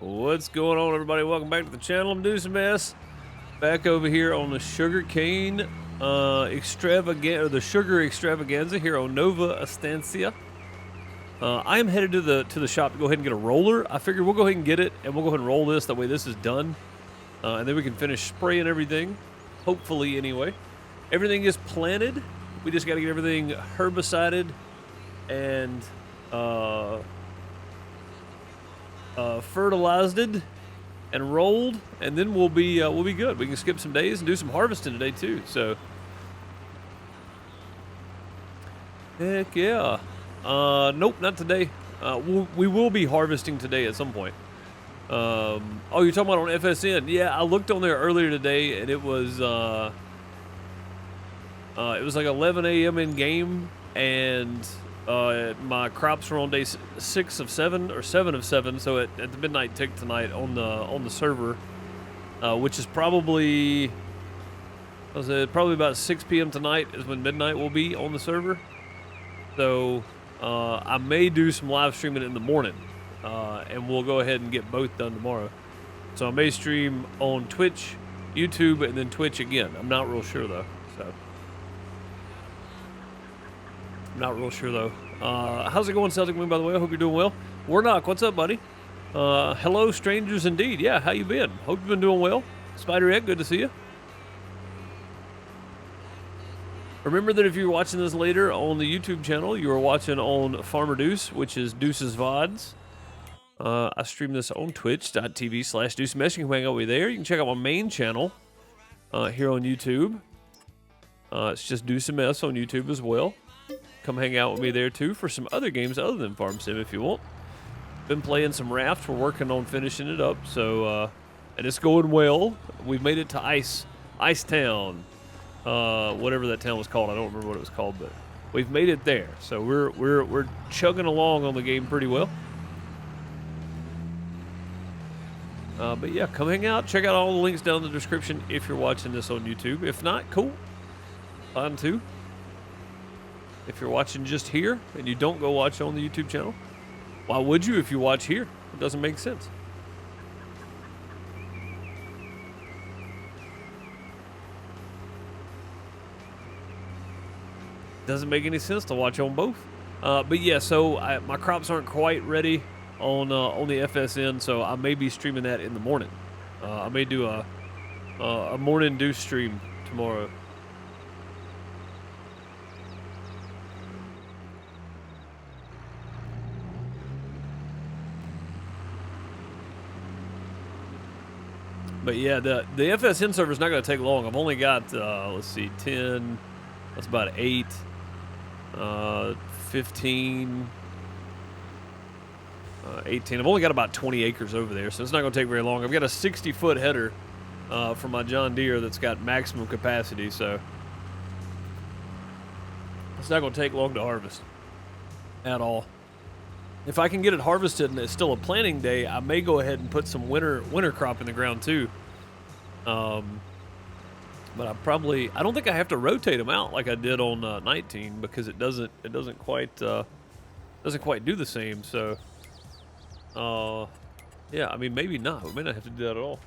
What's going on, everybody? Welcome back to the channel. I'm Deuce Mess. Back over here on the sugarcane extravaganza, the sugar extravaganza here on Nova Estancia. I am headed to the shop to go ahead and get a roller. I figured we'll go ahead and get it, and we'll go ahead and roll this. That way, this is done, and then we can finish spraying everything. Hopefully, anyway. Everything is planted. We just got to get everything herbicided and fertilized and rolled, and then we'll be good. We can skip some days and do some harvesting today too. So, heck yeah. Nope, not today. We will be harvesting today at some point. Oh, you're talking about on FSN? Yeah, I looked on there earlier today, and it was like 11 a.m. in game, and my crops were on day 6 of 7 or 7 of 7. So at the midnight tick tonight on the server, which is probably about 6 p.m. tonight is when midnight will be on the server. So I may do some live streaming in the morning, and we'll go ahead and get both done tomorrow. So I may stream on Twitch, YouTube, and then Twitch again. I'm not real sure though. Not real sure though. How's it going, Celtic Moon, by the way? I hope you're doing well. Warnock, what's up, buddy? Hello, strangers indeed. Yeah, how you been? Hope you've been doing well. Spider Egg, good to see you. Remember that if you're watching this later on the YouTube channel, you are watching on Farmer Deuce, which is Deuce's VODs. I stream this on twitch.tv/DeuceMess. You can hang out with me there. You can check out my main channel here on YouTube. It's just Deuce Mess on YouTube as well. Come hang out with me there too for some other games other than Farm Sim if you want. Been playing some Raft. We're working on finishing it up. So, and it's going well. We've made it to Ice Town. Whatever that town was called. I don't remember what it was called, but we've made it there. So we're chugging along on the game pretty well. But yeah, come hang out. Check out all the links down in the description if you're watching this on YouTube. If not, cool. Fine too. If you're watching just here and you don't go watch on the YouTube channel, why would you if you watch here? It doesn't make sense. Doesn't make any sense to watch on both. But yeah, so my crops aren't quite ready on the FSN, so I may be streaming that in the morning. I may do a morning Deuce stream tomorrow. But yeah, the FSN server is not going to take long. I've only got, let's see, 10, that's about 8, 15, 18. I've only got about 20 acres over there, so it's not going to take very long. I've got a 60-foot header for my John Deere that's got maximum capacity, so it's not going to take long to harvest at all. If I can get it harvested and it's still a planting day, I may go ahead and put some winter crop in the ground too. But I don't think I have to rotate them out like I did on 19 because it doesn't quite do the same. So, yeah, I mean maybe not. We may not have to do that at all.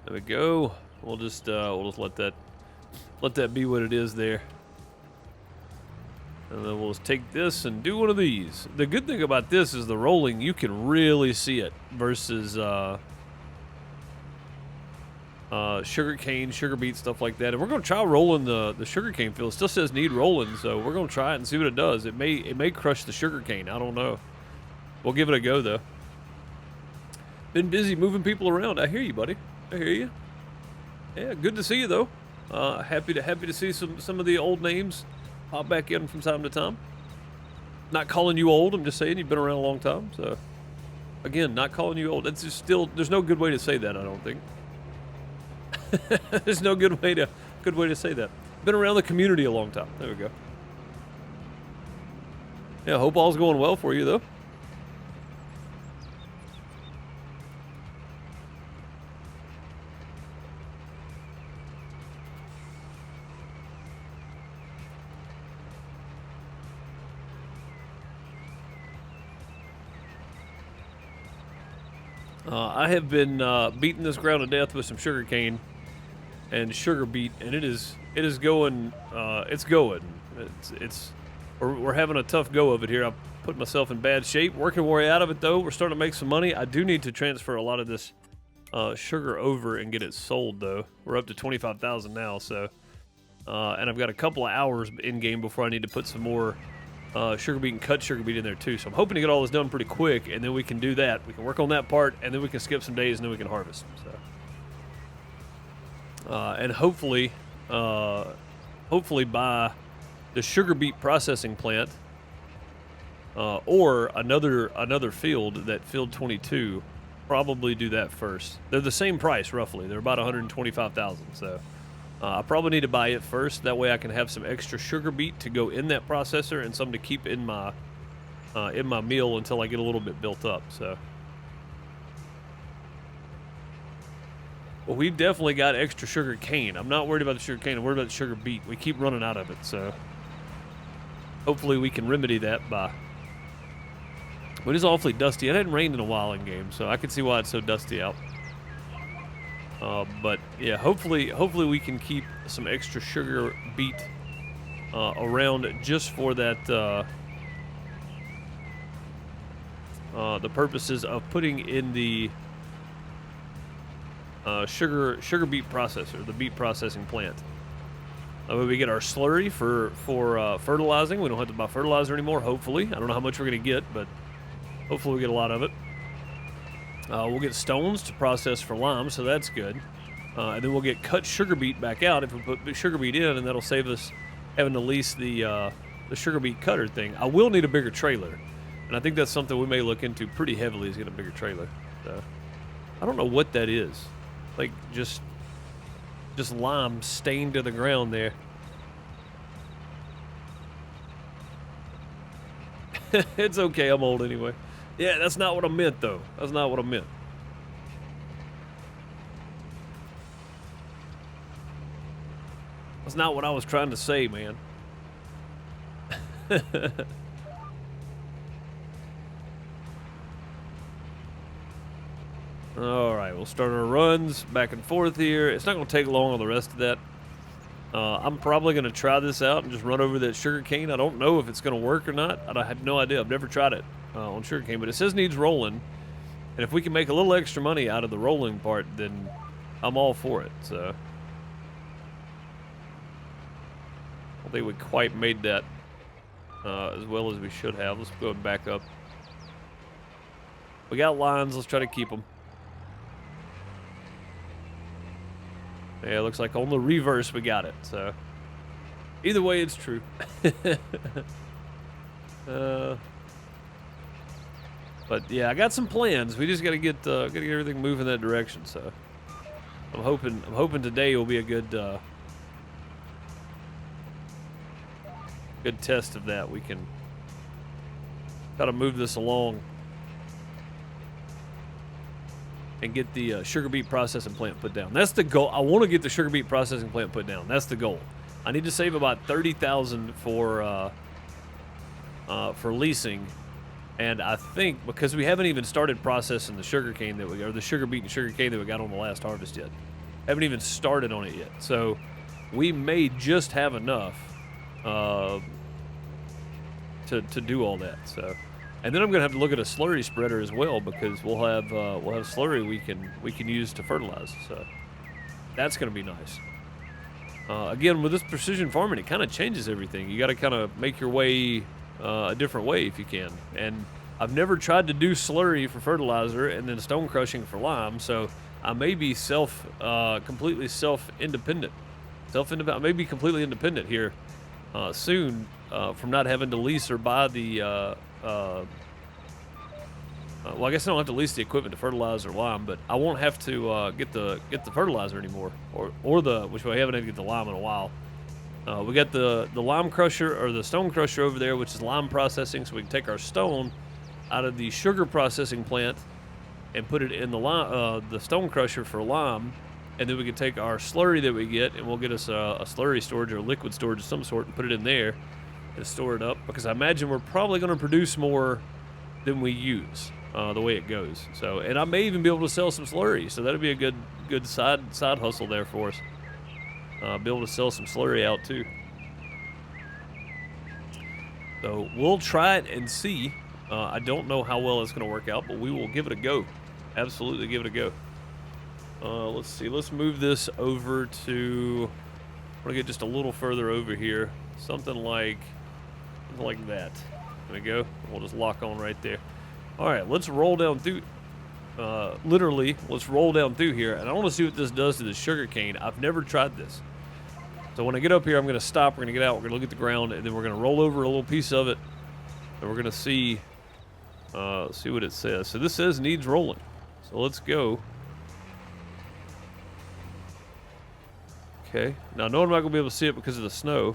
There we go. We'll just let that be what it is there. And then we'll just take this and do one of these. The good thing about this is the rolling, you can really see it versus sugarcane, sugar beet, stuff like that. And we're going to try rolling the sugarcane field. It still says need rolling, so we're going to try it and see what it does. It may crush the sugarcane. I don't know. We'll give it a go, though. Been busy moving people around. I hear you, buddy. I hear you. Yeah, good to see you, though. Happy to see some of the old names pop back in from time to time. Not calling you old, I'm just saying you've been around a long time. So, again, not calling you old. It's just there's no good way to say that, I don't think. There's no good way to say that. Been around the community a long time. There we go. Yeah, hope all's going well for you, though. I have been beating this ground to death with some sugar cane and sugar beet, and it is going. It's going. We're having a tough go of it here. I've put myself in bad shape. Working our way out of it though. We're starting to make some money. I do need to transfer a lot of this sugar over and get it sold though. We're up to 25,000 now, so and I've got a couple of hours in game before I need to put some more sugar beet and cut sugar beet in there too. So I'm hoping to get all this done pretty quick, and then we can do that. We can work on that part, and then we can skip some days, and then we can harvest. So and hopefully by the sugar beet processing plant or another field, that field 22, probably do that first. They're the same price roughly. They're about 125,000. So I probably need to buy it first. That way I can have some extra sugar beet to go in that processor and some to keep in my meal until I get a little bit built up. So. Well, we've definitely got extra sugar cane. I'm not worried about the sugar cane. I'm worried about the sugar beet. We keep running out of it, so hopefully we can remedy that by... It is awfully dusty. It hadn't rained in a while in game, so I can see why it's so dusty out. But yeah, hopefully we can keep some extra sugar beet around just for that the purposes of putting in the sugar beet processor, the beet processing plant. We get our slurry for fertilizing. We don't have to buy fertilizer anymore, hopefully. I don't know how much we're going to get, but hopefully we get a lot of it. We'll get stones to process for lime, so that's good. And then we'll get cut sugar beet back out if we put sugar beet in, and that'll save us having to lease the sugar beet cutter thing. I will need a bigger trailer, and I think that's something we may look into pretty heavily, is get a bigger trailer. So I don't know what that is. Like just lime stained to the ground there. It's okay, I'm old anyway. Yeah, that's not what I meant though. That's not what I meant. That's not what I was trying to say, man. Alright, we'll start our runs back and forth here. It's not going to take long on the rest of that. I'm probably going to try this out and just run over that sugar cane. I don't know if it's going to work or not. I have no idea. I've never tried it on sugar cane, but it says needs rolling. And if we can make a little extra money out of the rolling part, then I'm all for it. So I don't think we quite made that as well as we should have. Let's go back up. We got lines. Let's try to keep them. Yeah, it looks like on the reverse we got it, so either way it's true. But yeah, I got some plans. We just gotta get everything moving in that direction. So I'm hoping today will be a good test of that. We can try to move this along and get the sugar beet processing plant put down. That's the goal. I want to get the sugar beet processing plant put down. That's the goal. I need to save about 30,000 for leasing, and I think because we haven't even started processing the sugar cane or the sugar beet and sugar cane that we got on the last harvest yet. Haven't even started on it yet. So we may just have enough to do all that. So. And then I'm gonna have to look at a slurry spreader as well, because we'll have slurry we can use to fertilize. So that's gonna be nice. Again, with this precision farming, it kind of changes everything. You got to kind of make your way a different way if you can. And I've never tried to do slurry for fertilizer and then stone crushing for lime, so I may be completely self-independent. I may be completely independent here soon from not having to lease or buy the. Well, I guess I don't have to lease the equipment to fertilize or lime, but I won't have to get the fertilizer anymore, which we haven't had to get the lime in a while. We got the lime crusher or the stone crusher over there, which is lime processing, so we can take our stone out of the sugar processing plant and put it in the stone crusher for lime, and then we can take our slurry that we get, and we'll get us a slurry storage or liquid storage of some sort and put it in there and store it up, because I imagine we're probably going to produce more than we use. the way it goes. So, and I may even be able to sell some slurry. So that'd be a good side hustle there for us. Be able to sell some slurry out too. So we'll try it and see. I don't know how well it's going to work out, but we will give it a go. Absolutely give it a go. Let's see. Let's move this over to. I'm going to get just a little further over here. Something like that. There we go. We'll just lock on right there. All right, let's roll down through. Literally, let's roll down through here, and I want to see what this does to the sugar cane. I've never tried this. So when I get up here, I'm going to stop. We're going to get out. We're going to look at the ground, and then we're going to roll over a little piece of it, and we're going to see what it says. So this says needs rolling. So let's go. Okay. Now, I know I'm not going to be able to see it because of the snow.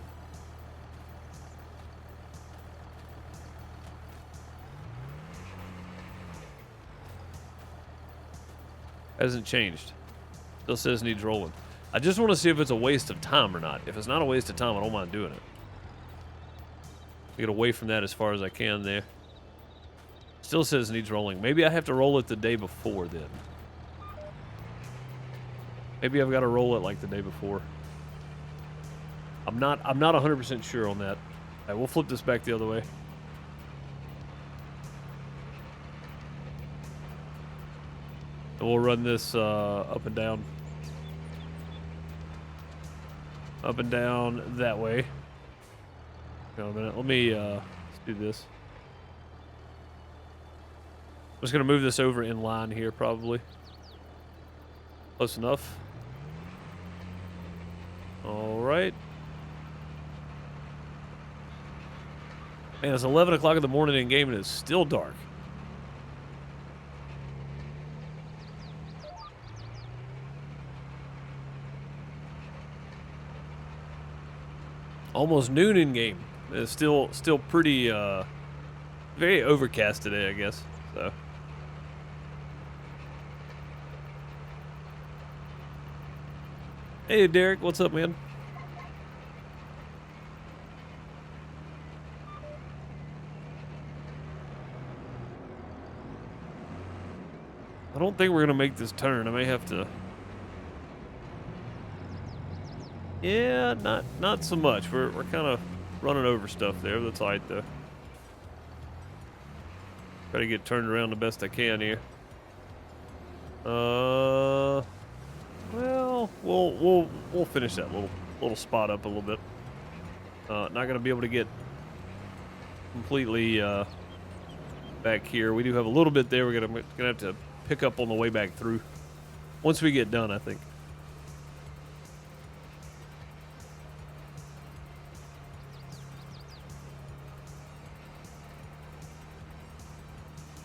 Hasn't changed. Still says needs rolling. I just want to see if it's a waste of time or not. If it's not a waste of time, I don't mind doing it. Get away from that as far as I can there. Still says needs rolling. Maybe I have to roll it the day before then. Maybe I've got to roll it like the day before. I'm not 100% sure on that. All right, we'll flip this back the other way. And we'll run this up and down. Up and down that way. Hang on a minute. Let me let's do this. I'm just going to move this over in line here, probably. Close enough. All right. Man, it's 11 o'clock in the morning in game and it's still dark. Almost noon in game. It's still pretty very overcast today, I guess. So hey Derek, what's up, man? I don't think we're gonna make this turn. I may have to. Yeah, not so much. We're kind of running over stuff there. That's all right though. Try to get turned around the best I can here. Well, we'll finish that little spot up a little bit. Not gonna be able to get completely back here. We do have a little bit there. We're gonna have to pick up on the way back through. Once we get done, I think.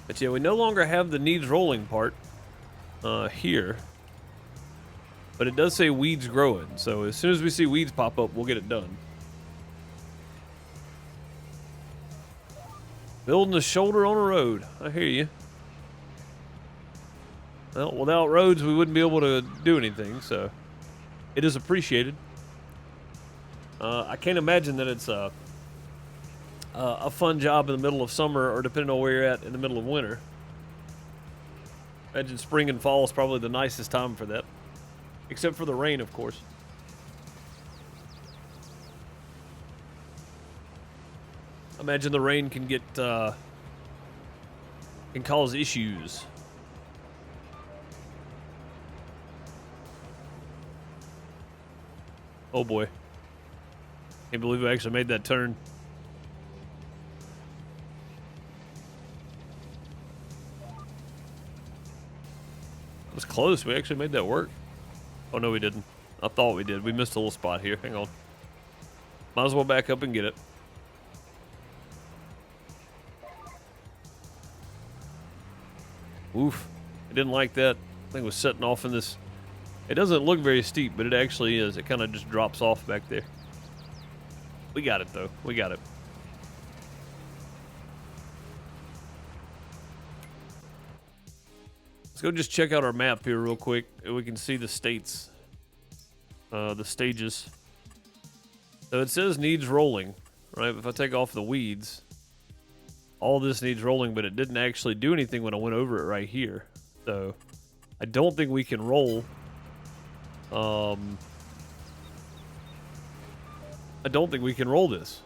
But yeah, we no longer have the needs rolling part here. But it does say weeds growing. So as soon as we see weeds pop up, we'll get it done. Building a shoulder on a road. I hear you. Well, without roads, we wouldn't be able to do anything. So it is appreciated. I can't imagine that it's a fun job in the middle of summer, or depending on where you're at, in the middle of winter. Imagine spring and fall is probably the nicest time for that. Except for the rain, of course. Imagine the rain can get, can cause issues. Oh boy. Can't believe we actually made that turn. It was close. We actually made that work. Oh, no, we didn't. I thought we did. We missed a little spot here. Hang on. Might as well back up and get it. Oof. I didn't like that. I think it was setting off in this. It doesn't look very steep, but it actually is. It kind of just drops off back there. We got it, though. We got it. Let's go just check out our map here real quick. We can see the states, the stages. So it says needs rolling, right? If I take off the weeds, all this needs rolling, but it didn't actually do anything when I went over it right here. So I don't think we can roll. I don't think we can roll this.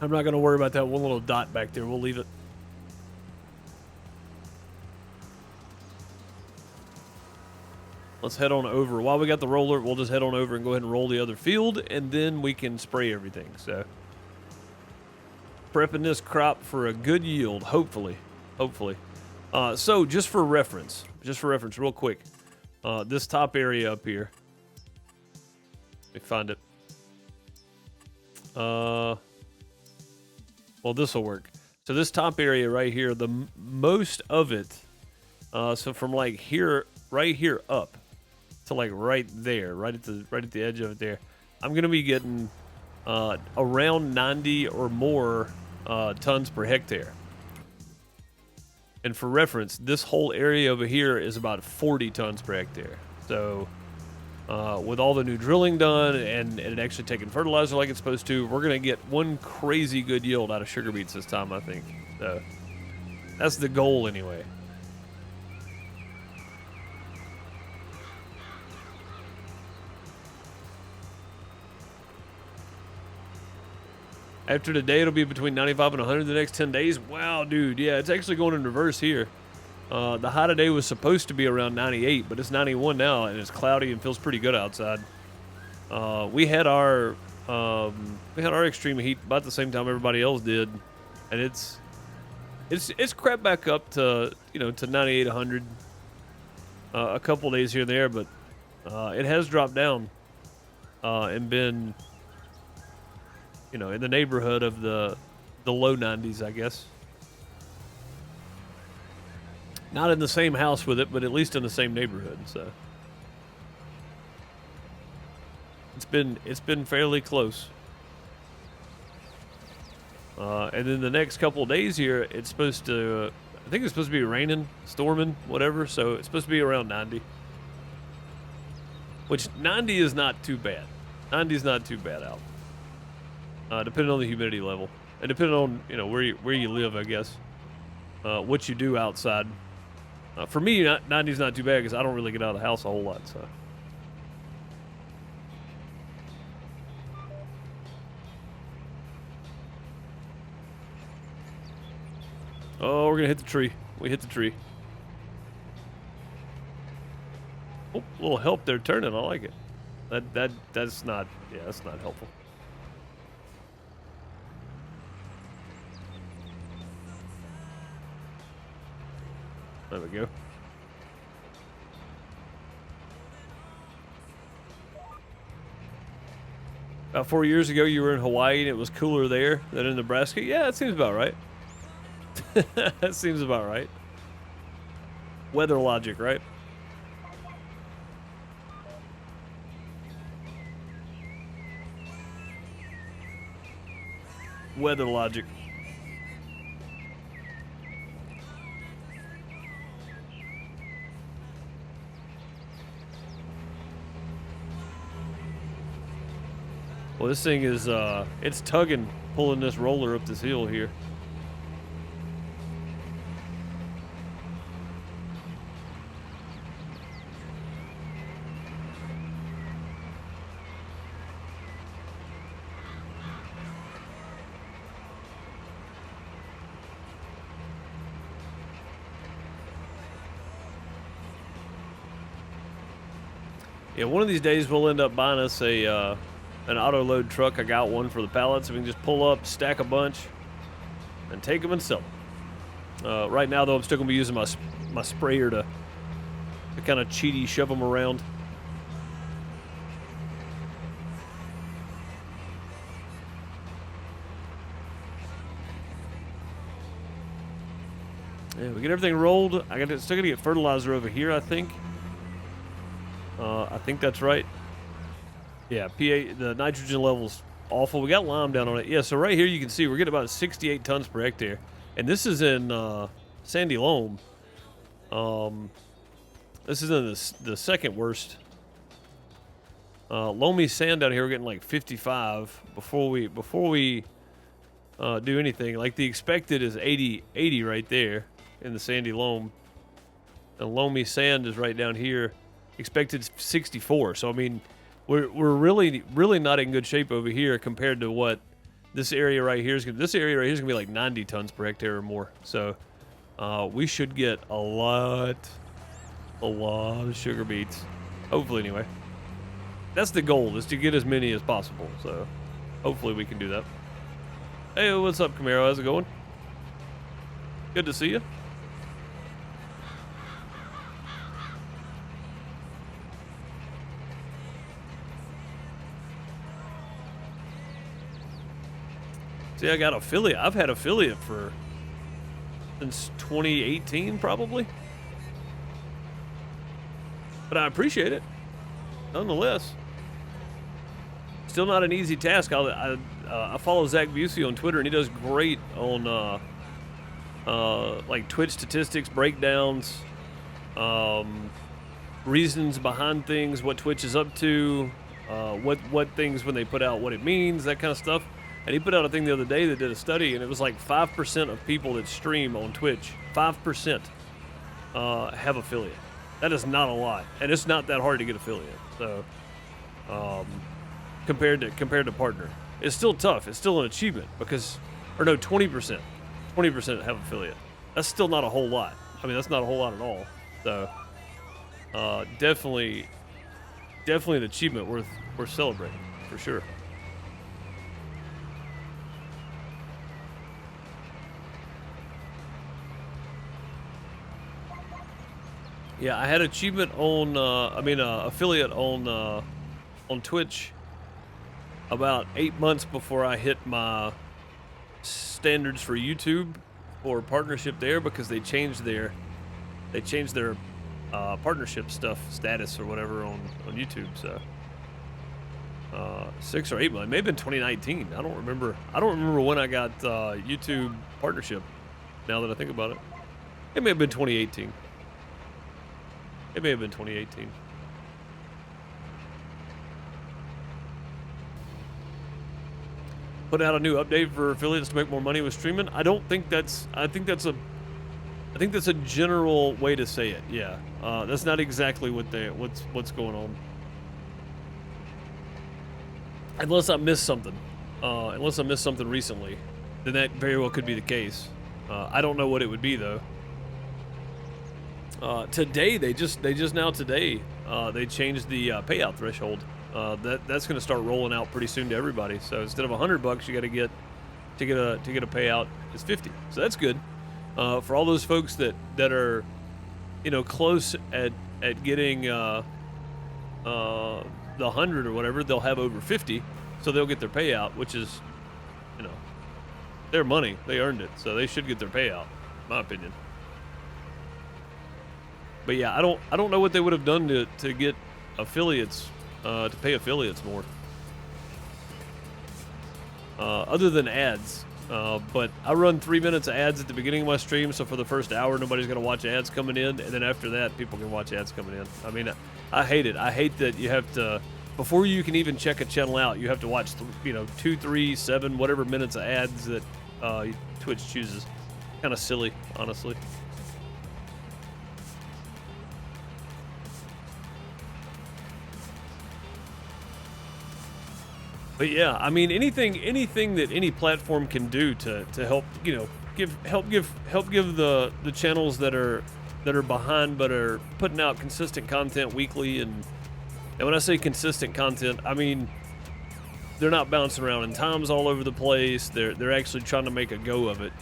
I'm not going to worry about that one little dot back there. We'll leave it. Let's head on over. While we got the roller, we'll just head on over and go ahead and roll the other field, and then we can spray everything. So, prepping this crop for a good yield, hopefully. Hopefully. So, just for reference, real quick. This top area up here. Let me find it. Well, this will work. So, this top area right here, the most of it, so from like here, right here up, to like right there, right at the edge of it there, I'm gonna be getting around 90 or more tons per hectare. And for reference, this whole area over here is about 40 tons per hectare. So with all the new drilling done and it actually taking fertilizer like it's supposed to, we're gonna get one crazy good yield out of sugar beets this time, I think. So that's the goal anyway. After today, it'll be between 95 and 100 the next 10 days. Wow, dude. Yeah, it's actually going in reverse here. The high today was supposed to be around 98, but it's 91 now, and it's cloudy and feels pretty good outside. We had our extreme heat about the same time everybody else did, and it's crept back up to to 98, 100 a couple days here and there, but it has dropped down and been in the neighborhood of the low 90s, I guess. Not in the same house with it, but at least in the same neighborhood. So it's been fairly close. And then the next couple of days here, it's supposed to, I think it's supposed to be raining, storming, whatever. So it's supposed to be around 90, which 90 is not too bad. 90 is not too bad out. Depending on the humidity level, and depending on where you live, I guess, what you do outside. For me, 90 is not too bad because I don't really get out of the house a whole lot. So, oh, we're gonna hit the tree. We hit the tree. Oh, a little help there turning. I like it. That's not helpful. There we go. About 4 years ago, you were in Hawaii and it was cooler there than in Nebraska. Yeah, that seems about right. That seems about right. Weather logic, right? Weather logic. Well, this thing is, it's tugging, pulling this roller up this hill here. Yeah, one of these days we'll end up buying us an auto load truck. I got one for the pallets. We can just pull up, stack a bunch, and take them and sell them. Right now, though, I'm still gonna be using my sprayer to kind of cheaty shove them around. Yeah, we get everything rolled. Still gotta get fertilizer over here, I think. I think that's right. Yeah, the nitrogen level's awful. We got lime down on it. Yeah, so right here you can see we're getting about 68 tons per hectare. And this is in Sandy Loam. This is in the second worst. Loamy sand down here, we're getting like 55 before we do anything. Like the expected is 80 right there in the sandy loam. And loamy sand is right down here. Expected 64. So I mean, we're really not in good shape over here compared to what this area right here is gonna. This area right here is gonna be like 90 tons per hectare or more. So we should get a lot of sugar beets. Hopefully, anyway. That's the goal, is to get as many as possible. So hopefully we can do that. Hey, what's up, Camaro? How's it going? Good to see you. See, I got affiliate. I've had affiliate since 2018, probably. But I appreciate it, nonetheless. Still not an easy task. I follow Zach Busey on Twitter, and he does great on like Twitch statistics, breakdowns, reasons behind things, what Twitch is up to, what things when they put out, what it means, that kind of stuff. And he put out a thing the other day that did a study, and it was like 5% of people that stream on Twitch, 5% have affiliate. That is not a lot, and it's not that hard to get affiliate. So, compared to partner, it's still tough. It's still an achievement because, or no, 20% have affiliate. That's still not a whole lot. I mean, that's not a whole lot at all. So, definitely an achievement worth celebrating for sure. Yeah, I had achievement on, affiliate on Twitch about 8 months before I hit my standards for YouTube or partnership there, because they changed their partnership stuff status or whatever on YouTube. So 6 or 8 months, it may have been 2019. I don't remember when I got YouTube partnership. Now that I think about it, it may have been 2018. It may have been 2018. Put out a new update for affiliates to make more money with streaming. I think that's a general way to say it. Yeah, that's not exactly what's going on. Unless I missed something. Unless I missed something recently, then that very well could be the case. I don't know what it would be though. Today they just now today they changed the payout threshold. That's going to start rolling out pretty soon to everybody. So instead of $100 you got to get a payout, it's 50. So that's good for all those folks that are, you know, close at getting the 100 or whatever. They'll have over 50, so they'll get their payout, which is, you know, their money. They earned it, so they should get their payout, in my opinion. But yeah, I don't know what they would have done to get affiliates, to pay affiliates more, other than ads. But I run 3 minutes of ads at the beginning of my stream, so for the first hour nobody's gonna watch ads coming in, and then after that people can watch ads coming in. I mean, I hate it. I hate that you have to, before you can even check a channel out, you have to watch 2, 3, 7, whatever minutes of ads that Twitch chooses. Kind of silly, honestly. But yeah, I mean, anything that any platform can do to help, help give the channels that are behind but are putting out consistent content weekly, and when I say consistent content, I mean they're not bouncing around in times all over the place. They're actually trying to make a go of it,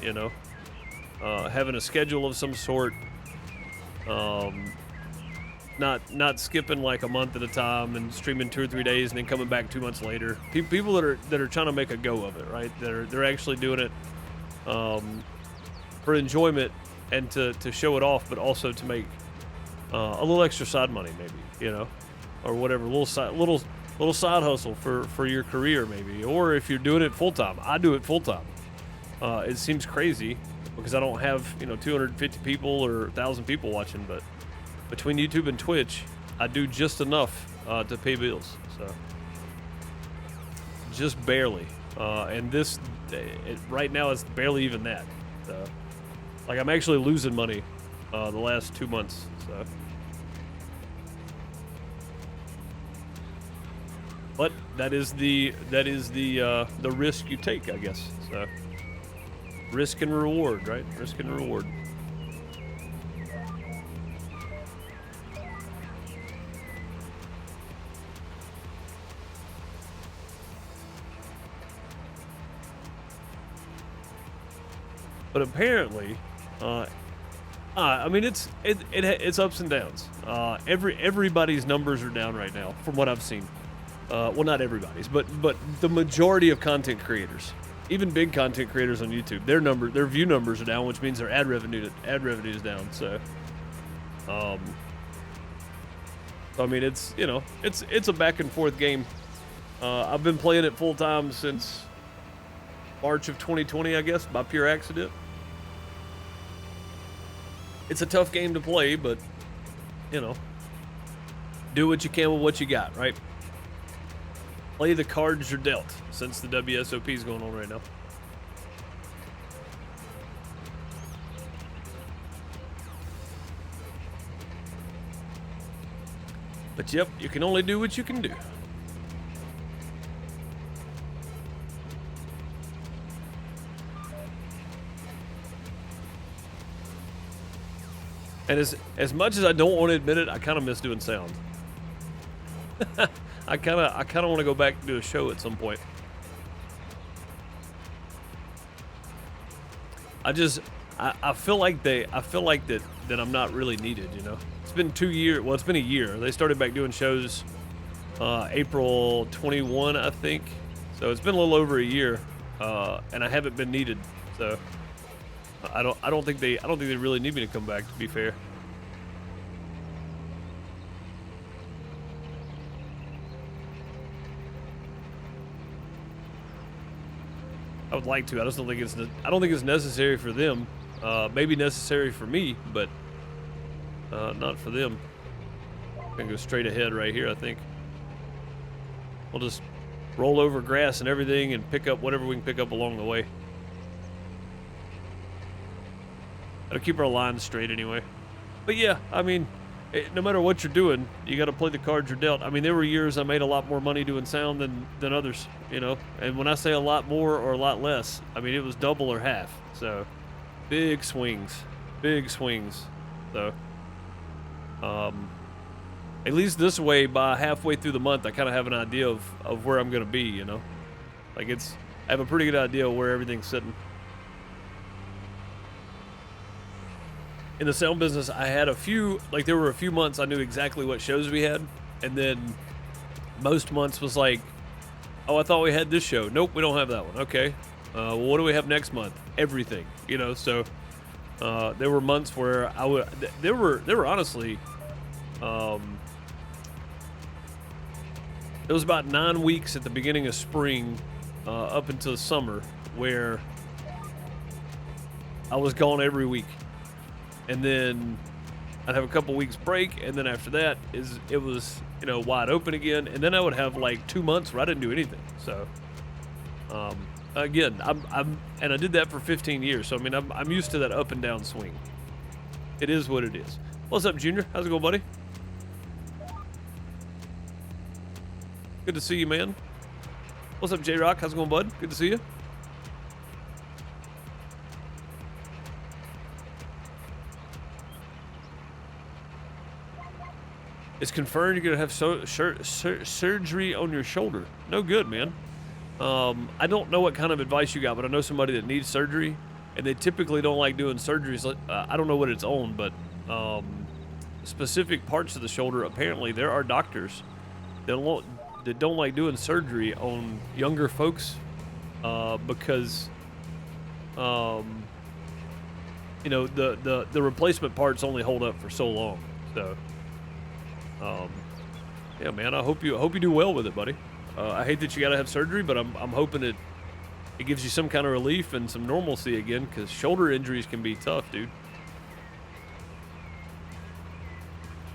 having a schedule of some sort. Not skipping like a month at a time and streaming 2 or 3 days and then coming back 2 months later. People that are trying to make a go of it, right? They're actually doing it for enjoyment and to show it off, but also to make a little extra side money, maybe, or whatever, little side hustle for your career, maybe. Or if you're doing it full time, I do it full time. It seems crazy because I don't have 250 people or 1,000 people watching, but between YouTube and Twitch, I do just enough to pay bills. So just barely. and this right now it's barely even that. So, like I'm actually losing money the last 2 months. So, but that is the risk you take, I guess. So, risk and reward, right? Risk and reward. But apparently, I mean, it's ups and downs. Everybody's numbers are down right now, from what I've seen. Well, not everybody's, but the majority of content creators, even big content creators on YouTube, their view numbers are down, which means their ad revenue is down. So, I mean, it's a back and forth game. I've been playing it full time since March of 2020, I guess, by pure accident. It's a tough game to play, but, do what you can with what you got, right? Play the cards you're dealt, since the WSOP is going on right now. But yep, you can only do what you can do. And as much as I don't want to admit it, I kind of miss doing sound. I kind of want to go back and do a show at some point. I feel like that I'm not really needed, It's been 2 years. Well, it's been a year. They started back doing shows April 21, I think. So it's been a little over a year, and I haven't been needed. So I don't think they really need me to come back, to be fair. I would like to. I don't think it's necessary for them. Maybe necessary for me, but not for them. I'm gonna go straight ahead right here, I think. We'll just roll over grass and everything and pick up whatever we can pick up along the way. That'll keep our lines straight anyway. But yeah, I mean, no matter what you're doing, you got to play the cards you're dealt. I mean, there were years I made a lot more money doing sound than others, And when I say a lot more or a lot less, I mean, it was double or half. So, big swings. So, at least this way, by halfway through the month, I kind of have an idea of where I'm going to be, Like I have a pretty good idea of where everything's sitting. In the sound business, I had there were a few months I knew exactly what shows we had, and then most months was like, oh, I thought we had this show. Nope, we don't have that one. Okay, well, what do we have next month? Everything, So there were months where there were honestly, it was about 9 weeks at the beginning of spring, up until the summer, where I was gone every week. And then I'd have a couple weeks break, and then after that it was wide open again, and then I would have like 2 months where I didn't do anything. So again, and I did that for 15 years. So I mean, I'm used to that up and down swing. It is what it is. What's up, Junior? How's it going, buddy? Good to see you, man. What's up, J-Rock? How's it going, bud? Good to see you. It's confirmed you're going to have surgery on your shoulder. No good, man. I don't know what kind of advice you got, but I know somebody that needs surgery, and they typically don't like doing surgeries. I don't know what it's on, but specific parts of the shoulder, apparently there are doctors that don't like doing surgery on younger folks because, the replacement parts only hold up for so long. So. Yeah, man. I hope you do well with it, buddy. I hate that you got to have surgery, but I'm hoping it gives you some kind of relief and some normalcy again, because shoulder injuries can be tough, dude.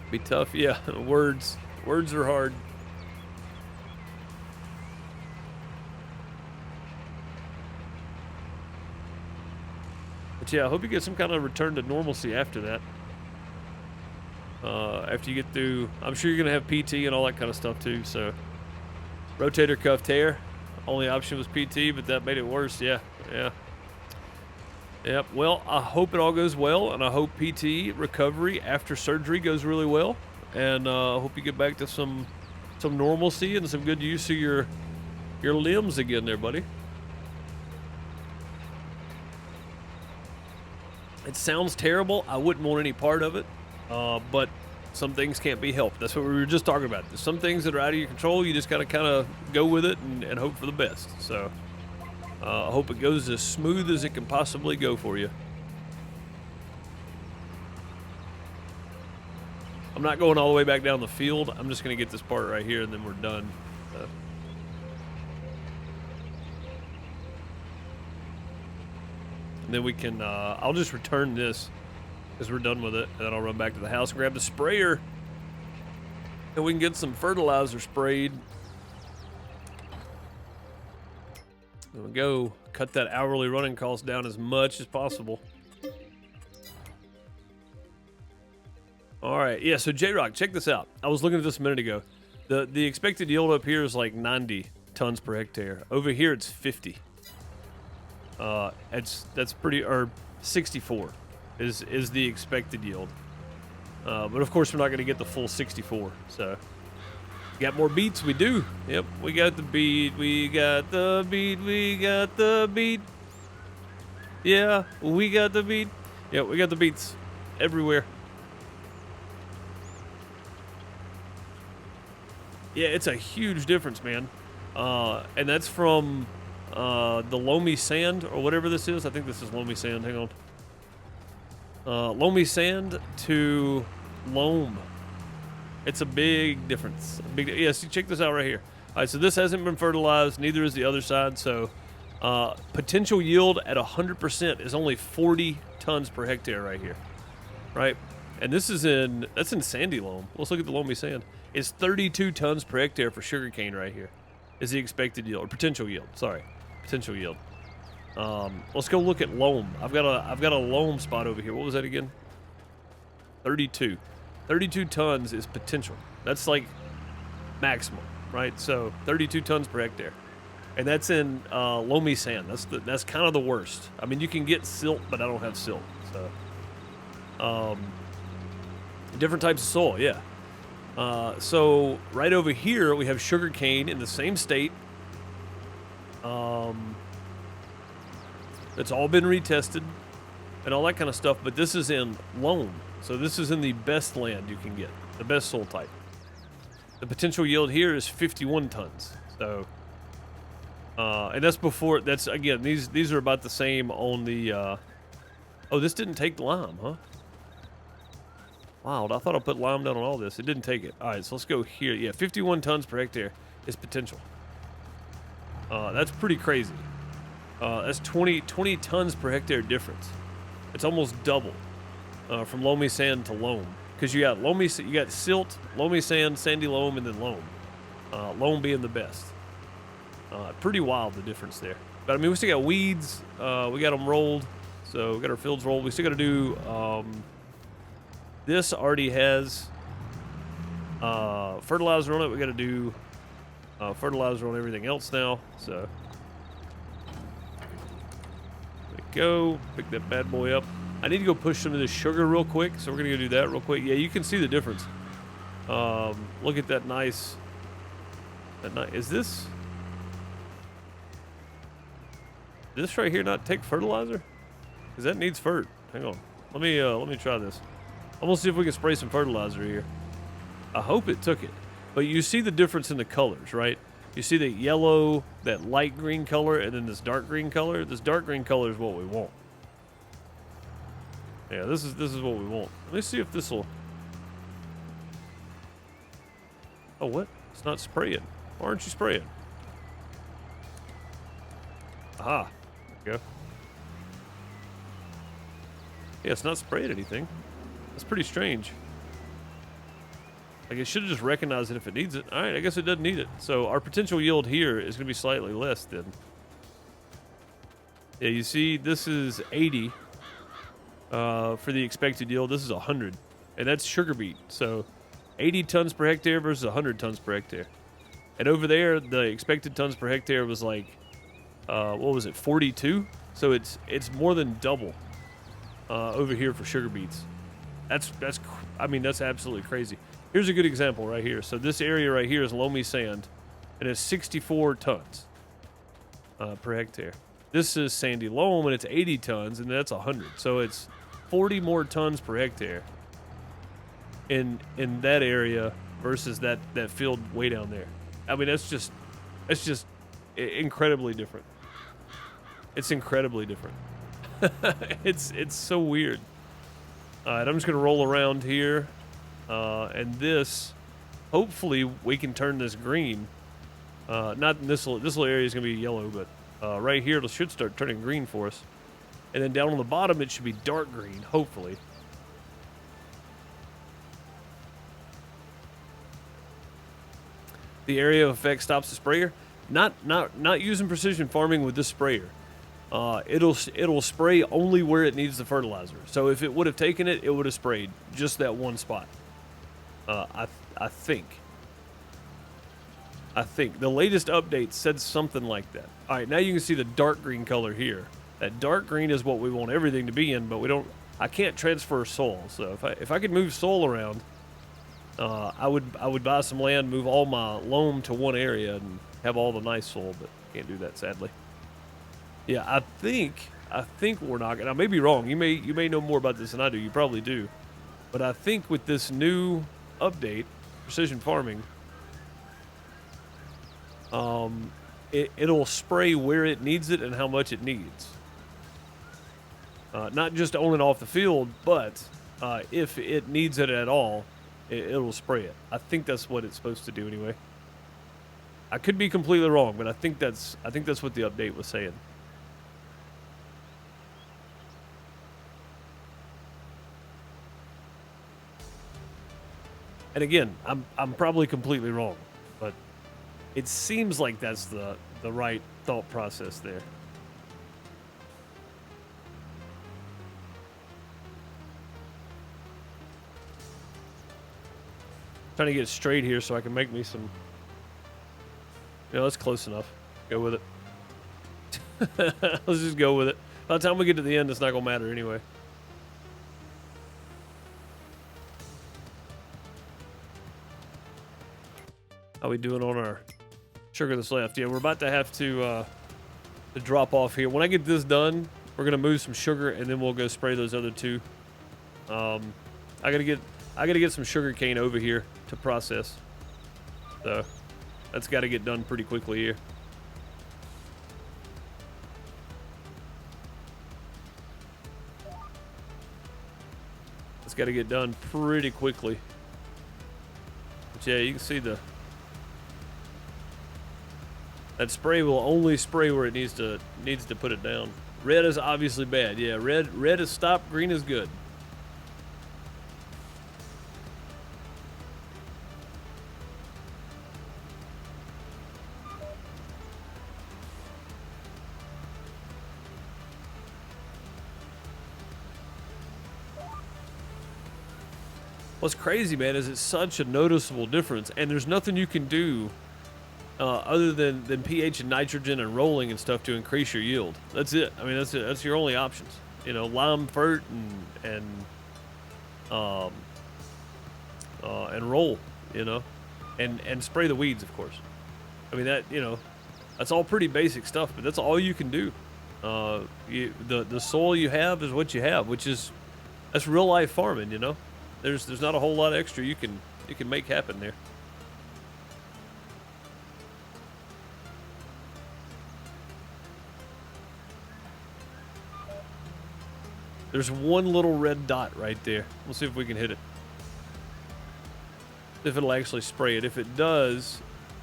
Be tough, yeah. Words are hard. But yeah, I hope you get some kind of return to normalcy after that. After you get through, I'm sure you're gonna have PT and all that kind of stuff too. So, rotator cuff tear, only option was PT, but that made it worse. Yeah. Yep. Well, I hope it all goes well, and I hope PT recovery after surgery goes really well, and I hope you get back to some normalcy and some good use of your limbs again, there, buddy. It sounds terrible. I wouldn't want any part of it, but some things can't be helped. That's what we were just talking about. There's some things that are out of your control. You just gotta kind of go with it and hope for the best. So I hope it goes as smooth as it can possibly go for you. I'm not going all the way back down the field. I'm just gonna get this part right here and then we're done. And then we can, I'll just return this because we're done with it. And then I'll run back to the house and grab the sprayer. And we can get some fertilizer sprayed. There we go. Cut that hourly running cost down as much as possible. All right. Yeah, so J-Rock, check this out. I was looking at this a minute ago. The expected yield up here is like 90 tons per hectare. Over here, it's 50. That's pretty, or 64 is the expected yield. But of course we're not going to get the full 64. So got more beets? We do. Yep, we got the beet. We got the beet. We got the beet. Yeah, we got the beet. Yeah, we got the beets everywhere. Yeah, it's a huge difference, man. And that's from the loamy sand or whatever this is. I think this is loamy sand. Hang on. Loamy sand to loam. It's a big difference. Yeah, see, check this out right here. All right, so this hasn't been fertilized. Neither is the other side. So potential yield at 100% is only 40 tons per hectare right here. Right? And this is that's in sandy loam. Let's look at the loamy sand. It's 32 tons per hectare for sugarcane right here. Is the expected yield, or potential yield? Sorry, potential yield. Let's go look at loam. I've got a loam spot over here. What was that again? 32. 32 tons is potential. That's like maximum, right? So 32 tons per hectare, and that's in loamy sand. That's kind of the worst. I mean, you can get silt, but I don't have silt. So different types of soil, yeah. So right over here we have sugarcane in the same state. It's all been retested and all that kind of stuff, but this is in loam. So this is in the best land you can get, the best soil type. The potential yield here is 51 tons. So, and that's before, that's again, these are about the same on the, oh, this didn't take lime, huh? Wow, I thought I put lime down on all this. It didn't take it. All right, so let's go here. Yeah, 51 tons per hectare is potential. That's pretty crazy. That's 20 tons per hectare difference. It's almost double from loamy sand to loam. Because you got silt, loamy sand, sandy loam, and then loam. Loam being the best. Pretty wild, the difference there. But I mean, we still got weeds. We got them rolled. So we got our fields rolled. We still got to do... this already has fertilizer on it. We got to do fertilizer on everything else now. So there we go. Pick that bad boy up. I need to go push some of this sugar real quick, so we're gonna go do that real quick. Yeah, you can see the difference. Look at that nice. Is this right here not take fertilizer? Because that needs fert. Hang on. Let me try this. I'm gonna see if we can spray some fertilizer here. I hope it took it. But you see the difference in the colors, right? You see the yellow, that light green color, and then this dark green color. This dark green color is what we want. Yeah, this is what we want. Let me see if this will... Oh, what? It's not spraying. Why aren't you spraying? Aha. There we go. Yeah, it's not spraying anything. That's pretty strange. Like, it should have just recognized it if it needs it. All right, I guess it doesn't need it. So our potential yield here is going to be slightly less then. Yeah, you see, this is 80. for the expected yield. This is 100, and that's sugar beet. So 80 tons per hectare versus 100 tons per hectare. And over there, the expected tons per hectare was like, what was it, 42? So it's more than double over here for sugar beets. I mean, that's absolutely crazy. Here's a good example right here. So this area right here is loamy sand, and it's 64 tons per hectare. This is sandy loam, and it's 80 tons, and that's 100. So it's 40 more tons per hectare in that area versus that field way down there. I mean, that's just incredibly different. It's incredibly different. It's so weird. All right, I'm just gonna roll around here, and this, hopefully, we can turn this green. Not in this little area is gonna be yellow, but right here it should start turning green for us. And then down on the bottom, it should be dark green, hopefully. The area of effect stops the sprayer. Not using precision farming with this sprayer. It'll spray only where it needs the fertilizer. So if it would have taken it, it would have sprayed just that one spot. I think the latest update said something like that. All right, now you can see the dark green color here. That dark green is what we want everything to be in, but I can't transfer soil. So if I could move soil around, I would buy some land, move all my loam to one area, and have all the nice soil. But can't do that, sadly. Yeah, I think we're not gonna. I may be wrong. You may know more about this than I do. You probably do. But I think with this new update, precision farming, it'll spray where it needs it and how much it needs. Not just on and off the field, but if it needs it at all, it'll spray it. I think that's what it's supposed to do anyway. I could be completely wrong, but I think that's what the update was saying. And again, I'm probably completely wrong, but it seems like that's the right thought process there. Trying to get it straight here so I can make me some. That's close enough. Go with it. Let's just go with it. By the time we get to the end, it's not gonna matter anyway. How we doing on our sugar that's left? Yeah, we're about to have to drop off here. When I get this done, we're gonna move some sugar and then we'll go spray those other two. I gotta get some sugar cane over here to process. So that's got to get done pretty quickly here. It's got to get done pretty quickly. But yeah, you can see that spray will only spray where it needs to put it down. Red is obviously bad. Yeah, red is stop, green is good. What's crazy, man, is it's such a noticeable difference, and there's nothing you can do other than pH and nitrogen and rolling and stuff to increase your yield. That's it. I mean, that's it. That's your only options. Lime, fert, and roll. And spray the weeds, of course. I mean that's all pretty basic stuff, but that's all you can do. The soil you have is what you have, that's real life farming. There's not a whole lot extra you can make happen there. There's one little red dot right there. We'll see if we can hit it. If it'll actually spray it. If it does,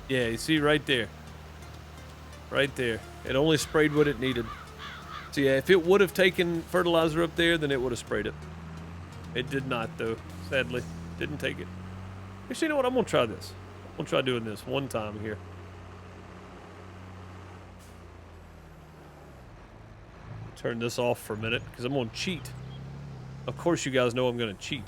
yeah, you see right there. Right there. It only sprayed what it needed. So yeah, if it would have taken fertilizer up there, then it would have sprayed it. It did not, though. Sadly, didn't take it. Actually, you know what? I'm gonna try this. I'm gonna try doing this one time here. Turn this off for a minute because I'm gonna cheat. Of course you guys know I'm going to cheat.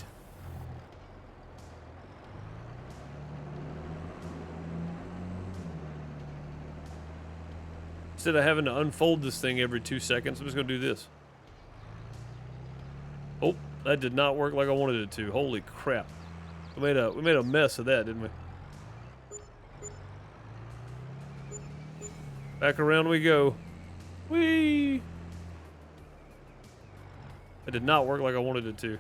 Instead of having to unfold this thing every 2 seconds, I'm just going to do this. Oh, that did not work like I wanted it to. Holy crap. We made a mess of that, didn't we? Back around we go. Whee! It did not work like I wanted it to.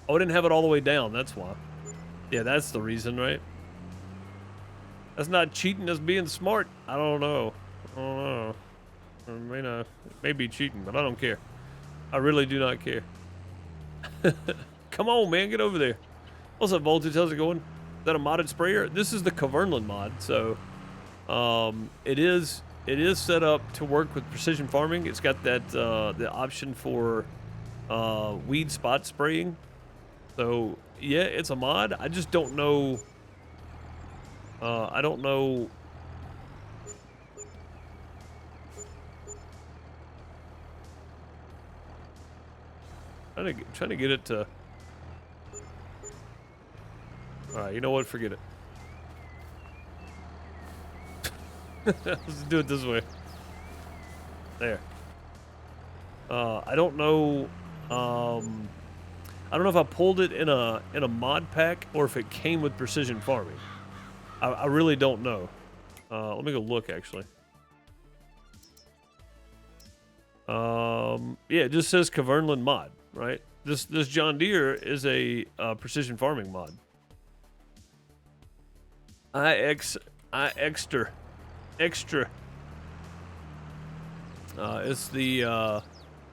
Oh, I didn't have it all the way down, that's why. Yeah, that's the reason, right? That's not cheating, that's being smart. I don't know. I don't know. It may be cheating, but I don't care. I really do not care. Come on, man, get over there. What's up, Voltage? How's it going? Is that a modded sprayer? This is the Cavernland mod, so it is set up to work with precision farming. It's got that the option for weed spot spraying. So yeah, it's a mod. I just don't know. I don't know. Trying to get it to. All right, you know what? Forget it. Let's do it this way. There. I don't know. I don't know if I pulled it in a mod pack or if it came with precision farming. I really don't know. Let me go look actually. Yeah, it just says Cavernland mod, right? This John Deere is a precision farming mod. Extra. It's the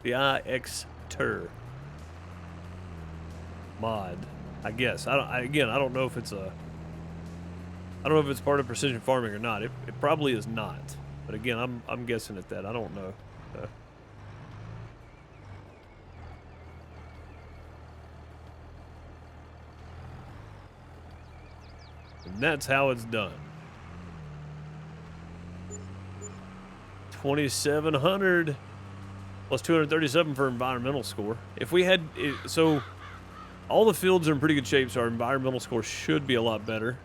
iXter mod, I guess. I don't know if it's part of precision farming or not. It probably is not. But again, I'm guessing at that. I don't know. And that's how it's done. 2,700 plus 237 for environmental score. If we had so all the fields are in pretty good shape, so our environmental score should be a lot better.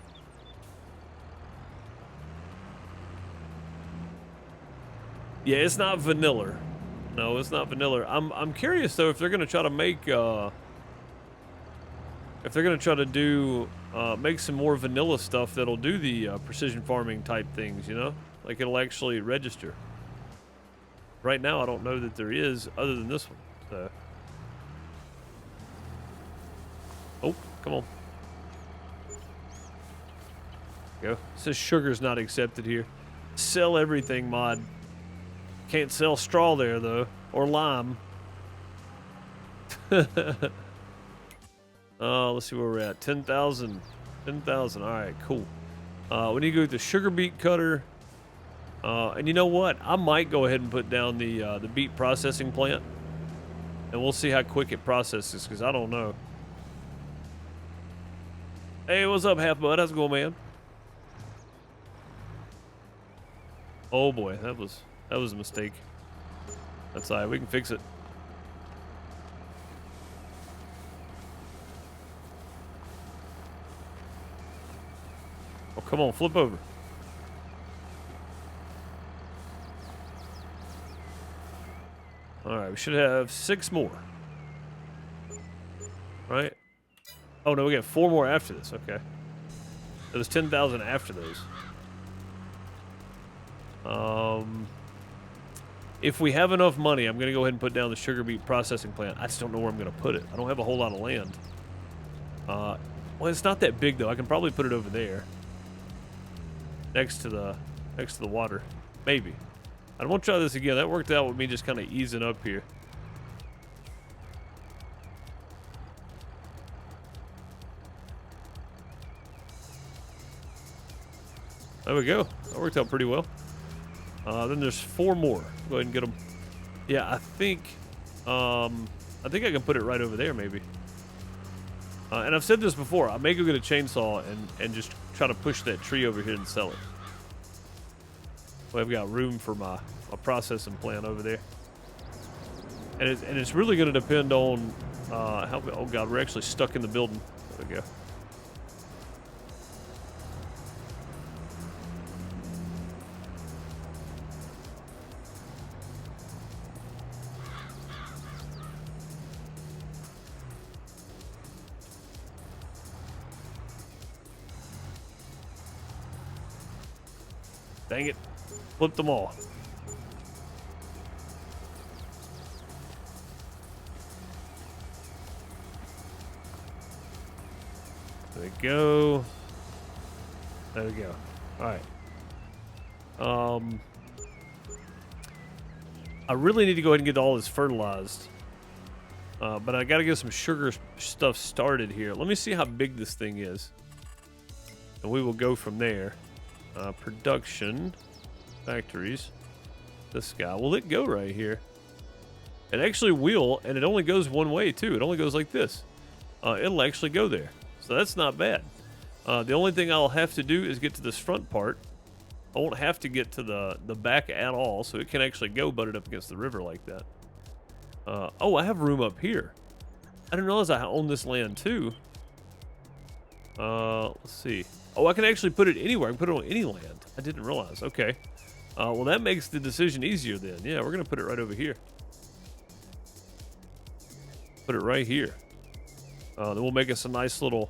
Yeah, it's not vanilla. No, it's not vanilla. I'm curious though if they're gonna try to make if they're gonna try to do make some more vanilla stuff that'll do the precision farming type things, you know, like it'll actually register. Right now, I don't know that there is other than this one. So. Oh, come on. Go. It says sugar's not accepted here. Sell everything mod. Can't sell straw there though, or lime. Let's see where we're at. 10,000. 10,000. All right, cool. We need to go with the sugar beet cutter. And you know what? I might go ahead and put down the beet processing plant, and we'll see how quick it processes. Because I don't know. Hey, what's up, Half Bud? How's it going, man? Oh boy, that was a mistake. That's all right. We can fix it. Oh, come on, flip over. All right, we should have 6 more. Right? Oh, no, we got 4 more after this. Okay. There's 10,000 after those. If we have enough money, I'm going to go ahead and put down the sugar beet processing plant. I just don't know where I'm going to put it. I don't have a whole lot of land. Well, it's not that big, though. I can probably put it over there. Next to the water. Maybe. I won't try this again. That worked out with me just kind of easing up here. There we go. That worked out pretty well. Then there's 4 more. Go ahead and get them. Yeah, I think I can put it right over there, maybe. And I've said this before. I may go get a chainsaw and just try to push that tree over here and sell it. Well, I've got room for my processing plant over there. And it's really going to depend on how. Oh God, we're actually stuck in the building. There we go. Dang it. Flipped them all. There we go. There we go. All right. I really need to go ahead and get all this fertilized. But I got to get some sugar stuff started here. Let me see how big this thing is. And we will go from there. Production. Factories. This guy. Will it go right here? It actually will, and it only goes one way, too. It only goes like this. It'll actually go there. So that's not bad. The only thing I'll have to do is get to this front part. I won't have to get to the back at all, so it can actually go butted up against the river like that. Oh, I have room up here. I didn't realize I own this land too. Let's see. Oh, I can actually put it anywhere. I can put it on any land. I didn't realize. Okay. Well, that makes the decision easier then. Yeah, we're going to put it right over here. Put it right here. Then we'll make us a nice little...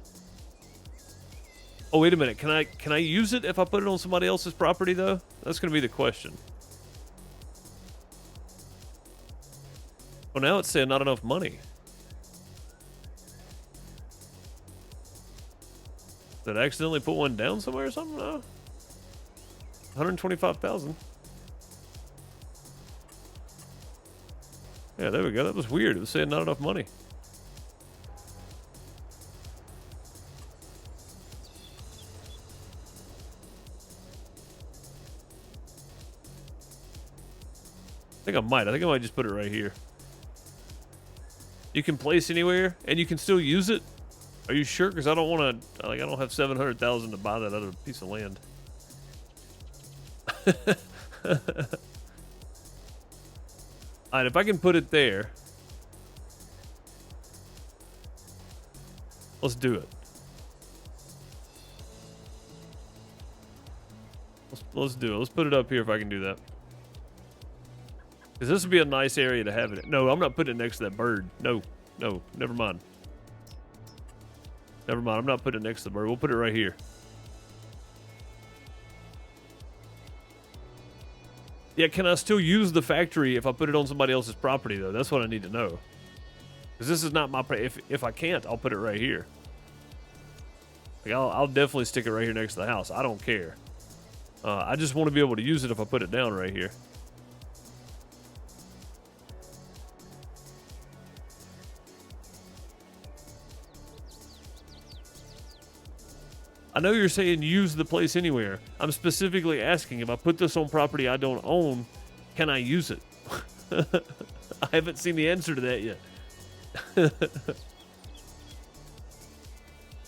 Oh, wait a minute. Can I use it if I put it on somebody else's property, though? That's going to be the question. Well, now it's saying not enough money. Did I accidentally put one down somewhere or something? No. 125,000. Yeah, there we go. That was weird. It was saying not enough money. I think I might just put it right here. You can place anywhere, and you can still use it. Are you sure? Because I don't want to. Like, I don't have 700,000 to buy that other piece of land. All right, if I can put it there, let's do it. Let's do it. Let's put it up here if I can do that. Because this would be a nice area to have it in. No, I'm not putting it next to that bird. No, no, never mind. Never mind, I'm not putting it next to the bird. We'll put it right here. Yeah, can I still use the factory if I put it on somebody else's property, though? That's what I need to know. Because this is not my... If I can't, I'll put it right here. Like, I'll definitely stick it right here next to the house. I don't care. I just want to be able to use it if I put it down right here. I know you're saying use the place anywhere. I'm specifically asking if I put this on property I don't own, can I use it? I haven't seen the answer to that yet.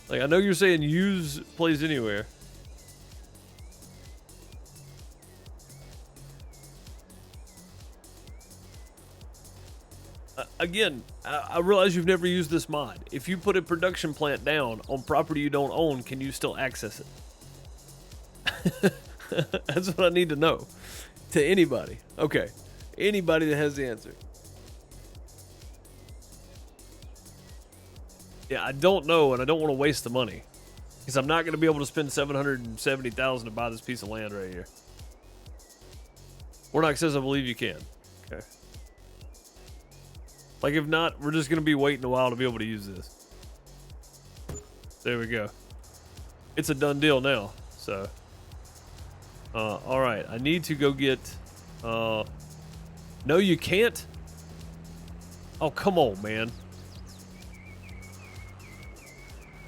Like, I know you're saying use place anywhere. Again, I realize you've never used this mod. If you put a production plant down on property you don't own, can you still access it? That's what I need to know. To anybody. Okay. Anybody that has the answer. Yeah, I don't know, and I don't want to waste the money. Because I'm not going to be able to spend $770,000 to buy this piece of land right here. Warnock says, I believe you can. Okay. Like, if not, we're just going to be waiting a while to be able to use this. There we go. It's a done deal now, so. Alright, I need to go get... No, you can't? Oh, come on, man.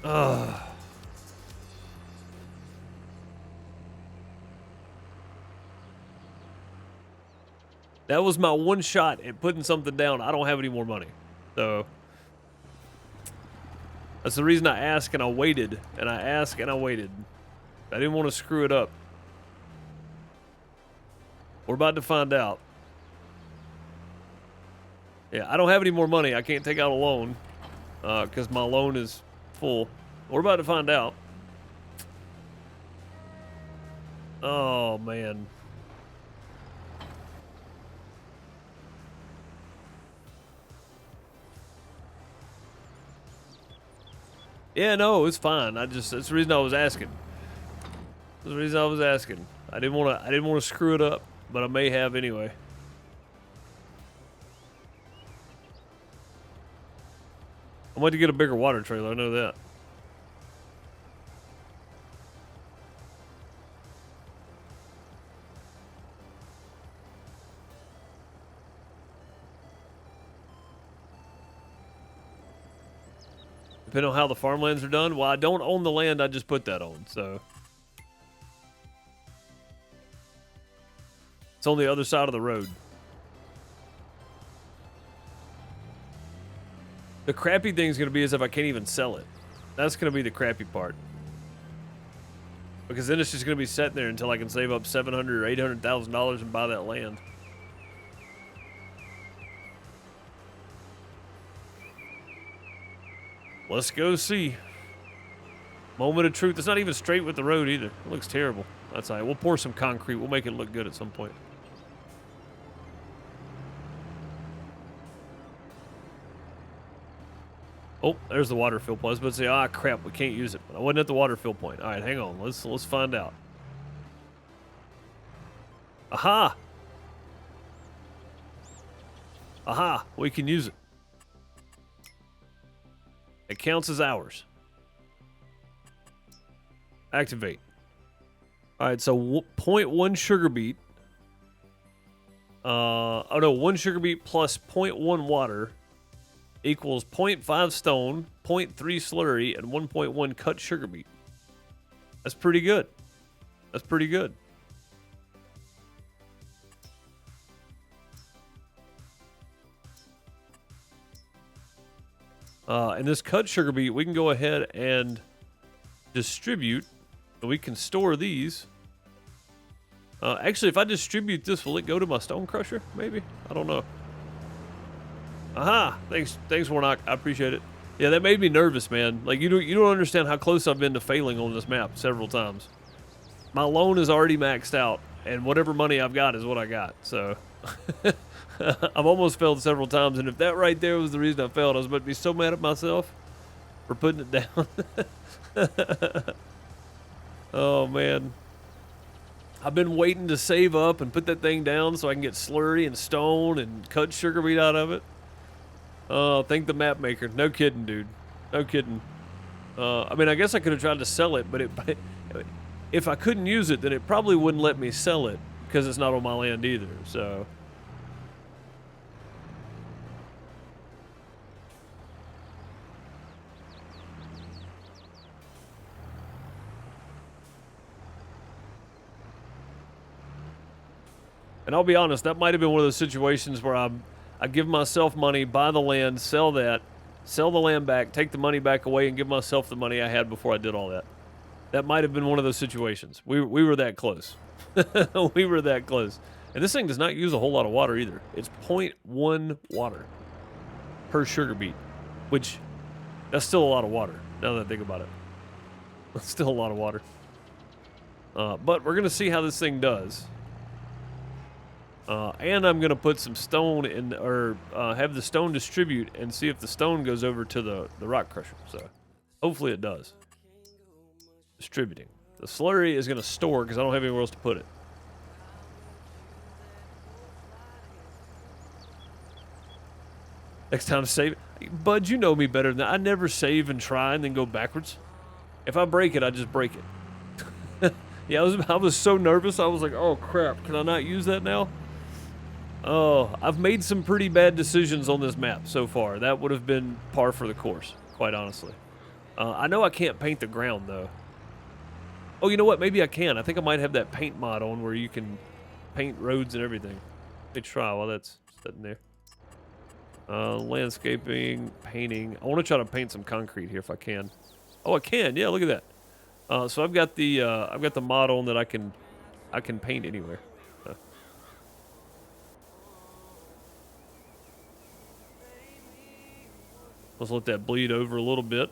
Ugh. That was my one shot at putting something down. I don't have any more money. So that's the reason I asked and I waited. And I asked and I waited. I didn't want to screw it up. We're about to find out. Yeah, I don't have any more money. I can't take out a loan because my loan is full. We're about to find out. Oh, man. Yeah, no, it's fine. That's the reason I was asking. That's the reason I was asking. I didn't want to screw it up, but I may have anyway. I'm going to get a bigger water trailer. I know that. Depending on how the farmlands are done. Well, I don't own the land I just put that on, so. It's on the other side of the road. The crappy thing's going to be is if I can't even sell it. That's going to be the crappy part. Because then it's just going to be sitting there until I can save up $700,000 or $800,000 and buy that land. Let's go see. Moment of truth. It's not even straight with the road either. It looks terrible. That's all right. We'll pour some concrete. We'll make it look good at some point. Oh, there's the water fill point. I was about to say, ah, crap, we can't use it. But I wasn't at the water fill point. All right, hang on. Let's find out. Aha! Aha! We can use it. It counts as ours. Activate. All right, so 0.1 sugar beet. Oh no, 1 sugar beet plus 0.1 water equals 0.5 stone, 0.3 slurry, and 1.1 cut sugar beet. That's pretty good. That's pretty good. And this cut sugar beet, we can go ahead and distribute, and we can store these. Actually, if I distribute this, will it go to my stone crusher? Maybe? I don't know. Aha! Thanks, Warnock. I appreciate it. Yeah, that made me nervous, man. Like, you don't understand how close I've been to failing on this map several times. My loan is already maxed out, and whatever money I've got is what I got. So, I've almost failed several times, and if that right there was the reason I failed, I was about to be so mad at myself for putting it down. Oh, man. I've been waiting to save up and put that thing down so I can get slurry and stone and cut sugar beet out of it. Oh, thank the map maker. No kidding, dude. No kidding. I mean, I guess I could have tried to sell it, but if I couldn't use it, then it probably wouldn't let me sell it because it's not on my land either, so. And I'll be honest, that might have been one of those situations where I give myself money, buy the land, sell the land back, take the money back away, and give myself the money I had before I did all that. That might have been one of those situations. We were that close. We were that close. And this thing does not use a whole lot of water either. It's 0.1 water per sugar beet, which that's still a lot of water now that I think about it. That's still a lot of water. But we're going to see how this thing does. And I'm going to put some stone in, or have the stone distribute and see if the stone goes over to the rock crusher. So hopefully it does. Distributing. The slurry is going to store because I don't have anywhere else to put it. Next time save it. Bud, you know me better than that. I never save and try and then go backwards. If I break it, I just break it. Yeah, I was so nervous. I was like, oh crap, can I not use that now? Oh, I've made some pretty bad decisions on this map so far. That would have been par for the course, quite honestly. I know I can't paint the ground, though. Oh, you know what? Maybe I can. I think I might have that paint mod on where you can paint roads and everything. Let me try while that's sitting there. Landscaping, painting. I want to try to paint some concrete here if I can. Oh, I can. Yeah, look at that. So I've got the mod on that I can can paint anywhere. Let's let that bleed over a little bit.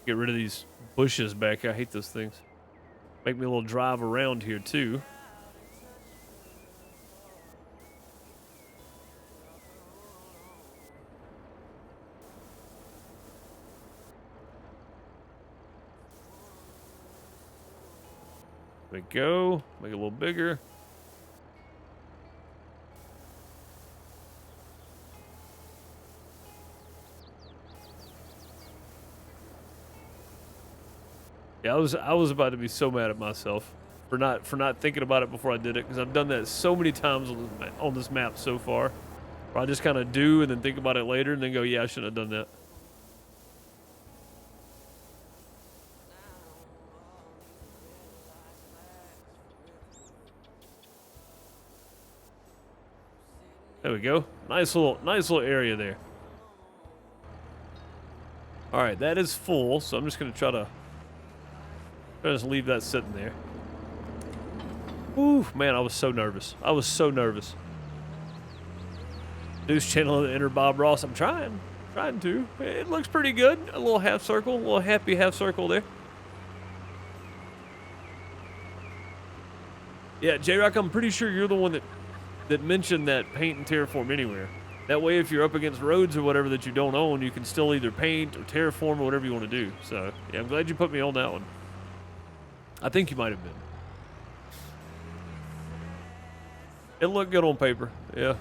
Get rid of these bushes back here. I hate those things. Make me a little drive around here too. There we go. Make it a little bigger. Yeah, I was about to be so mad at myself for not thinking about it before I did it, because I've done that so many times on this map so far. Where I just kind of do and then think about it later and then go, yeah, I shouldn't have done that. There we go. Nice little area there. All right, that is full, so I'm just gonna try to just leave that sitting there. Ooh, man, I was so nervous. I was so nervous. News channel the inner Bob Ross. I'm trying to. It looks pretty good. A little half circle, a little happy half circle there. Yeah, J-Rock, I'm pretty sure you're the one that mentioned that paint and terraform anywhere. That way, if you're up against roads or whatever that you don't own, you can still either paint or terraform or whatever you want to do. So, yeah, I'm glad you put me on that one. I think you might have been. It looked good on paper. Yeah.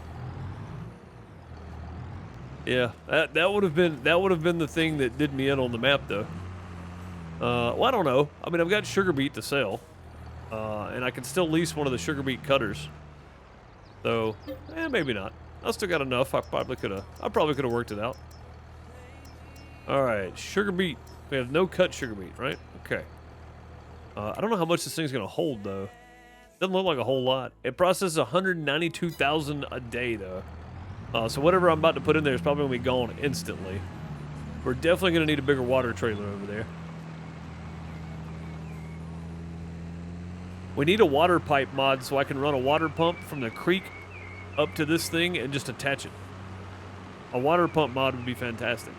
Yeah, that would have been the thing that did me in on the map, though. Well, I don't know. I mean, I've got sugar beet to sell, and I can still lease one of the sugar beet cutters. So, maybe not. I still got enough. I probably could have worked it out. All right, sugar beet. We have no cut sugar beet, right? Okay. I don't know how much this thing's gonna hold though. Doesn't look like a whole lot. It processes 192,000 a day though. So whatever I'm about to put in there is probably gonna be gone instantly. We're definitely gonna need a bigger water trailer over there. We need a water pipe mod so I can run a water pump from the creek up to this thing and just attach it. A water pump mod would be fantastic.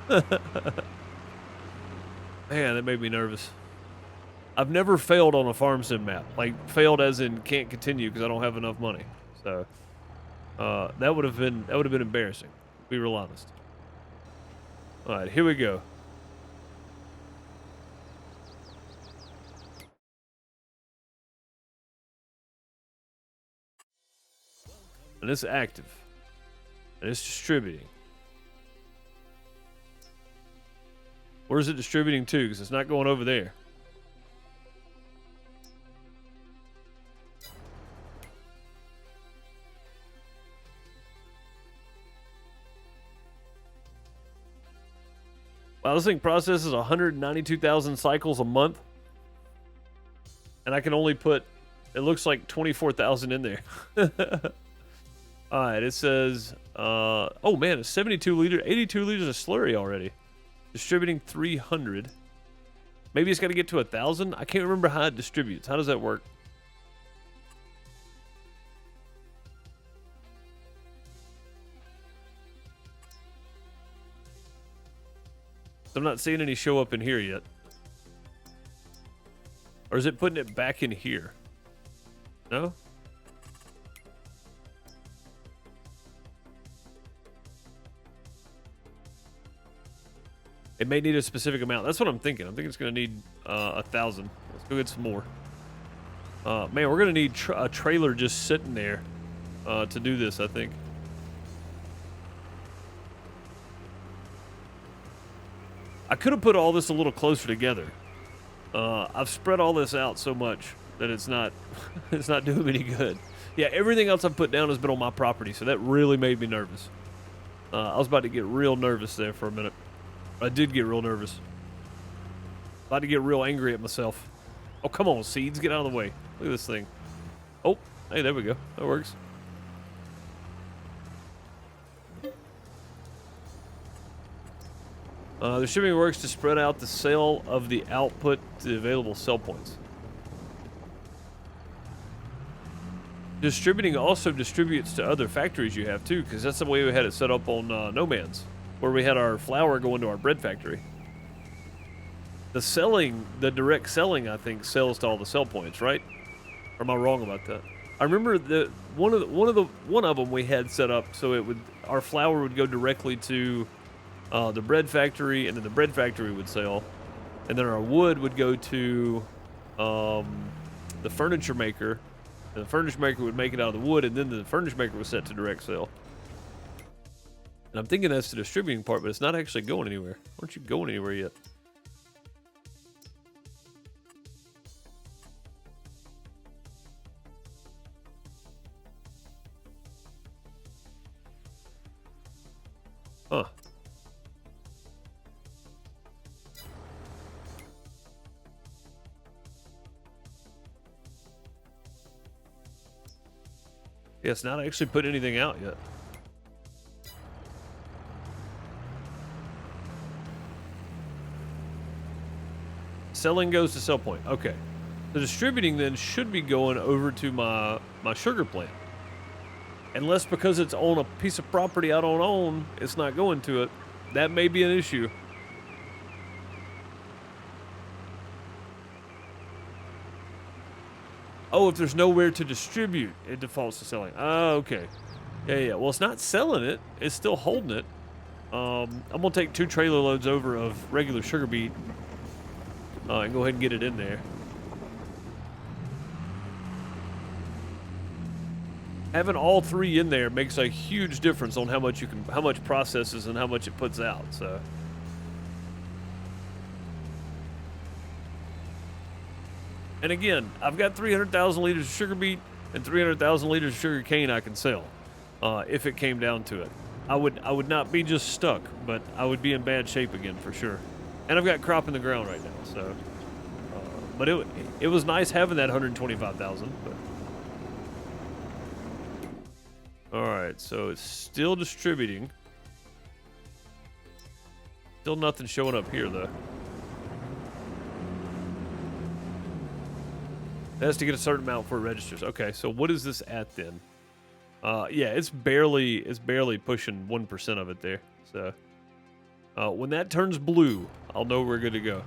Man, that made me nervous. I've never failed on a farm sim map. Like, failed as in can't continue because I don't have enough money. So, that would have been embarrassing. To be real honest. All right, here we go. And it's active. And it's distributing. Where's it distributing to? Because it's not going over there. Wow, this thing processes 192,000 cycles a month. And I can only put, it looks like 24,000 in there. Alright, it says, oh man, it's 82 liters, 82 liters of slurry already. Distributing 300. Maybe it's got to get to 1,000. I can't remember how it distributes. How does that work? I'm not seeing any show up in here yet. Or is it putting it back in here? No? It may need a specific amount. That's what I'm thinking. I'm thinking it's going to need 1,000. Let's go get some more. Man, we're going to need a trailer just sitting there to do this, I think. I could have put all this a little closer together. I've spread all this out so much that it's not it's not doing me any good. Yeah, everything else I've put down has been on my property, so that really made me nervous. I was about to get real nervous there for a minute. I did get real nervous. About to get real angry at myself. Oh, come on, seeds, get out of the way. Look at this thing. Oh, hey, there we go. That works. The shipping works to spread out the sale of the output to the available sell points. distributing also distributes to other factories you have too, because that's the way we had it set up on No Man's, where we had our flour going to our bread factory. The direct selling, I think, sells to all the sell points, right? Or am I wrong about that? I remember that one of them we had set up so our flour would go directly to the bread factory, and then the bread factory would sell, and then our wood would go to the furniture maker, and the furniture maker would make it out of the wood, and then the furniture maker was set to direct sale. And I'm thinking that's the distributing part, but it's not actually going anywhere. Why aren't you going anywhere yet? Huh. Yeah, it's not actually put anything out yet. Selling goes to sell point. Okay. The distributing then should be going over to my sugar plant. Unless because it's on a piece of property I don't own, it's not going to it. That may be an issue. Oh, if there's nowhere to distribute, it defaults to selling. Oh, okay. Yeah. Well, it's not selling it. It's still holding it. I'm going to take 2 trailer loads over of regular sugar beet and go ahead and get it in there. Having all 3 in there makes a huge difference on how much processes and how much it puts out. So, and again, I've got 300,000 liters of sugar beet and 300,000 liters of sugar cane I can sell if it came down to it. I would not be just stuck, but I would be in bad shape again for sure. And I've got crop in the ground right now, so. But it was nice having that 125,000. But all right, so it's still distributing. Still nothing showing up here though. It has to get a certain amount before it registers. Okay, so what is this at then? Yeah, it's barely pushing 1% of it there. So when that turns blue, I'll know we're good to go.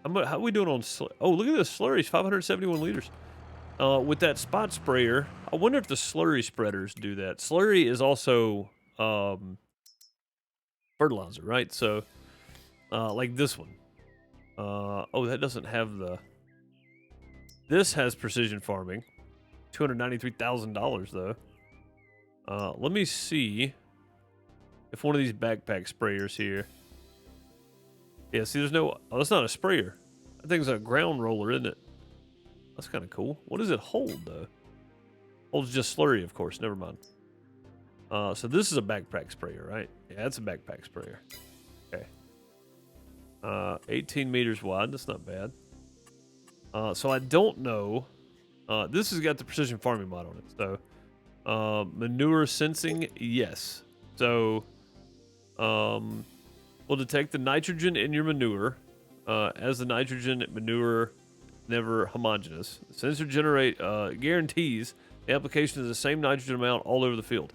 How are we doing on? Oh, look at this slurries, 571 liters. With that spot sprayer, I wonder if the slurry spreaders do that. Slurry is also fertilizer, right? So, like this one. Oh, that doesn't have the. This has precision farming, $293,000 though. Let me see if one of these backpack sprayers here. Yeah, see, there's no. Oh, that's not a sprayer. That thing's a ground roller, isn't it? That's kind of cool. What does it hold, though? Holds just slurry, of course. Never mind. So this is a backpack sprayer, right? Yeah, that's a backpack sprayer. Okay. 18 meters wide. That's not bad. So I don't know. This has got the precision farming mod on it. So manure sensing, yes. So will detect the nitrogen in your manure. As the nitrogen manure never homogeneous. The sensor guarantees the application of the same nitrogen amount all over the field.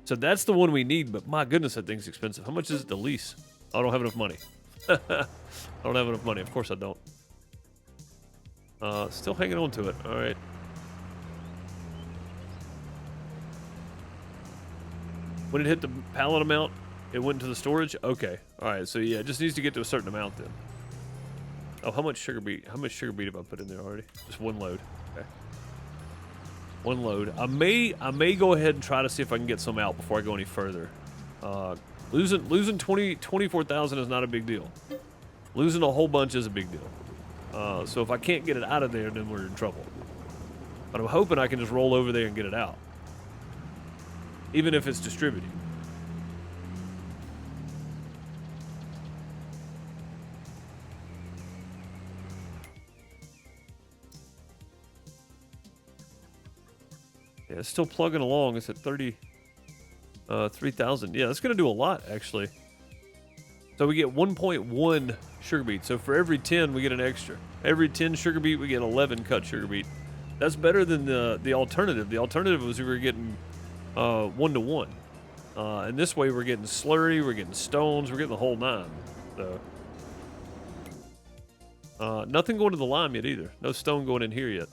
So that's the one we need, but my goodness, that thing's expensive. How much is it to lease? I don't have enough money. I don't have enough money. Of course I don't. Still hanging on to it. All right. When it hit the pallet amount, it went into the storage? Okay. All right. So yeah, it just needs to get to a certain amount then. Oh, how much sugar beet have I put in there already? Just 1 load. Okay. 1 load. I may go ahead and try to see if I can get some out before I go any further. Losing 24,000 is not a big deal. Losing a whole bunch is a big deal. So if I can't get it out of there, then we're in trouble. But I'm hoping I can just roll over there and get it out. Even if it's distributing. Yeah, it's still plugging along. It's at 3,000. Yeah, that's going to do a lot, actually. So we get 1.1 sugar beet. So for every 10, we get an extra. Every 10 sugar beet, we get 11 cut sugar beet. That's better than the alternative. The alternative was we were getting 1-to-1. And this way we're getting slurry, we're getting stones, we're getting the whole 9. So nothing going to the lime yet either. No stone going in here yet.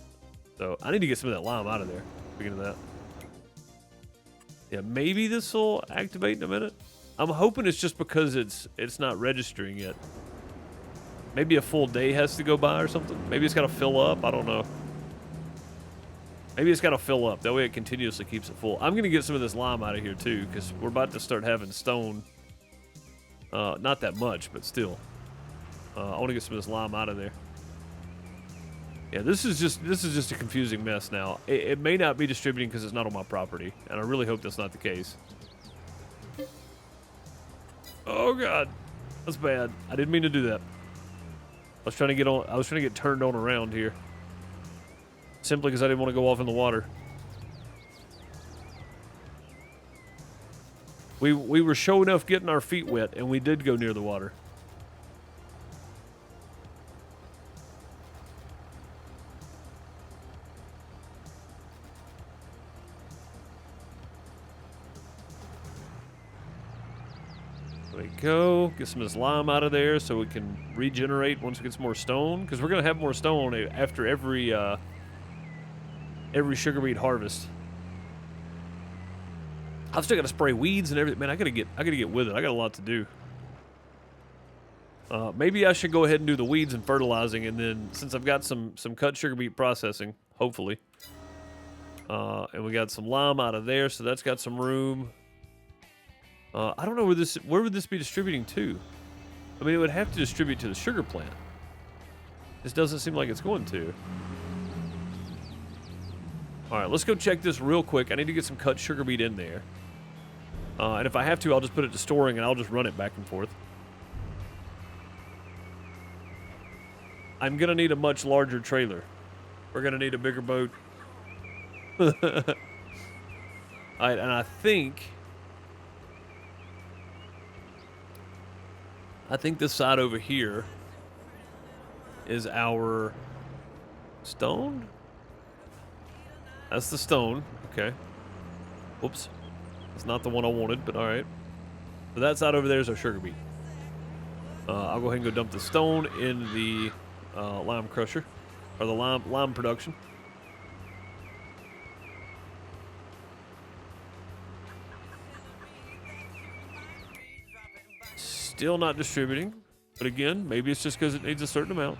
So I need to get some of that lime out of there. Speaking of that. Yeah, maybe this will activate in a minute. I'm hoping it's just because it's not registering yet. Maybe a full day has to go by or something. Maybe it's got to fill up. I don't know. Maybe it's got to fill up. That way it continuously keeps it full. I'm going to get some of this lime out of here too, because we're about to start having stone. Not that much, but still. I want to get some of this lime out of there. Yeah, this is just a confusing mess now. It may not be distributing because it's not on my property, and I really hope that's not the case. Oh god, that's bad. I didn't mean to do that. I was trying to get turned on around here. Simply because I didn't want to go off in the water. We were sure enough getting our feet wet, and we did go near the water. There we go. Get some of this lime out of there so we can regenerate once we get some more stone. Because we're going to have more stone after every sugar beet harvest. I've still got to spray weeds and everything. Man, I gotta get with it. I got a lot to do. Maybe I should go ahead and do the weeds and fertilizing, and then since I've got some cut sugar beet processing, hopefully, and we got some lime out of there, so that's got some room. I don't know where would this be distributing to? I mean, it would have to distribute to the sugar plant. This doesn't seem like it's going to. All right, let's go check this real quick. I need to get some cut sugar beet in there. And if I have to, I'll just put it to storing and I'll just run it back and forth. I'm going to need a much larger trailer. We're going to need a bigger boat. All right, and I think this side over here is our stone. That's the stone. Okay. Whoops. It's not the one I wanted, but all right. So that side over there is our sugar beet. I'll go ahead and go dump the stone in the lime crusher, or the lime production. Still not distributing, but again, maybe it's just because it needs a certain amount.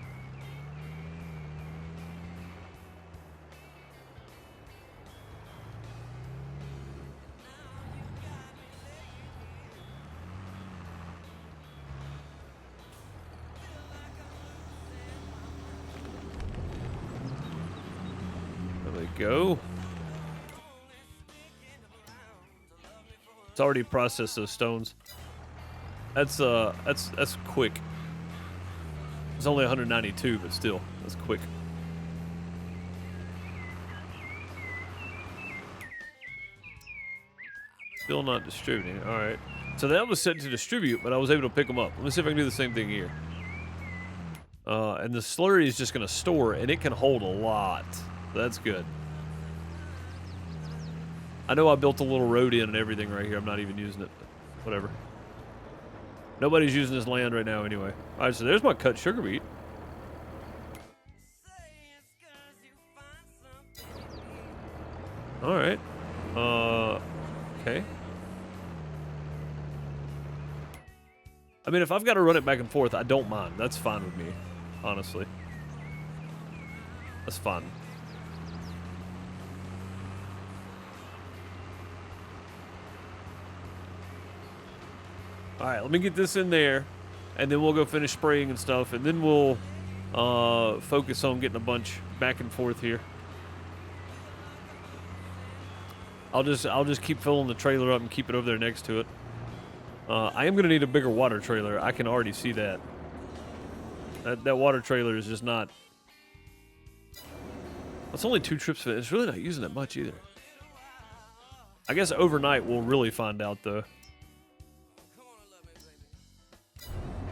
There we go. It's already processed those stones. That's quick. It's only 192, but still, that's quick. Still not distributing. All right. So that was set to distribute, but I was able to pick them up. Let me see if I can do the same thing here. And the slurry is just going to store, and it can hold a lot. That's good. I know I built a little road in and everything right here. I'm not even using it. Whatever. Nobody's using this land right now anyway. All right, so there's my cut sugar beet. All right. Okay. I mean, if I've got to run it back and forth, I don't mind. That's fine with me, honestly. That's fine. All right, let me get this in there, and then we'll go finish spraying and stuff, and then we'll focus on getting a bunch back and forth here. I'll just keep filling the trailer up and keep it over there next to it. I am gonna need a bigger water trailer. I can already see that. That water trailer is just not. It's only 2 trips for it. It's really not using it much either. I guess overnight we'll really find out though.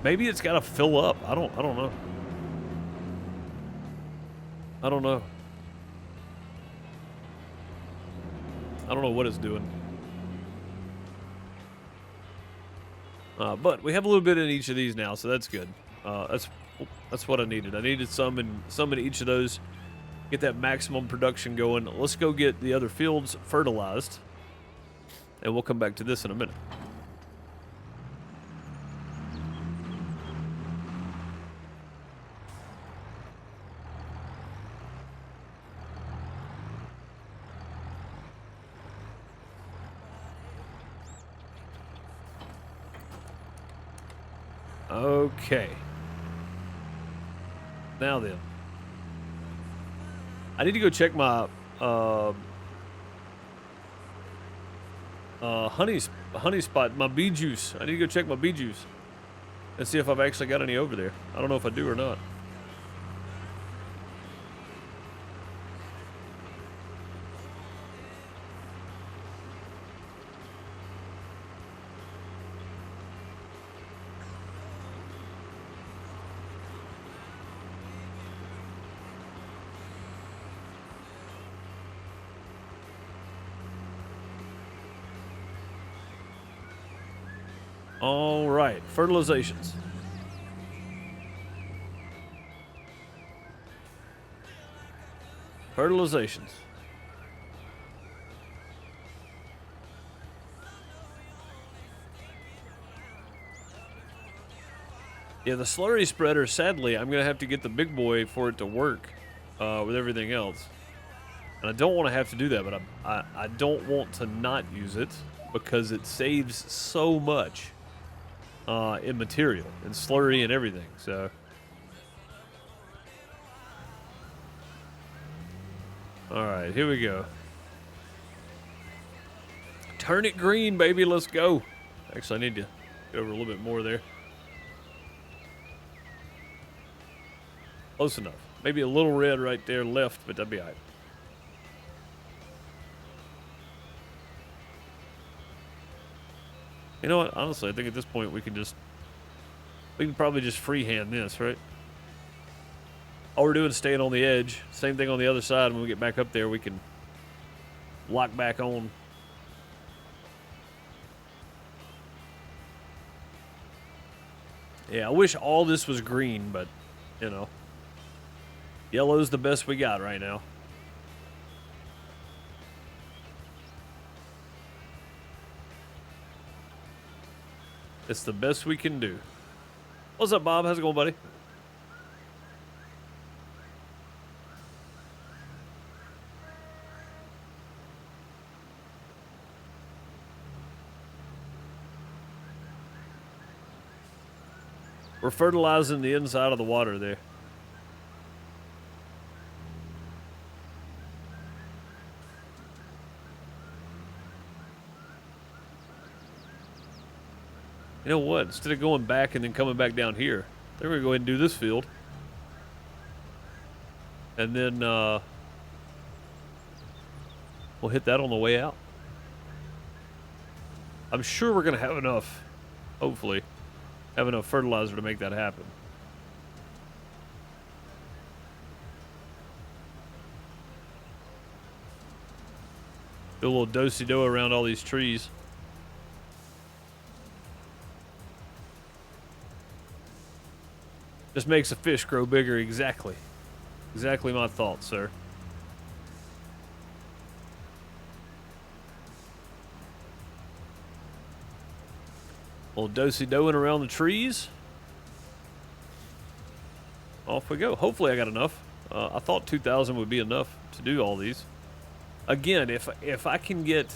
Maybe it's got to fill up. I don't know. I don't know. I don't know what it's doing. But we have a little bit in each of these now, so that's good. That's what I needed. I needed some in each of those. Get that maximum production going. Let's go get the other fields fertilized, and we'll come back to this in a minute. Okay. Now then. I need to go check my honey spot, my bee juice. I need to go check my bee juice and see if I've actually got any over there. I don't know if I do or not. All right, fertilizations. Fertilizations. Yeah, the slurry spreader, sadly, I'm going to have to get the big boy for it to work with everything else. And I don't want to have to do that, but I don't want to not use it because it saves so much in material and slurry and everything. So, all right, here we go. Turn it green, baby. Let's go. Actually, I need to get over a little bit more there. Close enough. Maybe a little red right there left, but that'd be all right. You know what? Honestly, I think at this point we can probably just freehand this, right? All we're doing is staying on the edge. Same thing on the other side. When we get back up there, we can lock back on. Yeah, I wish all this was green, but, you know, yellow's the best we got right now. It's the best we can do. What's up, Bob? How's it going, buddy? We're fertilizing the inside of the water there. You know what? Instead of going back and then coming back down here, they're going to go ahead and do this field. And then we'll hit that on the way out. I'm sure we're going to have enough, hopefully, have enough fertilizer to make that happen. Do a little do-si-do around all these trees. Just makes a fish grow bigger, exactly. Exactly my thoughts, sir. A little do-si-doing around the trees. Off we go. Hopefully I got enough. I thought 2,000 would be enough to do all these. Again, if I can get...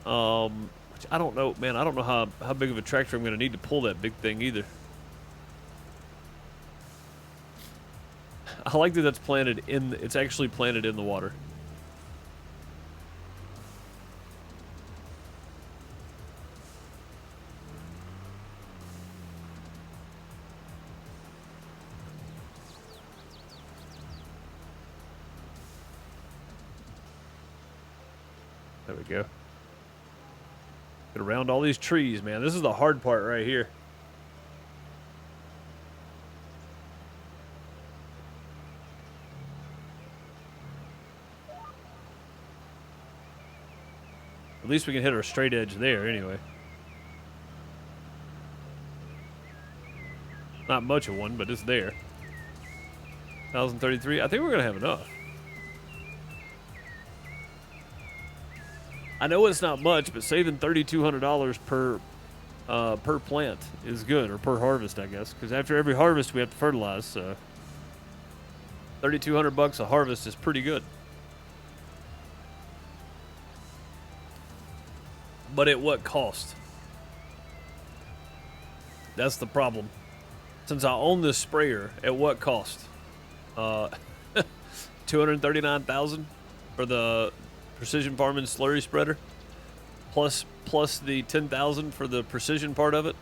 which I don't know, man, I don't know how big of a tractor I'm going to need to pull that big thing either. I like that that's planted in, it's actually planted in the water. There we go. Get around all these trees, man. This is the hard part right here. At least we can hit our straight edge there anyway. Not much of one, but it's there. 1,033. I think we're going to have enough. I know it's not much, but saving $3,200 per plant is good, or per harvest, I guess. Because after every harvest, we have to fertilize. So $3,200 a harvest is pretty good. But at what cost? That's the problem. Since I own this sprayer, at what cost? $239,000 for the precision farming slurry spreader, plus the $10,000 for the precision part of it.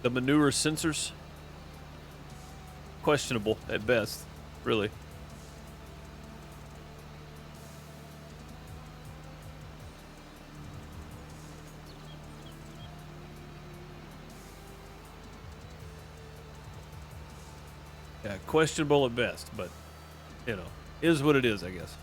The manure sensors, questionable at best, really. Yeah, questionable at best, but, you know, is what it is, I guess.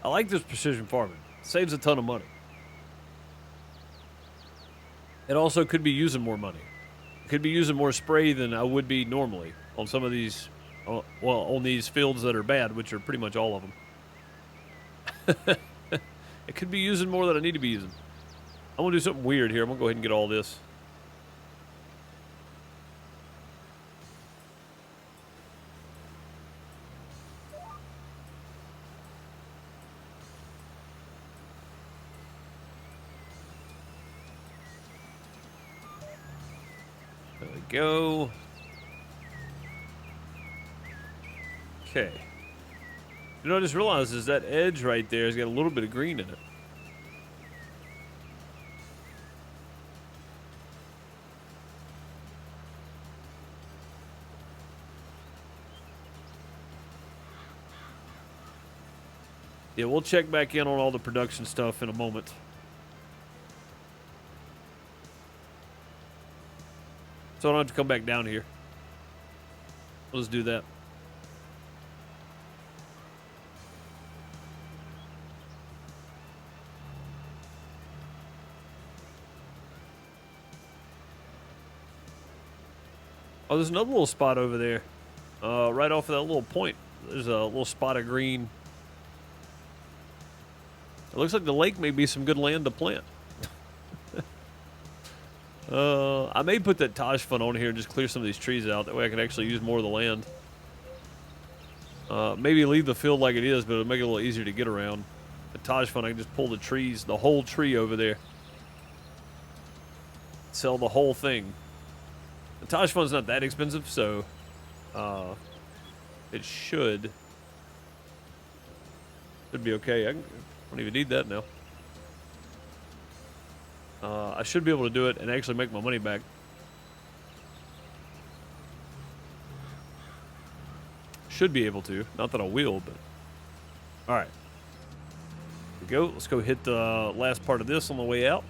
I like this precision farming. It saves a ton of money. It also could be using more money. It could be using more spray than I would be normally on some of these, well, on these fields that are bad, which are pretty much all of them. It could be using more than I need to be using. I'm going to do something weird here. I'm going to go ahead and get all this. There we go. Okay. You know, I just realized is that edge right there has got a little bit of green in it. Yeah, we'll check back in on all the production stuff in a moment. So I don't have to come back down here. We'll just do that. Oh, there's another little spot over there. Right off of that little point. There's a little spot of green. It looks like the lake may be some good land to plant. I may put that Taj fund on here and just clear some of these trees out. That way I can actually use more of the land. Maybe leave the field like it is, but it'll make it a little easier to get around. The Taj fund, I can just pull the trees, the whole tree over there. Sell the whole thing. The Taj fund's not that expensive, so it should be okay. I don't even need that now. I should be able to do it and actually make my money back. Should be able to. Not that I will, but... Alright. Here we go. Let's go hit the last part of this on the way out.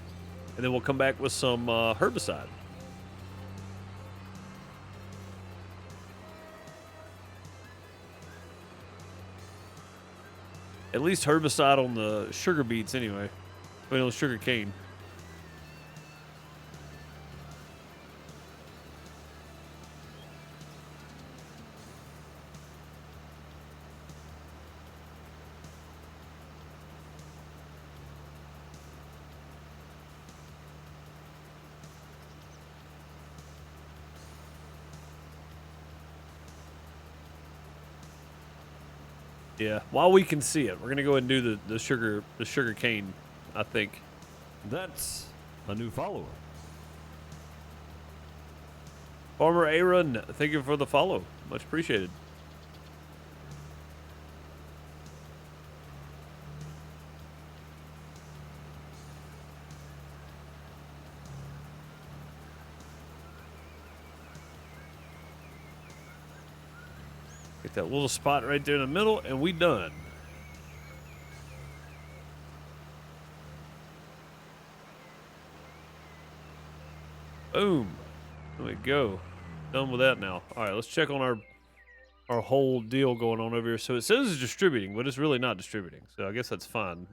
And then we'll come back with some herbicide. At least herbicide on the sugar beets anyway. I mean, on sugar cane. Yeah, while we can see it, we're gonna go ahead and do the sugar cane, I think. That's a new follower. Farmer Aaron, thank you for the follow. Much appreciated. Get that little spot right there in the middle, and we done. Boom. There we go. Done with that now. All right, let's check on our whole deal going on over here. So it says it's distributing, but it's really not distributing. So I guess that's fine.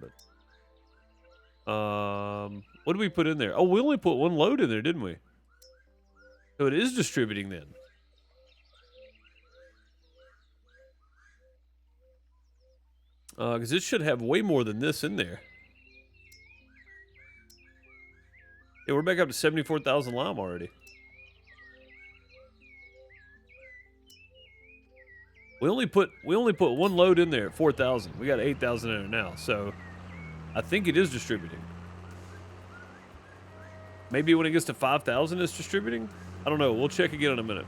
But what did we put in there? Oh, we only put one load in there, didn't we? So it is distributing then. Because it should have way more than this in there. Yeah, we're back up to 74,000 lime already. We only put one load in there at 4,000. We got 8,000 in there now, so I think it is distributing. Maybe when it gets to 5,000, it's distributing. I don't know. We'll check again in a minute.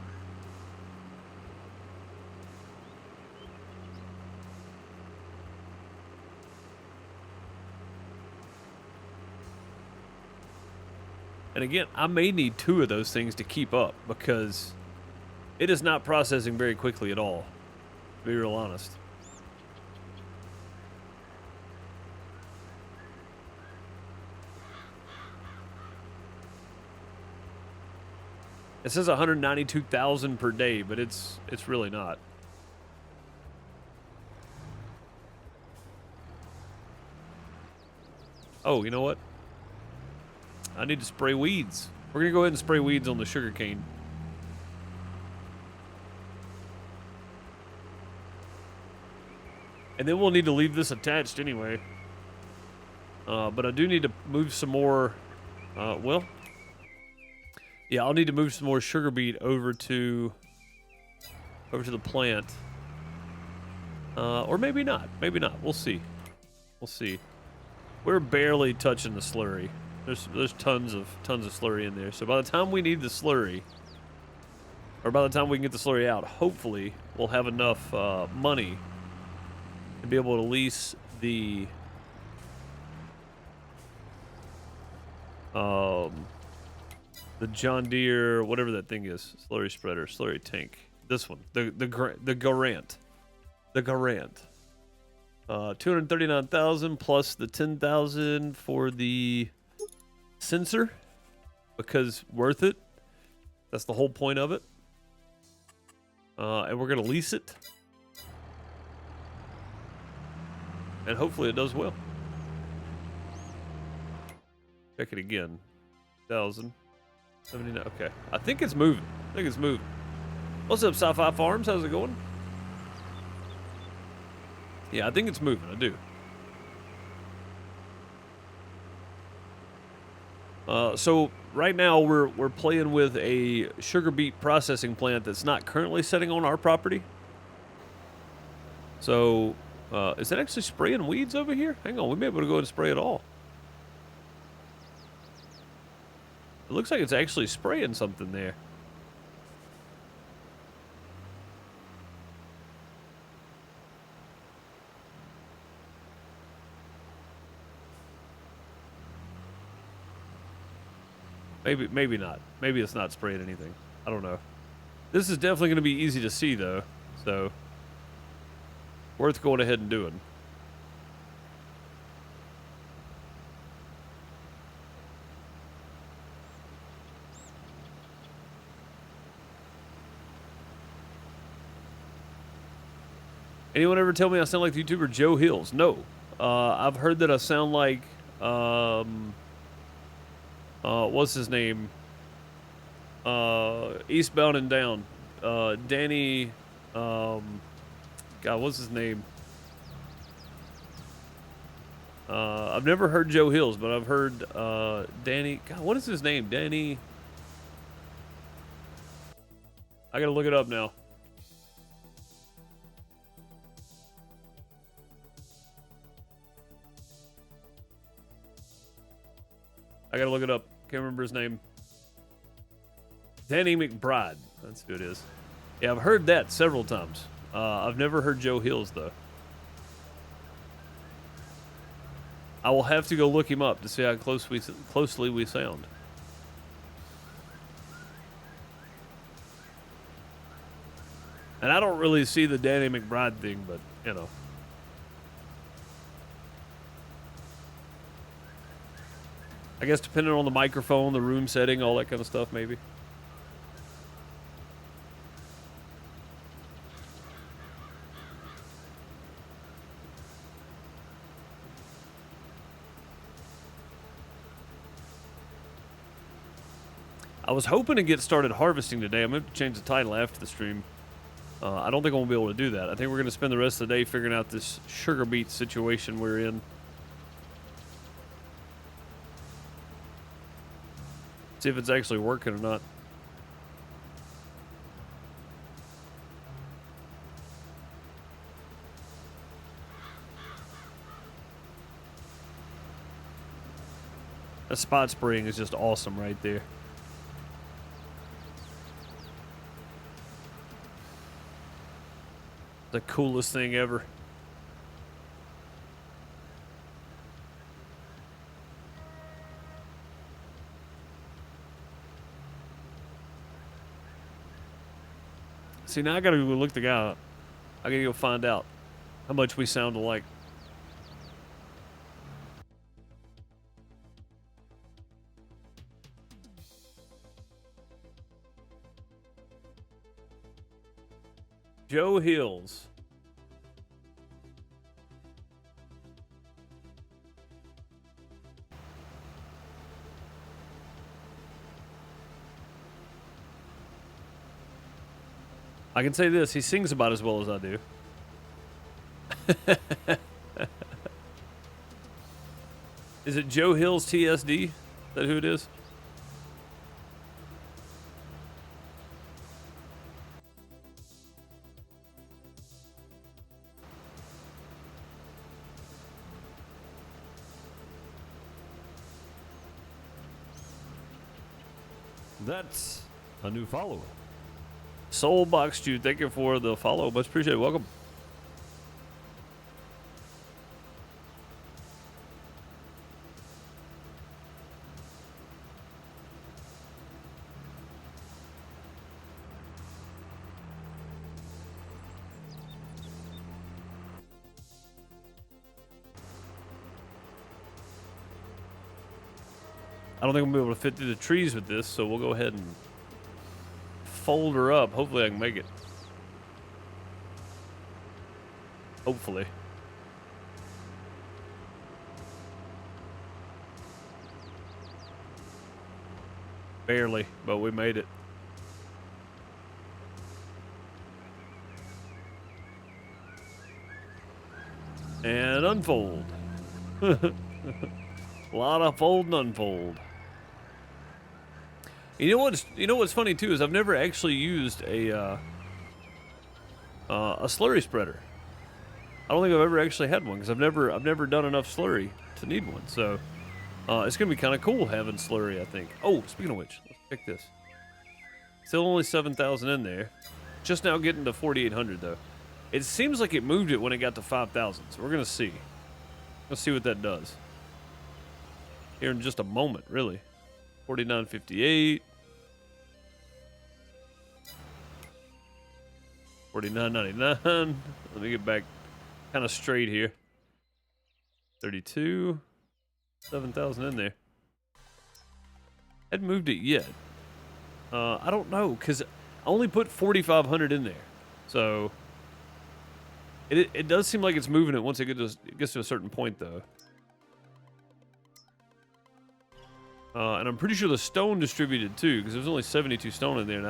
And again, I may need 2 of those things to keep up because it is not processing very quickly at all, to be real honest. It says 192,000 per day, but it's really not. Oh, you know what? I need to spray weeds. We're going to go ahead and spray weeds on the sugarcane. And then we'll need to leave this attached anyway. But I do need to move some more, yeah, I'll need to move some more sugar beet over to the plant. Or maybe not. Maybe not. We'll see. We'll see. We're barely touching the slurry. There's tons of slurry in there. So by the time we need the slurry, or by the time we can get the slurry out, hopefully we'll have enough money to be able to lease the John Deere, whatever that thing is, slurry spreader, slurry tank. This one, the Garant. 239,000 plus the 10,000 for the sensor, because worth it. That's the whole point of it. And we're gonna lease it, and hopefully it does well. Check it again. 1,079. Okay, I think it's moving. What's up, Sci-Fi Farms? How's it going? Yeah, I think it's moving. I do. So right now we're playing with a sugar beet processing plant that's not currently setting on our property. So is that actually spraying weeds over here? Hang on, we may be able to go ahead and spray it all. It looks like it's actually spraying something there. Maybe not. Maybe it's not spraying anything. I don't know. This is definitely going to be easy to see, though. So, worth going ahead and doing. Anyone ever tell me I sound like the YouTuber Joe Hills? No. I've heard that I sound like... what's his name? Eastbound and Down. Danny, God, what's his name? I've never heard Joe Hills, but I've heard, Danny, God, what is his name? Danny, I gotta look it up now. I gotta look it up. Can't remember his name. Danny McBride. That's who it is. Yeah, I've heard that several times. I've never heard Joe Hills, though. I will have to go look him up to see how closely we sound. And I don't really see the Danny McBride thing, but, you know. I guess depending on the microphone, the room setting, all that kind of stuff, maybe. I was hoping to get started harvesting today. I'm going to change the title after the stream. I don't think I'm going to be able to do that. I think we're going to spend the rest of the day figuring out this sugar beet situation we're in. See if it's actually working or not. That spot spraying is just awesome right there. The coolest thing ever. See, now I gotta go look the guy up. I gotta go find out how much we sound alike. Joe Hills. I can say this, he sings about as well as I do. Is it Joe Hills TSD? Is that who it is? That's a new follower. Soulbox Jude, thank you for the follow. Much appreciated. Welcome. I don't think I'm gonna be able to fit through the trees with this, so we'll go ahead and fold her up. Hopefully I can make it. Hopefully. Barely, but we made it. And unfold. A lot of fold and unfold. You know what's funny too is I've never actually used a slurry spreader. I don't think I've ever actually had one because I've never done enough slurry to need one. So it's gonna be kind of cool having slurry, I think. Oh, speaking of which, let's check this. Still only 7,000 in there. Just now getting to 4,800 though. It seems like it moved it when it got to 5,000. So we're gonna see. Let's see what that does. Here in just a moment, really. 49.58. 49.99. Let me get back kind of straight here. 32. 7,000 in there. Hadn't moved it yet. I don't know, because I only put 4,500 in there. So it does seem like it's moving it once it gets to a certain point, though. And I'm pretty sure the stone distributed too, because there was only 72 stone in there, and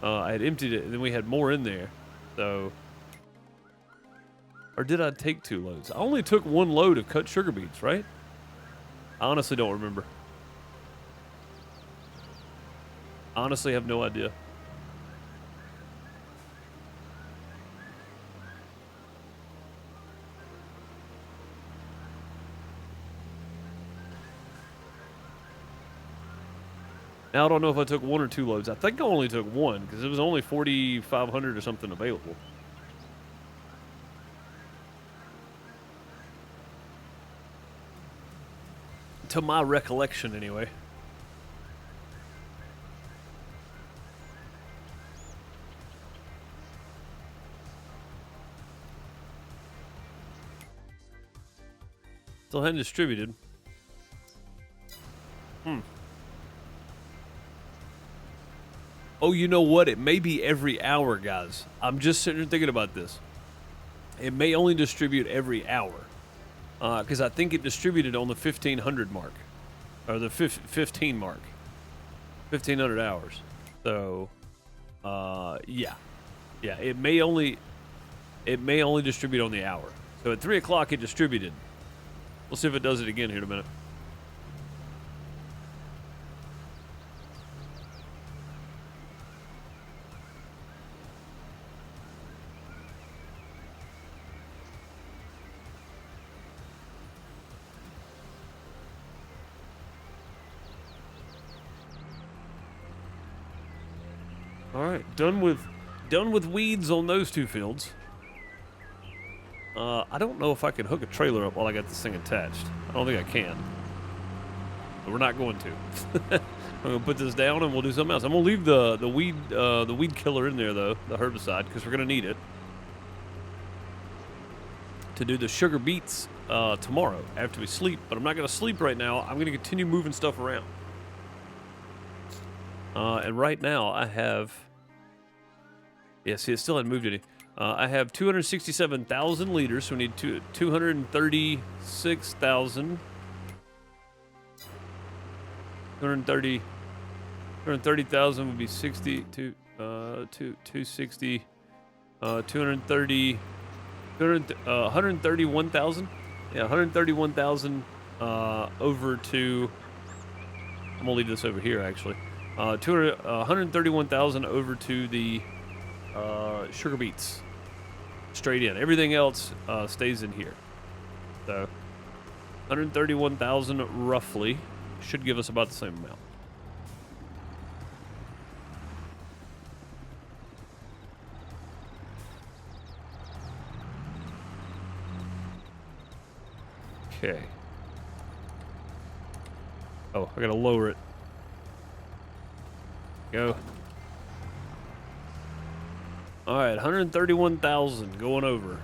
I had emptied it, and then we had more in there. So, or did I take 2 loads? I only took 1 load of cut sugar beets, right? I honestly don't remember. Honestly, have no idea. Now, I don't know if I took 1 or 2 loads. I think I only took 1, because it was only 4,500 or something available. To my recollection, anyway. Still hadn't distributed. Oh, you know what? It may be every hour, guys. I'm just sitting here thinking about this. It may only distribute every hour. Because I think it distributed on the 1500 mark. Or the 15 mark. 1500 hours. So, yeah. Yeah, it may only distribute on the hour. So at 3 o'clock it distributed. We'll see if it does it again here in a minute. All right, done with weeds on those 2 fields. I don't know if I can hook a trailer up while I got this thing attached. I don't think I can. But we're not going to. I'm gonna put this down and we'll do something else. I'm gonna leave the weed killer in there though, the herbicide, because we're gonna need it to do the sugar beets tomorrow after we sleep. But I'm not gonna sleep right now. I'm gonna continue moving stuff around. And right now I have. Yeah, see, it still hadn't moved any. I have 267,000 liters, so we need 236,000. 230,000 would be 260, 230, 131,000. Yeah, 131,000 over to. I'm gonna leave this over here actually. 131,000 over to the sugar beets. Straight in. Everything else stays in here. So 131,000 roughly should give us about the same amount. Okay. Oh, I gotta lower it. Go. All right, 131,000 going over.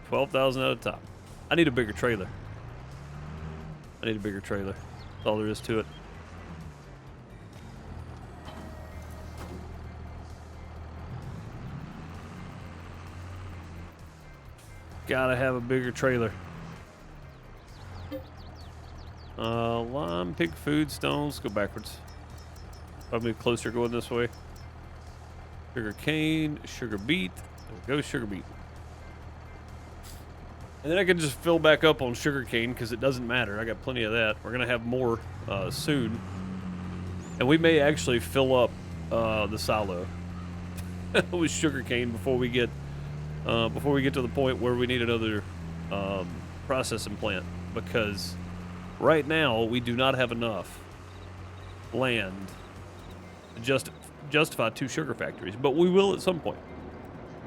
12,000 at a time. I need a bigger trailer. That's all there is to it. Gotta have a bigger trailer. Lime, pig food, stones. Go backwards. Probably closer going this way. Sugar cane, sugar beet. There we go, sugar beet. And then I can just fill back up on sugar cane because it doesn't matter. I got plenty of that. We're gonna have more soon, and we may actually fill up the silo with sugar cane before we get to the point where we need another processing plant, because right now we do not have enough land to justify 2 sugar factories, but we will at some point.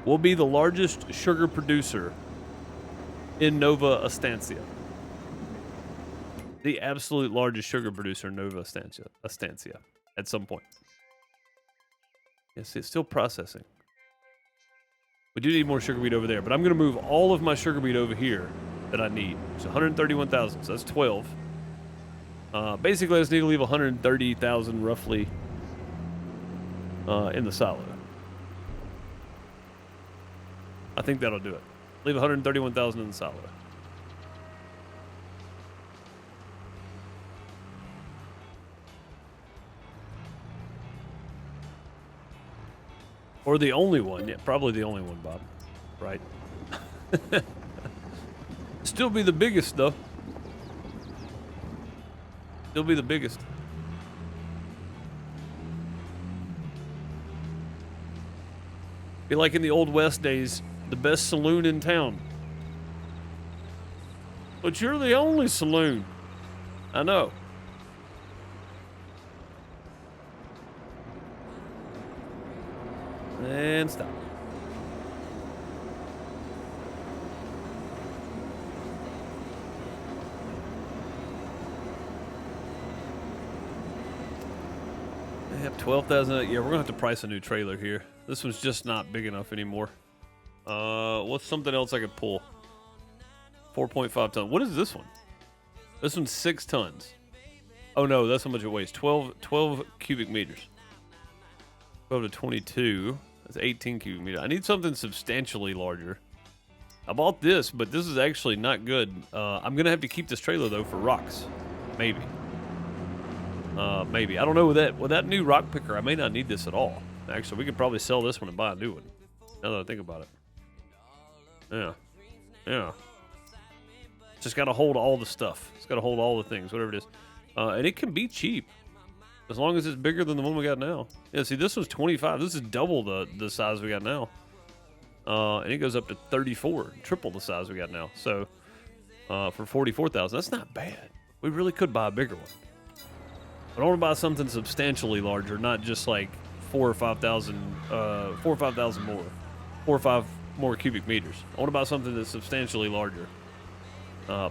We'll be the largest sugar producer in Nova Estancia. The absolute largest sugar producer in Nova Estancia at some point. Yes, it's still processing. We do need more sugar beet over there, but I'm going to move all of my sugar beet over here that I need. It's 131,000, so that's 12. Basically, I just need to leave 130,000 roughly in the silo. I think that'll do it. Leave 131,000 in the silo. Or the only one. Yeah, probably the only one, Bob. Right. Still be the biggest, though. Still be the biggest. Be like in the Old West days, the best saloon in town. But you're the only saloon. I know. And stop. They have 12,000. Yeah, we're gonna have to price a new trailer here. This one's just not big enough anymore. What's something else I could pull? 4.5 tons. What is this one? This one's 6 tons. Oh no, that's how much it weighs. 12 cubic meters. 12 to 22. That's 18 cubic meters. I need something substantially larger. I bought this, but this is actually not good. I'm gonna have to keep this trailer though for rocks. Maybe. Maybe. I don't know with that new rock picker, I may not need this at all. Actually, we could probably sell this one and buy a new one. Now that I think about it. Yeah. Yeah. Just got to hold all the stuff. It's got to hold all the things, whatever it is. And it can be cheap. As long as it's bigger than the one we got now. Yeah, see, this was 25. This is double the size we got now. And it goes up to 34. Triple the size we got now. So, for 44,000, that's not bad. We really could buy a bigger one. But I want to buy something substantially larger, not just like 4 or 5,000 more. 4 or 5 more cubic meters. I want to buy something that's substantially larger.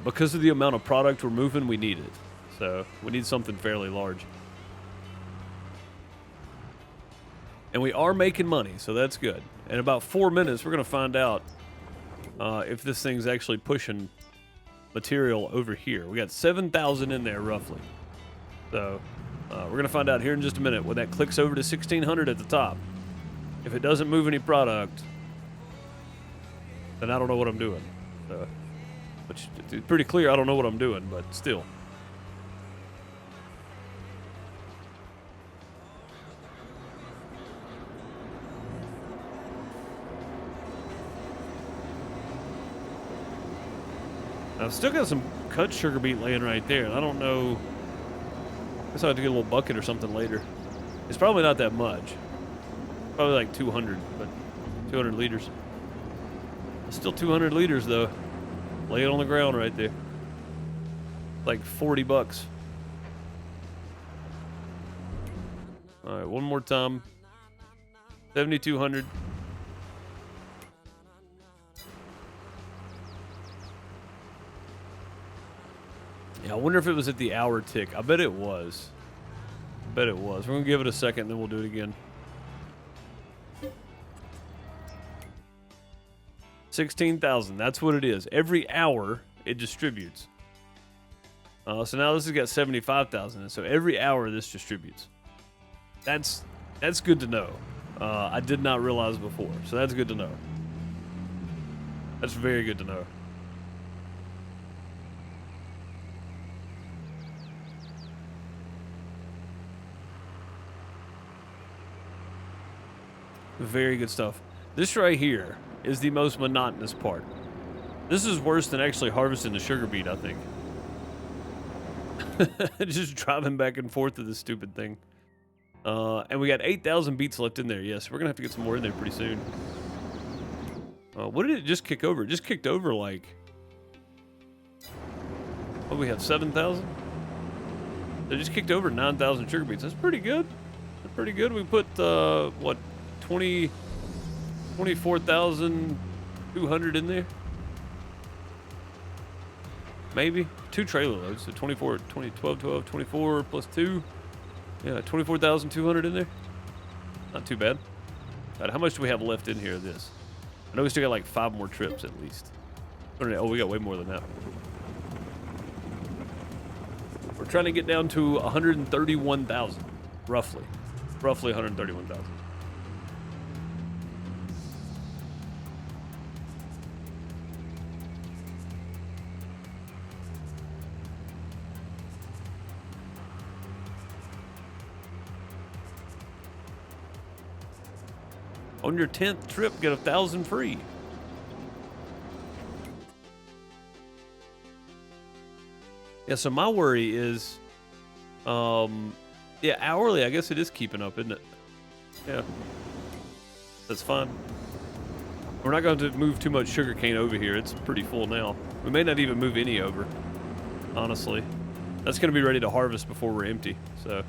Because of the amount of product we're moving, we need it. So we need something fairly large. And we are making money, so that's good. In about 4 minutes, we're going to find out if this thing's actually pushing material over here. We got 7,000 in there, roughly. So we're going to find out here in just a minute when that clicks over to 1,600 at the top. If it doesn't move any product, then I don't know what I'm doing. So, which it's pretty clear I don't know what I'm doing, but still. I've still got some cut sugar beet laying right there, and I don't know. I guess I'll have to get a little bucket or something later. It's probably not that much. Probably like 200, but 200 liters. It's still 200 liters though. Lay it on the ground right there. Like 40 bucks. All right, one more time. 7,200. Yeah, I wonder if it was at the hour tick. I bet it was. I bet it was. We're gonna give it a second, then we'll do it again. 16,000. That's what it is. Every hour it distributes. So now this has got 75,000. So every hour this distributes. That's good to know. I did not realize before, so that's good to know. That's very good to know. Very good stuff. This right here is the most monotonous part. This is worse than actually harvesting the sugar beet, I think. Just driving back and forth to this stupid thing. And we got 8,000 beets left in there. Yes, we're going to have to get some more in there pretty soon. What did it just kick over? It just kicked over like... What do we have, 7,000? They just kicked over 9,000 sugar beets. That's pretty good. That's pretty good. We put, what, 24,200 in there? Maybe. 2 trailer loads, so 24, 20, 12, 24 plus 2. Yeah, 24,200 in there. Not too bad. God, how much do we have left in here of this? I know we still got like 5 more trips at least. Oh, we got way more than that. We're trying to get down to 131,000, roughly. Roughly 131,000. On your 10th trip, get 1,000 free. Yeah, so my worry is, yeah, hourly, I guess it is keeping up, isn't it? Yeah. That's fine. We're not going to move too much sugarcane over here. It's pretty full now. We may not even move any over, honestly. That's going to be ready to harvest before we're empty, so...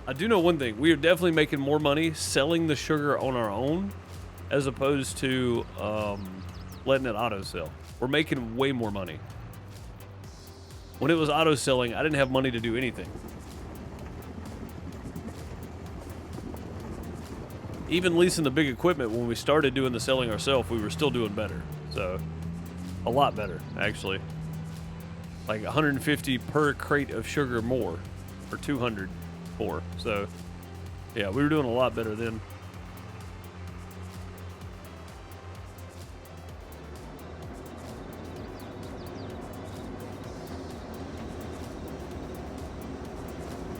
I do know one thing. We are definitely making more money selling the sugar on our own as opposed to letting it auto sell. We're making way more money. When it was auto selling, I didn't have money to do anything. even leasing the big equipment, when we started doing the selling ourselves, we were still doing better. So, a lot better, actually. Like 150 per crate of sugar more, or 200 more. So, yeah, we were doing a lot better then.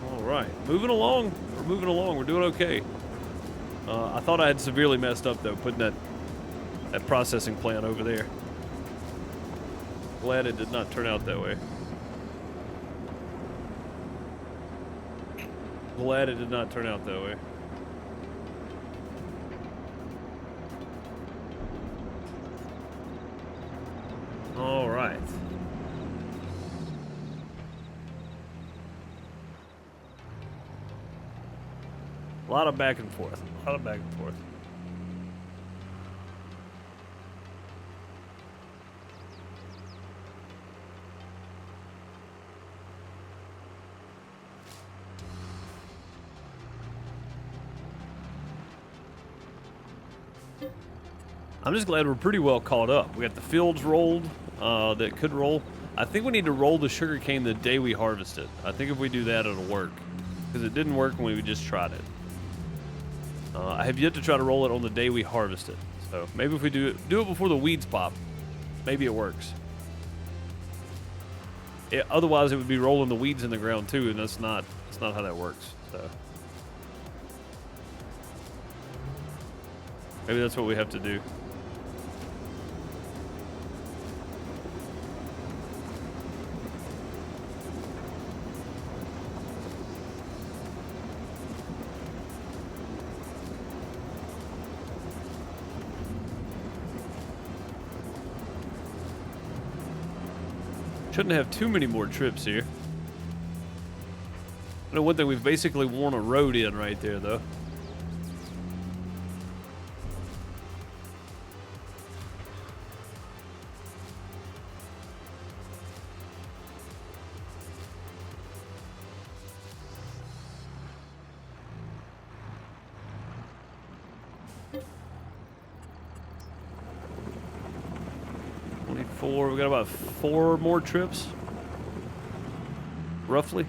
All right, moving along. We're moving along. We're doing okay. I thought I had severely messed up though, putting that processing plant over there. Glad it did not turn out that way. Glad it did not turn out that way. All right. A lot of back and forth. A lot of back and forth. I'm just glad we're pretty well caught up. We got the fields rolled that could roll. I think we need to roll the sugar cane the day we harvest it. I think if we do that, it'll work. Because it didn't work when we just tried it. I have yet to try to roll it on the day we harvest it. So maybe if we do it before the weeds pop, maybe it works. Otherwise, it would be rolling the weeds in the ground too, and that's not how that works. So maybe that's what we have to do. Shouldn't have too many more trips here. I know one thing, we've basically worn a road in right there, though. We got about 4 more trips, roughly.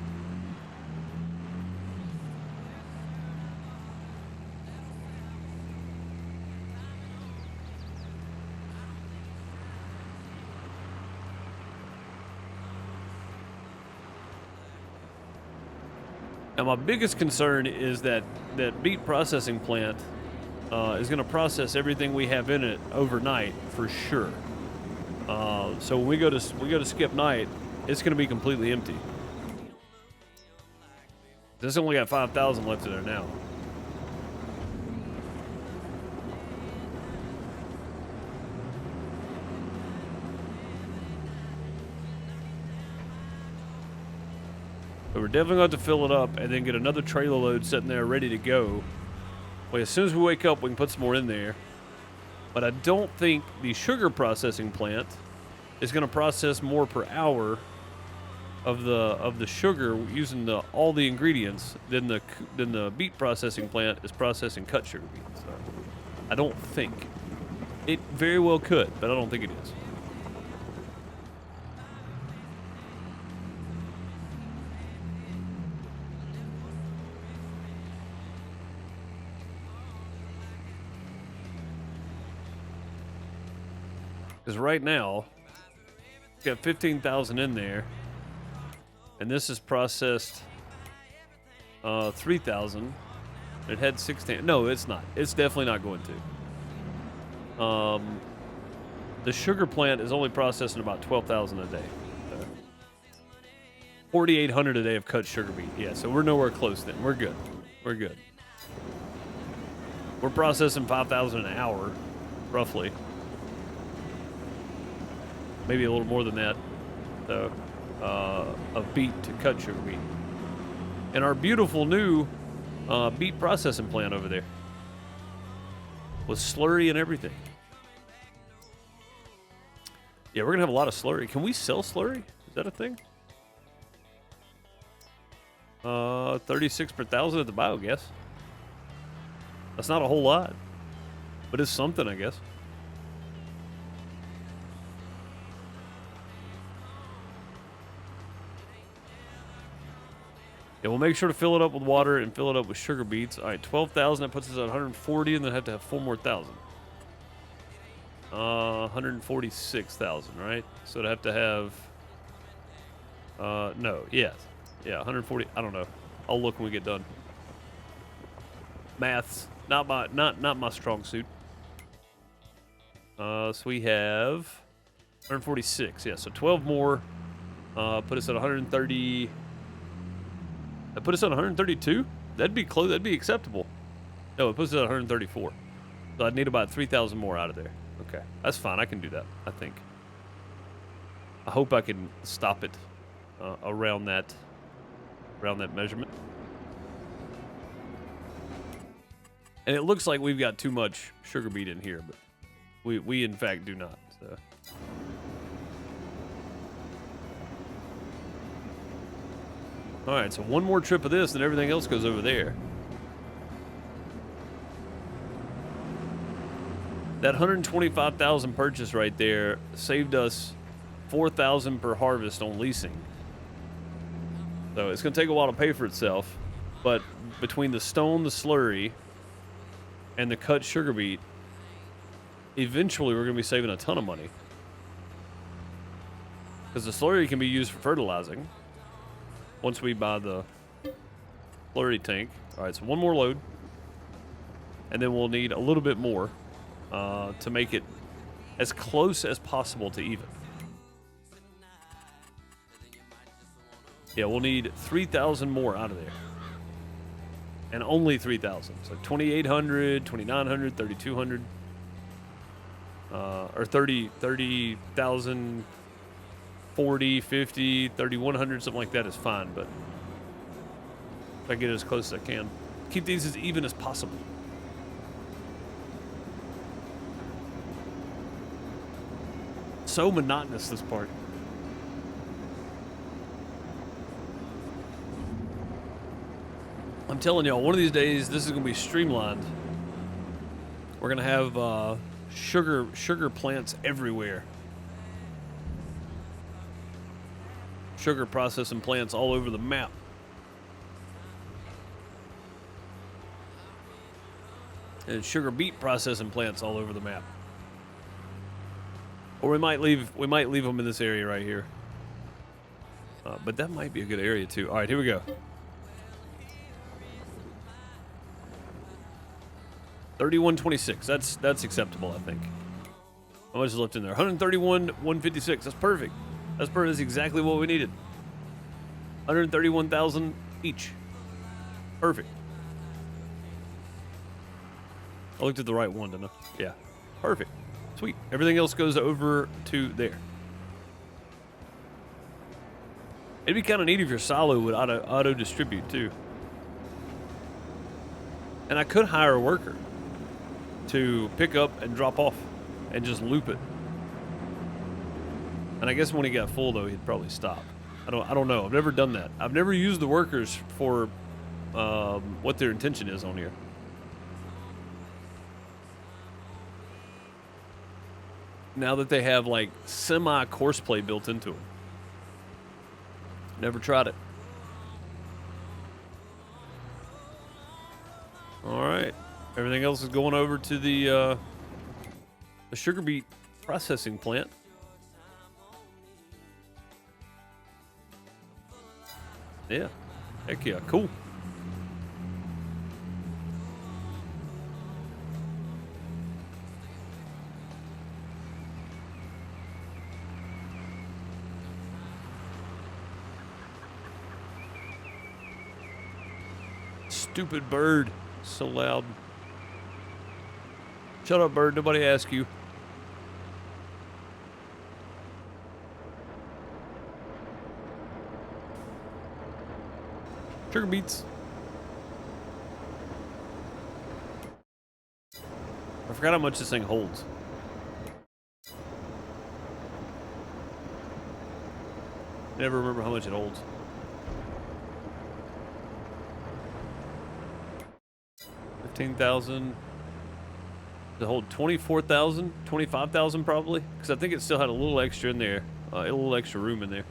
Now, my biggest concern is that beet processing plant is going to process everything we have in it overnight for sure. So when we go to skip night, it's going to be completely empty. This only got 5,000 left in there now. But we're definitely going to have to fill it up and then get another trailer load sitting there ready to go. Well, as soon as we wake up, we can put some more in there. But I don't think the sugar processing plant is going to process more per hour of the sugar using all the ingredients than the beet processing plant is processing cut sugar beets. So I don't think. It very well could, but I don't think it is. Because right now, it's got 15,000 in there, and this is processed 3,000. It had 16. No, it's not. It's definitely not going to. The sugar plant is only processing about 12,000 a day. 4,800 a day of cut sugar beet. Yeah, so we're nowhere close then. We're good. We're good. We're processing 5,000 an hour, roughly. Maybe a little more than that, though, of beet to cut sugar beet. And our beautiful new beet processing plant over there with slurry and everything. Yeah, we're going to have a lot of slurry. Can we sell slurry? Is that a thing? 36 per thousand at the biogas. That's not a whole lot, but it's something, I guess. Yeah, we'll make sure to fill it up with water and fill it up with sugar beets. All right, 12,000. That puts us at 140, and then have to have 4 more thousand. 146,000, right? So to have to have. No, yes, yeah, 140. I don't know. I'll look when we get done. Maths, not my strong suit. So we have 146. Yeah, so 12 more. Put us at 130. That put us at 132. That'd be close. That'd be acceptable. No, it puts us at 134. So I'd need about 3,000 more out of there. Okay, that's fine. I can do that, I think. I hope I can stop it around that measurement. And it looks like we've got too much sugar beet in here, but we in fact do not. So. All right, so one more trip of this, and everything else goes over there. That 125,000 purchase right there saved us 4,000 per harvest on leasing. So it's going to take a while to pay for itself, but between the stone, the slurry, and the cut sugar beet, eventually we're going to be saving a ton of money. Because the slurry can be used for fertilizing once we buy the slurry tank. All right, so one more load, and then we'll need a little bit more to make it as close as possible to even. Yeah, we'll need 3,000 more out of there. And only 3,000. So 2,800, 2,900, 3,200. Or 30,000, 40, 50, 3,100, something like that is fine. But if I get it as close as I can. Keep these as even as possible. So monotonous, this part. I'm telling y'all, one of these days, this is going to be streamlined. We're going to have sugar plants everywhere. Sugar processing plants all over the map. And sugar beet processing plants all over the map. Or we might leave them in this area right here. But that might be a good area too. All right, here we go. 31.26. That's acceptable, I think. How much is left in there? 131.156. That's perfect. That's perfect. That's exactly what we needed. 131,000 each. Perfect. I looked at the right one, didn't I? Yeah. Perfect. Sweet. Everything else goes over to there. It'd be kind of neat if your silo would auto distribute too. And I could hire a worker to pick up and drop off and just loop it. And I guess when he got full though, he'd probably stop. I don't know. I've never done that. I've never used the workers for what their intention is on here. Now that they have like semi course play built into them. Never tried it. All right. Everything else is going over to the sugar beet processing plant. Yeah. Heck yeah. Cool. Stupid bird. So loud. Shut up, bird. Nobody asked you. Sugar beets. I forgot how much this thing holds. I never remember how much it holds. 15,000. To hold 24,000, 25,000 probably, because I think it still had a little extra in there, a little extra room in there.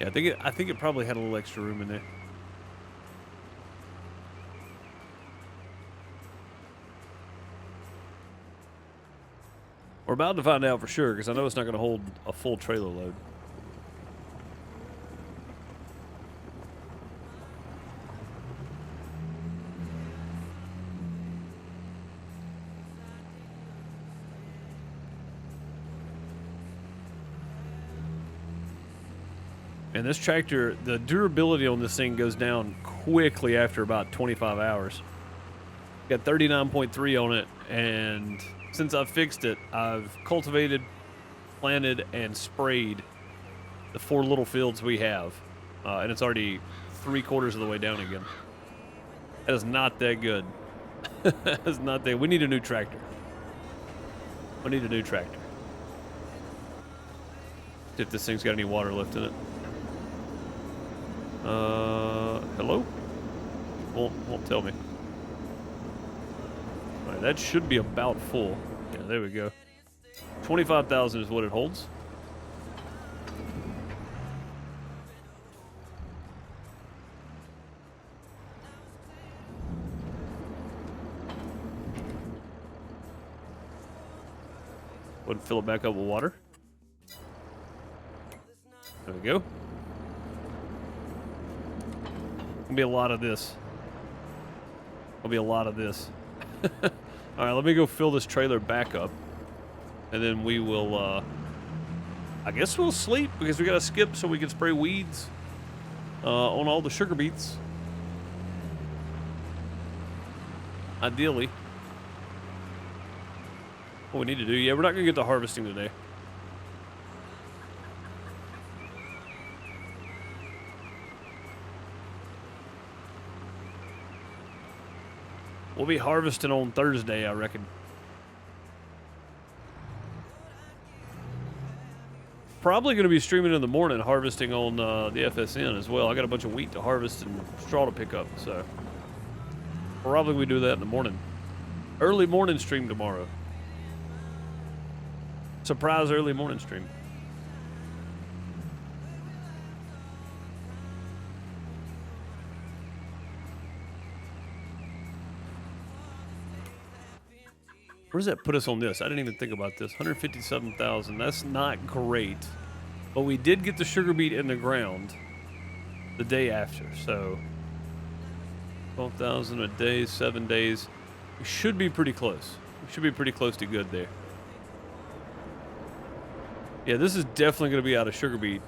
Yeah, I think it probably had a little extra room in there. We're about to find out for sure, because I know it's not going to hold a full trailer load. And this tractor, the durability on this thing goes down quickly after about 25 hours. Got 39.3 on it, and since I've fixed it, I've cultivated, planted, and sprayed the 4 little fields we have. And it's already 3/4 of the way down again. That is not that good. That is not that. We need a new tractor. We need a new tractor. See if this thing's got any water left in it. Hello? Won't tell me. All right, that should be about full. Yeah, there we go. 25,000 is what it holds. Go ahead and fill it back up with water. There we go. Gonna be a lot of this. Gonna be a lot of this. All right, let me go fill this trailer back up, and then we will. I guess we'll sleep because we gotta skip so we can spray weeds on all the sugar beets. Ideally, what we need to do. Yeah, we're not gonna get to harvesting today. We'll be harvesting on Thursday, I reckon. Probably going to be streaming in the morning, harvesting on the FSN as well. I got a bunch of wheat to harvest and straw to pick up, so probably we do that in the morning. Early morning stream tomorrow. Surprise early morning stream. Where does that put us on this? I didn't even think about this. 157,000. That's not great. But we did get the sugar beet in the ground the day after. So 12,000 a day, 7 days. We should be pretty close. We should be pretty close to good there. Yeah, this is definitely going to be out of sugar beet.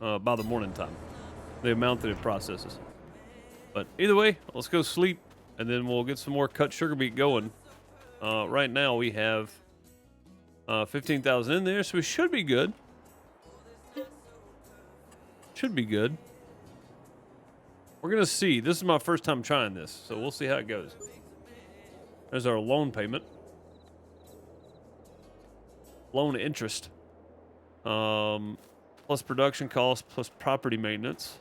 By the morning time. The amount that it processes. But either way, let's go sleep, and then we'll get some more cut sugar beet going. Right now we have 15,000 in there, so we should be good. Should be good. We're going to see. This is my first time trying this, so we'll see how it goes. There's our loan payment. Loan interest. Plus production costs, plus property maintenance.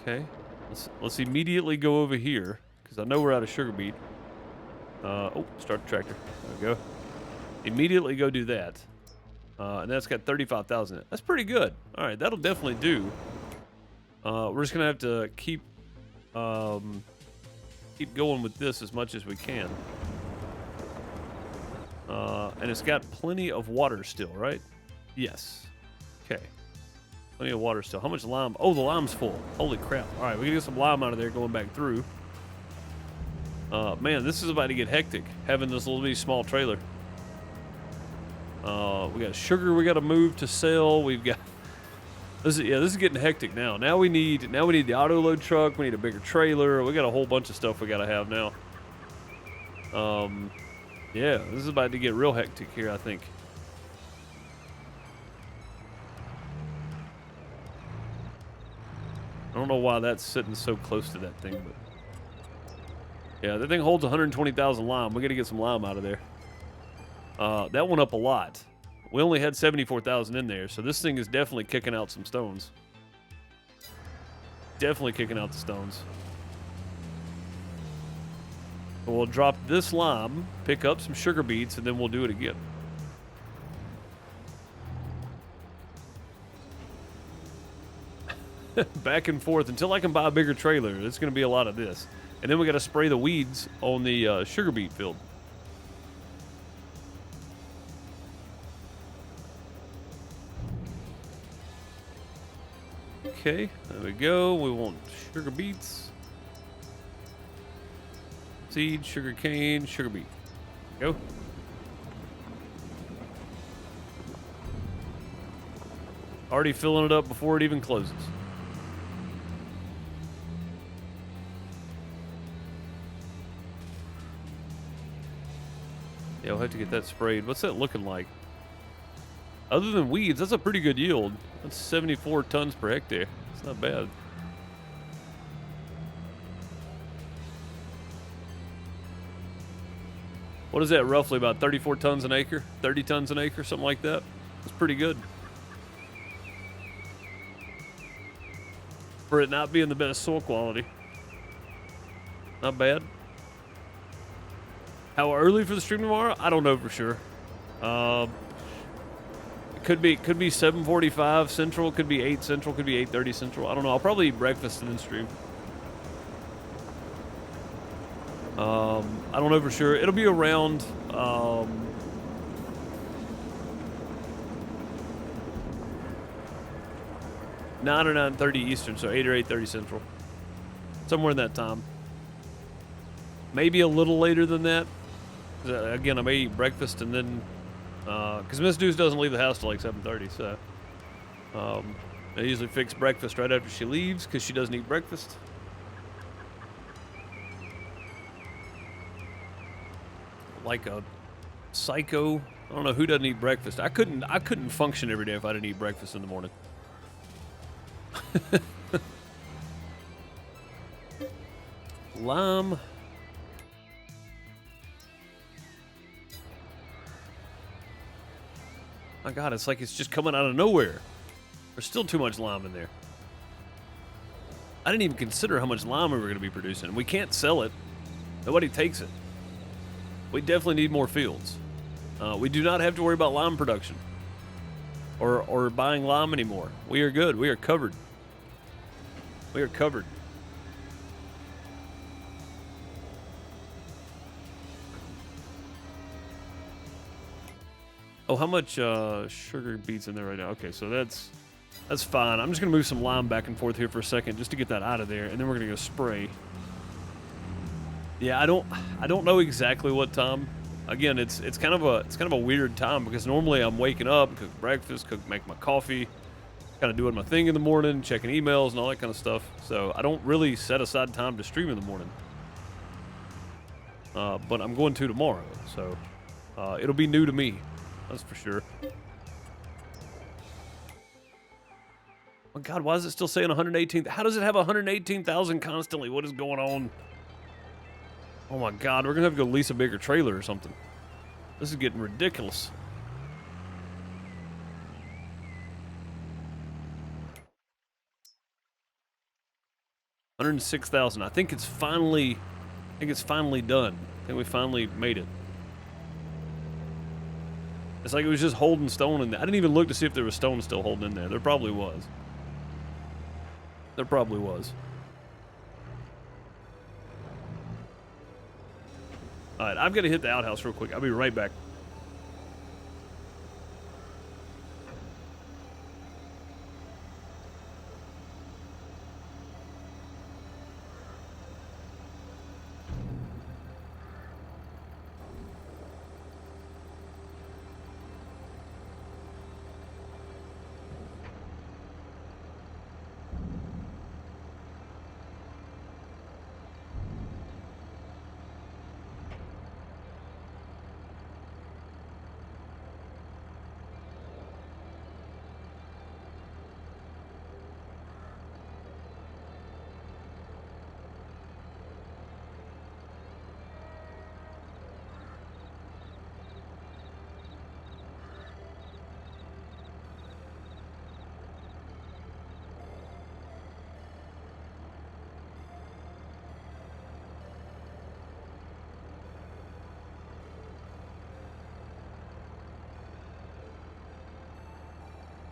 Okay, let's immediately go over here, because I know we're out of sugar beet. Oh, start the tractor. There we go. Immediately go do that. And that's got 35,000 in it. That's pretty good. All right, that'll definitely do. We're just going to have to keep going with this as much as we can. And it's got plenty of water still, right? Yes. Okay. Plenty of water still. How much lime? Oh, the lime's full. Holy crap. All right, we can get some lime out of there going back through. Man, this is about to get hectic, having this little bitty small trailer. We got sugar we got to move to sell. We've got... This is getting hectic now. Now we need the auto load truck. We need a bigger trailer. We got a whole bunch of stuff we got to have now. Yeah, this is about to get real hectic here, I think. I don't know why that's sitting so close to that thing, but Yeah, that thing holds 120,000 lime. We got to get some lime out of there. That went up a lot. We only had 74,000 in there, so this thing is definitely kicking out some stones. Definitely kicking out the stones. But we'll drop this lime, pick up some sugar beets, and then we'll do it again. Back and forth until I can buy a bigger trailer. It's going to be a lot of this. And then we got to spray the weeds on the sugar beet field. Okay, there we go. We want sugar beets. Seed, sugar cane, sugar beet. Go. Already filling it up before it even closes. Yeah, we'll have to get that sprayed. What's that looking like? Other than weeds, that's a pretty good yield. That's 74 tons per hectare. It's not bad. What is that roughly, about 34 tons an acre? 30 tons an acre, something like that? It's pretty good. For it not being the best soil quality. Not bad. How early for the stream tomorrow? I don't know for sure. It could be 7:45 Central, could be 8 Central, could be 8:30 Central. I don't know. I'll probably eat breakfast and then stream. I don't know for sure. It'll be around 9 or 9:30 Eastern, so 8 or 8:30 Central. Somewhere in that time. Maybe a little later than that. Again, I may eat breakfast and then, because Miss Deuce doesn't leave the house till like 7:30, so I usually fix breakfast right after she leaves because she doesn't eat breakfast. Like a psycho. I don't know who doesn't eat breakfast. I couldn't function every day if I didn't eat breakfast in the morning. Lime. My God, it's like it's just coming out of nowhere. There's still too much lime in there. I didn't even consider how much lime we were going to be producing. We can't sell it. Nobody takes it. We definitely need more fields. We do not have to worry about lime production or buying lime anymore. We are good. We are covered. We are covered. Oh, how much sugar beets in there right now? Okay, so that's fine. I'm just gonna move some lime back and forth here for a second just to get that out of there, and then we're gonna go spray. Yeah, I don't know exactly what time. Again, it's kind of a weird time because normally I'm waking up, cook breakfast, make my coffee, kind of doing my thing in the morning, checking emails and all that kind of stuff. So I don't really set aside time to stream in the morning. But I'm going to tomorrow, so it'll be new to me. That's for sure. Oh God, why is it still saying 118? How does it have 118,000 constantly? What is going on? Oh my God, we're gonna have to go lease a bigger trailer or something. This is getting ridiculous. $106,000. I think it's finally done. I think we finally made it. It's like it was just holding stone in there. I didn't even look to see if there was stone still holding in there. There probably was. There probably was. All right, I've got to hit the outhouse real quick. I'll be right back.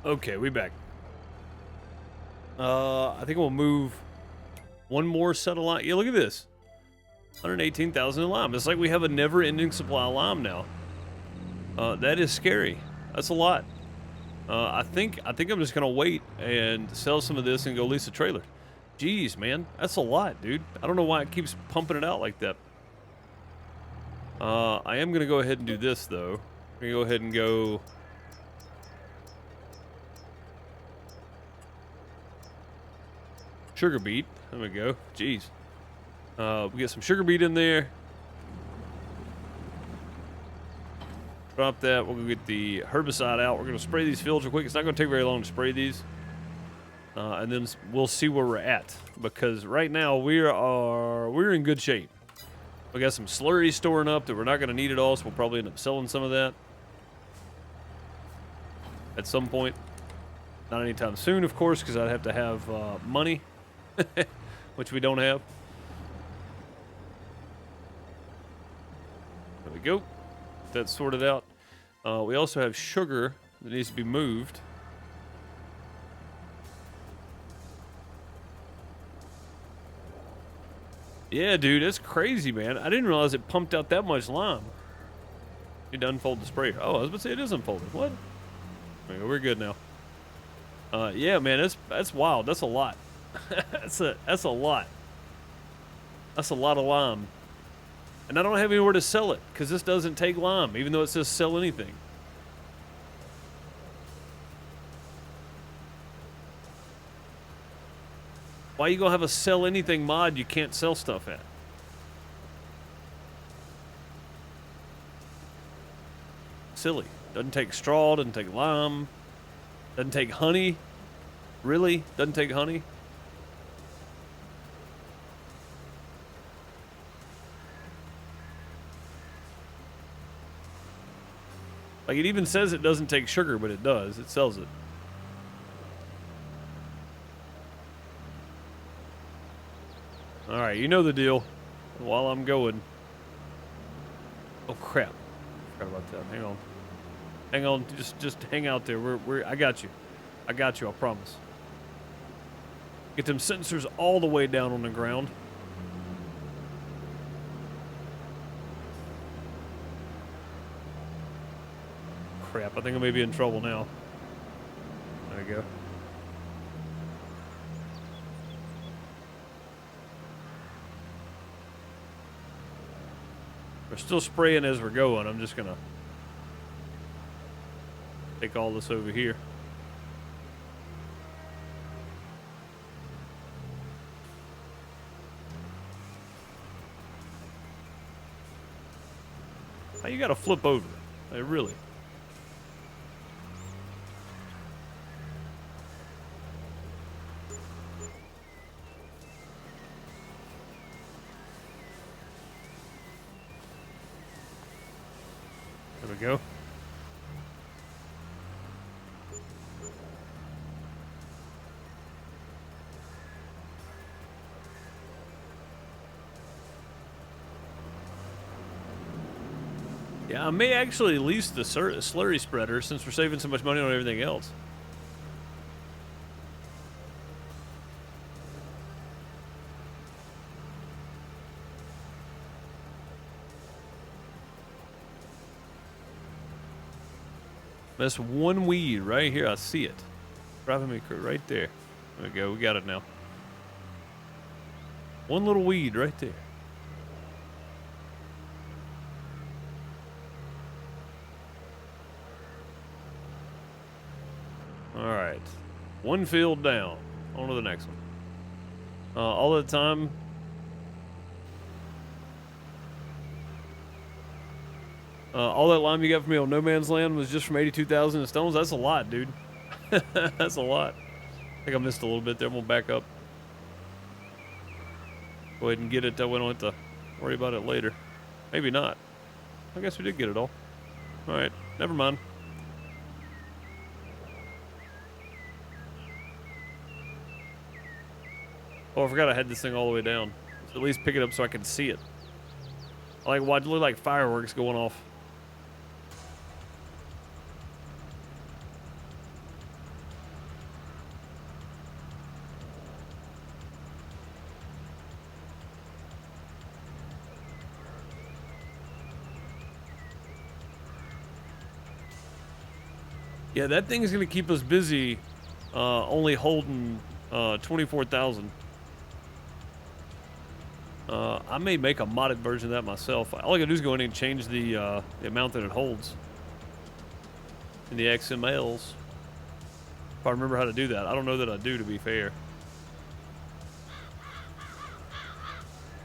Okay, we back. I think we'll move one more set of lime. Yeah, look at this. 118,000 in lime. It's like we have a never-ending supply of lime now. That is scary. That's a lot. I think I'm just gonna wait and sell some of this and go lease a trailer. Jeez, man, that's a lot, dude. I don't know why it keeps pumping it out like that. I am gonna go ahead and do this though. I'm gonna go ahead and go. Sugar beet. There we go. Jeez. We get some sugar beet in there. Drop that. We'll go get the herbicide out. We're going to spray these fields real quick. It's not going to take very long to spray these. And then we'll see where we're at. Because right now we're in good shape. We got some slurry storing up that we're not going to need at all, so we'll probably end up selling some of that at some point. Not anytime soon, of course, because I'd have to have money, which we don't have. There we go. That's sorted out. We also have sugar that needs to be moved. Yeah, dude, that's crazy, man. I didn't realize it pumped out that much lime. Need to unfold the sprayer. Oh, I was about to say it is unfolded. What? Okay, we're good now. Yeah, man, that's wild. That's a lot. that's a lot. That's a lot of lime. And I don't have anywhere to sell it because this doesn't take lime, even though it says sell anything. Why you gonna have a sell anything mod you can't sell stuff at? Silly. Doesn't take straw, doesn't take lime, doesn't take honey. Really? Doesn't take honey? Like, it even says it doesn't take sugar, but it does. It sells it. Alright, you know the deal. While I'm going. Oh, crap. Forgot about that. Hang on. Hang on. Just hang out there. I got you. I got you, I promise. Get them sensors all the way down on the ground. Crap, I think I may be in trouble now. There we go. We're still spraying as we're going. I'm just gonna take all this over here. How you gotta flip over? Like, really? There we go. Yeah, I may actually lease the slurry spreader since we're saving so much money on everything else. That's one weed right here. I see it. Driving me right there. There we go. We got it now. One little weed right there. All right. One field down. On to the next one. All the time. All that lime you got from me on No Man's Land was just from 82,000 stones. That's a lot, dude. That's a lot. I think I missed a little bit there. I'm gonna back up. Go ahead and get it. That way I don't have to worry about it later. Maybe not. I guess we did get it all. All right. Never mind. Oh, I forgot I had this thing all the way down. So at least pick it up so I can see it. I like watch it look like fireworks going off. Yeah, that thing is going to keep us busy, only holding 24,000. I may make a modded version of that myself. All I gotta do is go in and change the amount that it holds in the XMLs. If I remember how to do that. I don't know that I do, to be fair.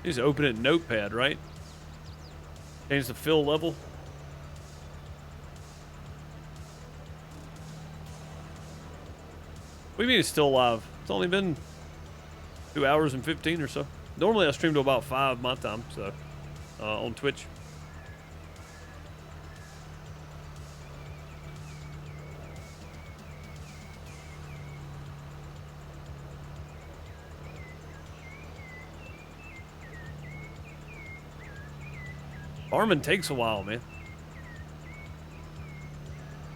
You just open it in Notepad, right? Change the fill level. What do you mean it's still alive? It's only been 2 hours and 15 or so. Normally I stream to about 5 my time, so on Twitch. Farming takes a while, man.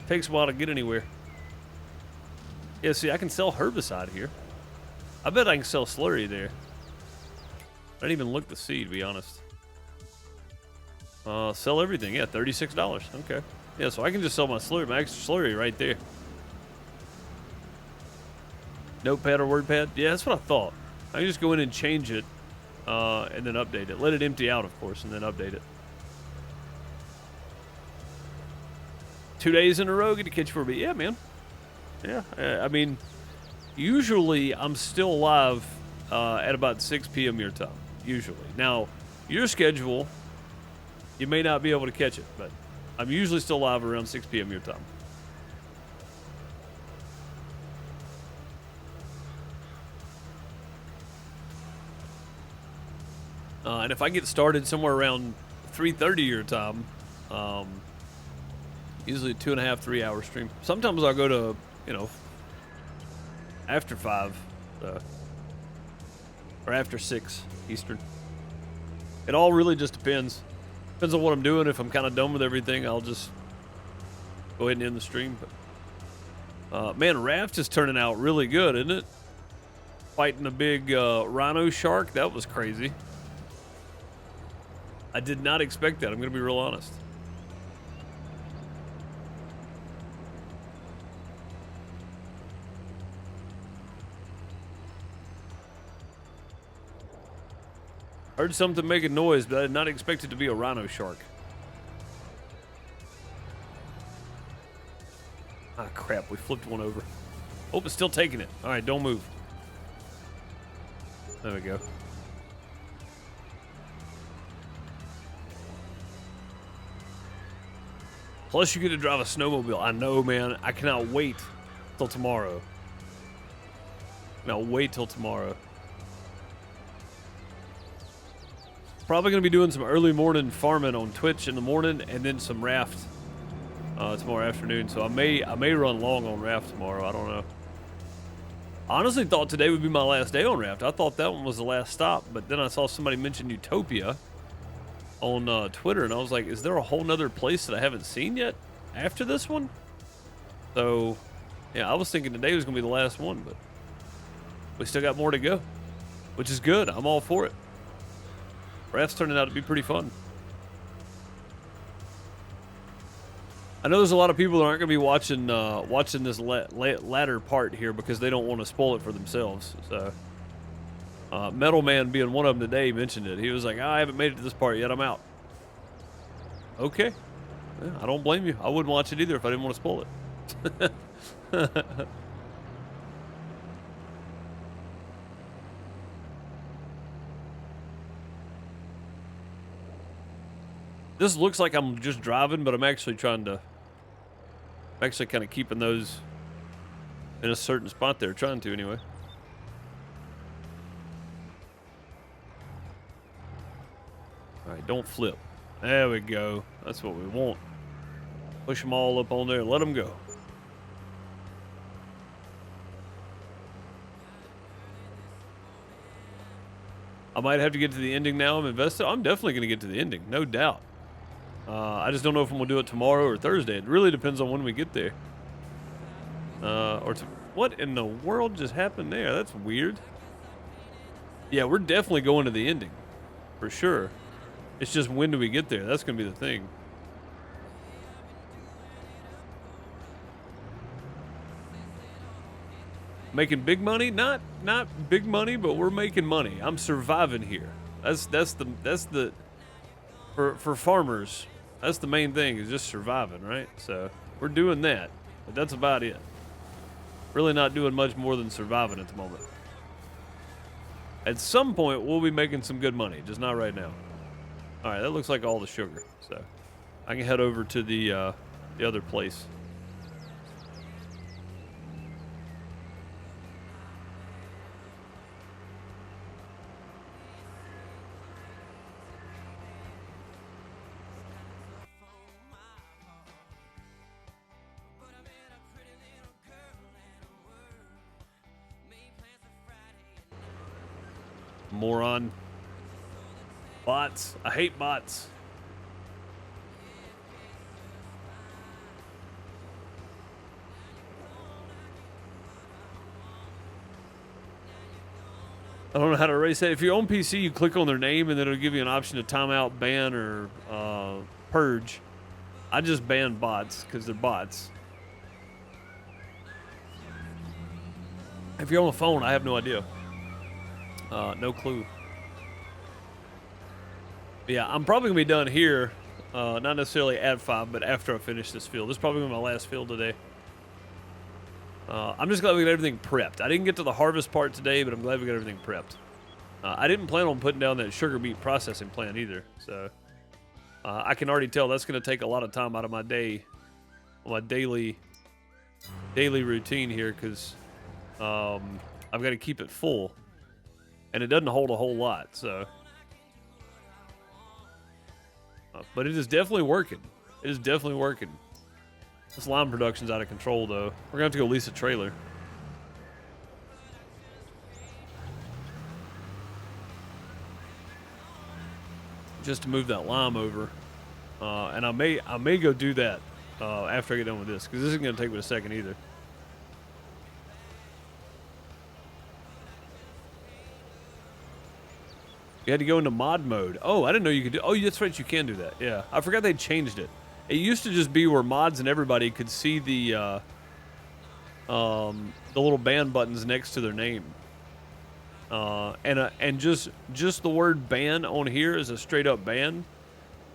Takes a while to get anywhere. Yeah, see, I can sell herbicide here. I bet I can sell slurry there. I didn't even look to see, to be honest. Sell everything. Yeah, $36. Okay. Yeah, so I can just sell my slurry, my extra slurry right there. Notepad or WordPad? Yeah, that's what I thought. I can just go in and change it, and then update it. Let it empty out, of course, and then update it. 2 days in a row, get to catch for me. Yeah, man. Yeah, I mean, usually I'm still alive at about 6 p.m. your time. Usually. Now, your schedule, you may not be able to catch it, but I'm usually still live around 6 p.m. your time. And if I get started somewhere around 3:30 your time, usually a 2.5, 3 hour stream. Sometimes I'll go to, you know, after 5, or after 6 Eastern. It all really just depends. Depends on what I'm doing. If I'm kind of done with everything, I'll just go ahead and end the stream. But man, Raft is turning out really good, isn't it? Fighting a big rhino shark. That was crazy. I did not expect that. I'm going to be real honest. Heard something making noise, but I did not expect it to be a rhino shark. Ah, crap. We flipped one over. Oh, it's still taking it. All right, don't move. There we go. Plus, you get to drive a snowmobile. I know, man. I cannot wait till tomorrow. Cannot wait till tomorrow. Probably going to be doing some early morning farming on Twitch in the morning, and then some Raft tomorrow afternoon. So I may run long on Raft tomorrow. I don't know. I honestly thought today would be my last day on Raft. I thought that one was the last stop, but then I saw somebody mention Utopia on Twitter, and I was like, is there a whole nother place that I haven't seen yet after this one? So, yeah, I was thinking today was going to be the last one, but we still got more to go, which is good. I'm all for it. Raft's turning out to be pretty fun. I know there's a lot of people that aren't going to be watching this latter part here because they don't want to spoil it for themselves. So, Metal Man being one of them today mentioned it. He was like, I haven't made it to this part yet. I'm out. Okay. Yeah, I don't blame you. I wouldn't watch it either if I didn't want to spoil it. This looks like I'm just driving, but I'm actually kind of keeping those in a certain spot there. Trying to, anyway. All right, don't flip. There we go. That's what we want. Push them all up on there and let them go. I might have to get to the ending now. I'm invested. I'm definitely going to get to the ending, no doubt. I just don't know if I'm going to do it tomorrow or Thursday. It really depends on when we get there. What in the world just happened there? That's weird. Yeah, we're definitely going to the ending. For sure. It's just when do we get there? That's going to be the thing. Making big money? Not big money, but we're making money. I'm surviving here. That's the for farmers. That's the main thing, is just surviving, right? So we're doing that, but that's about it. Really not doing much more than surviving at the moment. At some point, we'll be making some good money, just not right now. All right, that looks like all the sugar. So I can head over to the other place. Moron. Bots. I hate bots. I don't know how to erase that. If you're on PC, you click on their name and then it'll give you an option to timeout, ban, or purge. I just ban bots because they're bots. If you're on a phone, I have no idea. No clue. But yeah, I'm probably gonna be done here. Not necessarily at 5, but after I finish this field. This is probably gonna be my last field today. I'm just glad we got everything prepped. I didn't get to the harvest part today, but I'm glad we got everything prepped. I didn't plan on putting down that sugar beet processing plant either, so I can already tell that's gonna take a lot of time out of my day, my daily routine here, because I've got to keep it full. And it doesn't hold a whole lot, so. But it is definitely working. It is definitely working. This lime production's out of control, though. We're going to have to go lease a trailer. Just to move that lime over. And I may go do that after I get done with this, because this isn't going to take me a second either. You had to go into mod mode. Oh, I didn't know you could do. Oh, that's right, you can do that. Yeah, I forgot they changed it. It used to just be where mods and everybody could see the little ban buttons next to their name. And just the word ban on here is a straight up ban.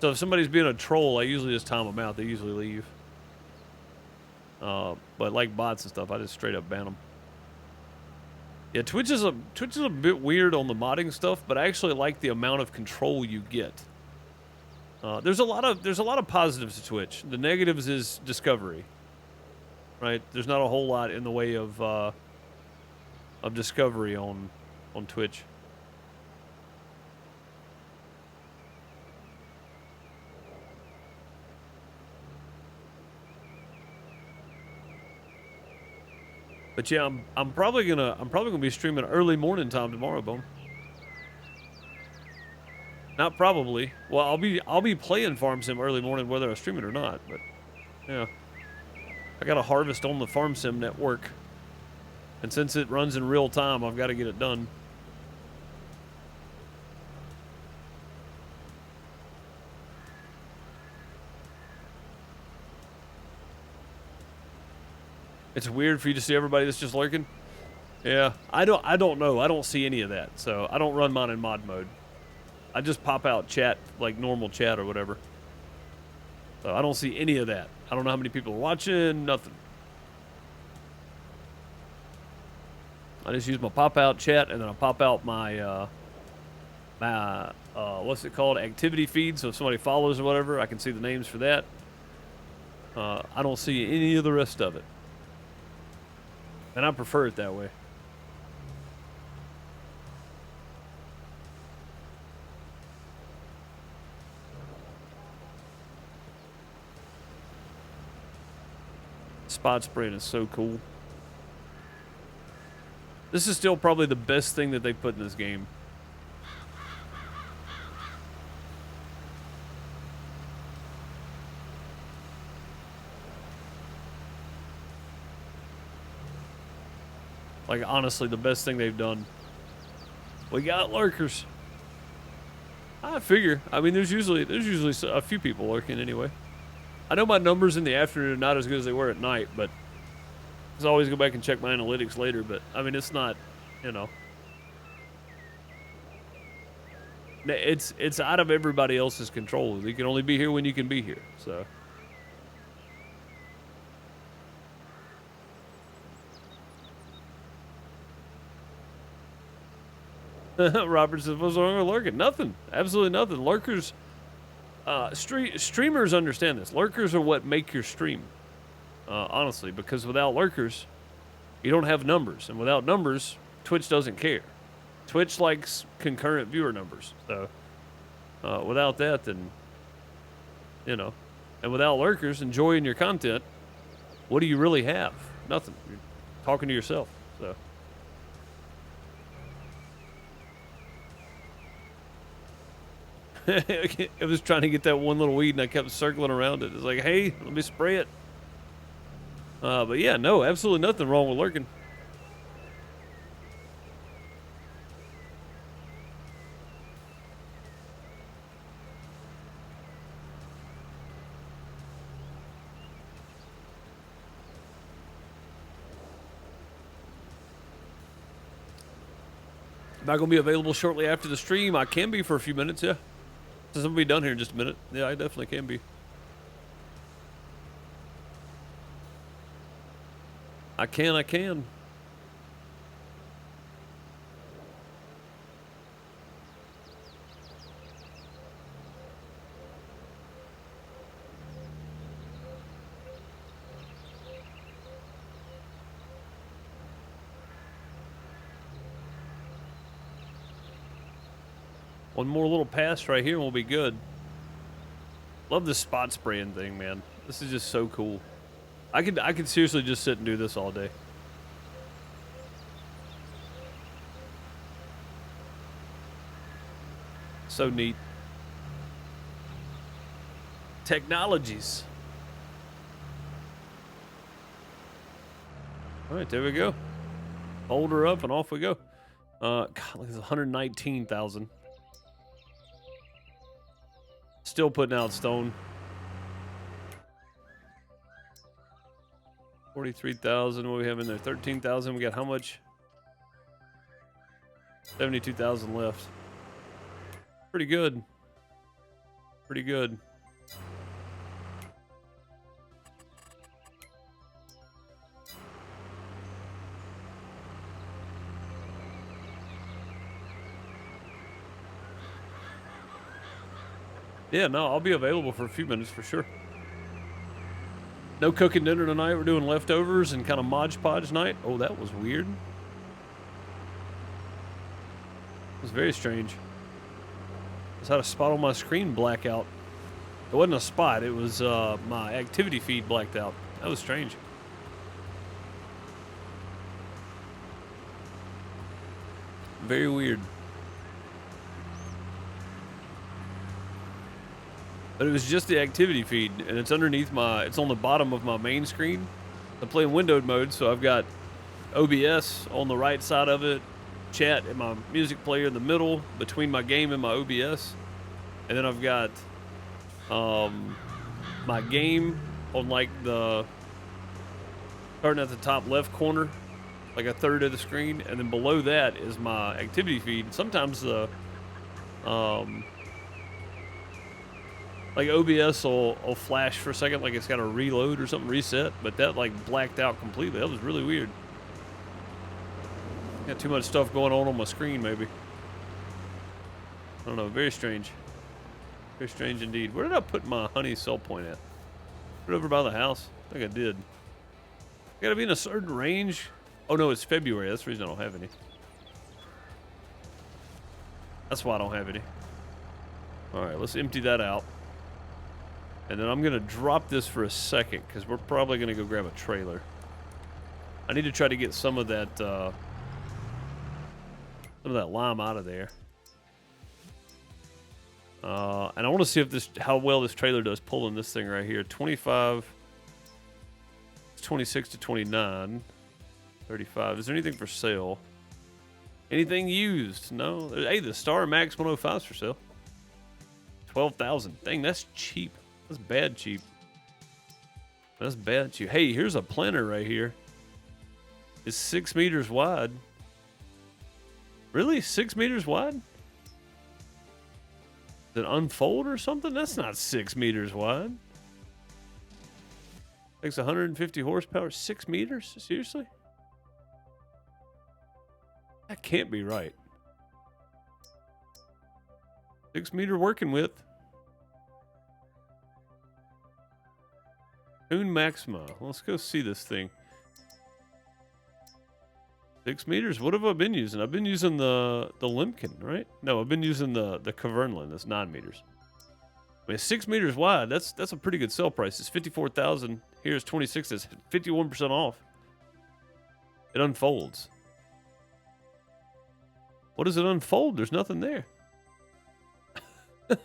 So if somebody's being a troll, I usually just time them out. They usually leave. But like bots and stuff, I just straight up ban them. Yeah, Twitch is a bit weird on the modding stuff, but I actually like the amount of control you get. There's a lot of positives to Twitch. The negatives is discovery. Right? There's not a whole lot in the way of discovery on Twitch. But yeah, I'm probably gonna be streaming early morning time tomorrow, Bone. Not probably. Well, I'll be playing Farm Sim early morning whether I stream it or not. But yeah, I got to harvest on the Farm Sim network, and since it runs in real time, I've got to get it done. It's weird for you to see everybody that's just lurking. Yeah, I don't know. I don't see any of that, so I don't run mine in mod mode. I just pop out chat like normal chat or whatever. So I don't see any of that. I don't know how many people are watching. Nothing. I just use my pop out chat, and then I pop out my what's it called, activity feed. So if somebody follows or whatever, I can see the names for that. I don't see any of the rest of it. And I prefer it that way. Spot spraying is so cool. This is still probably the best thing that they put in this game. Like, honestly, the best thing they've done. We got lurkers. I figure. I mean, there's usually a few people lurking anyway. I know my numbers in the afternoon are not as good as they were at night, but I always go back and check my analytics later, but I mean, it's not, you know, it's out of everybody else's control. You can only be here when you can be here. So. Robert says, "What's wrong with lurking? Nothing. Absolutely nothing. Lurkers, streamers understand this. Lurkers are what make your stream, honestly, because without lurkers, you don't have numbers, and without numbers, Twitch doesn't care. Twitch likes concurrent viewer numbers. So, without that, then, you know, and without lurkers enjoying your content, what do you really have? Nothing. You're talking to yourself. So." I was trying to get that one little weed and I kept circling around it. It's like, hey, let me spray it. But yeah, no, absolutely nothing wrong with lurking. Am I going to be available shortly after the stream? I can be for a few minutes, yeah. Since I'm going to be done here in just a minute. Yeah, I definitely can be. I can. One more little pass right here and we'll be good. Love this spot spraying thing, man. This is just so cool. I could seriously just sit and do this all day. So neat. Technologies. All right, there we go. Hold her up and off we go. God, look, it's 119,000. Still putting out stone. 43,000. What do we have in there? 13,000. We got how much? 72,000 left. Pretty good. Pretty good. Yeah, no, I'll be available for a few minutes for sure. No cooking dinner tonight. We're doing leftovers and kind of Mod Podge night. Oh, that was weird. It was very strange. I just had a spot on my screen black out. It wasn't a spot. It was my activity feed blacked out. That was strange. Very weird. But it was just the activity feed, and it's underneath it's on the bottom of my main screen. I'm playing windowed mode, so I've got OBS on the right side of it, chat in my music player in the middle, between my game and my OBS. And then I've got my game on like starting at the top left corner, like a third of the screen, and then below that is my activity feed. Sometimes the like OBS will flash for a second, like it's got to reload or something, reset, but that like blacked out completely. That was really weird. Got too much stuff going on my screen, maybe. I don't know. Very strange. Very strange indeed. Where did I put my honey sell point at? Put it over by the house. I think I did. Got to be in a certain range. Oh no, it's February. That's the reason I don't have any. That's why I don't have any. All right, let's empty that out. And then I'm going to drop this for a second because we're probably going to go grab a trailer. I need to try to get some of that lime out of there. And I want to see if how well this trailer does pulling this thing right here. 25, 26 to 29, 35. Is there anything for sale? Anything used? No. Hey, the Star Max 105's for sale. 12,000. Dang, that's cheap. That's bad cheap. That's bad cheap. Hey, here's a planter right here. is 6 meters wide. Really? 6 meters wide? Did it unfold or something? That's not 6 meters wide. Takes 150 horsepower, 6 meters? Seriously? That can't be right. 6 meter working width. Tune Maxima. Let's go see this thing. 6 meters. What have I been using? I've been using the Limkin, right? No, I've been using the Kavernlin. That's 9 meters. I mean, 6 meters wide. That's a pretty good sell price. It's 54,000. Here's 26. That's 51% off. It unfolds. What does it unfold? There's nothing there.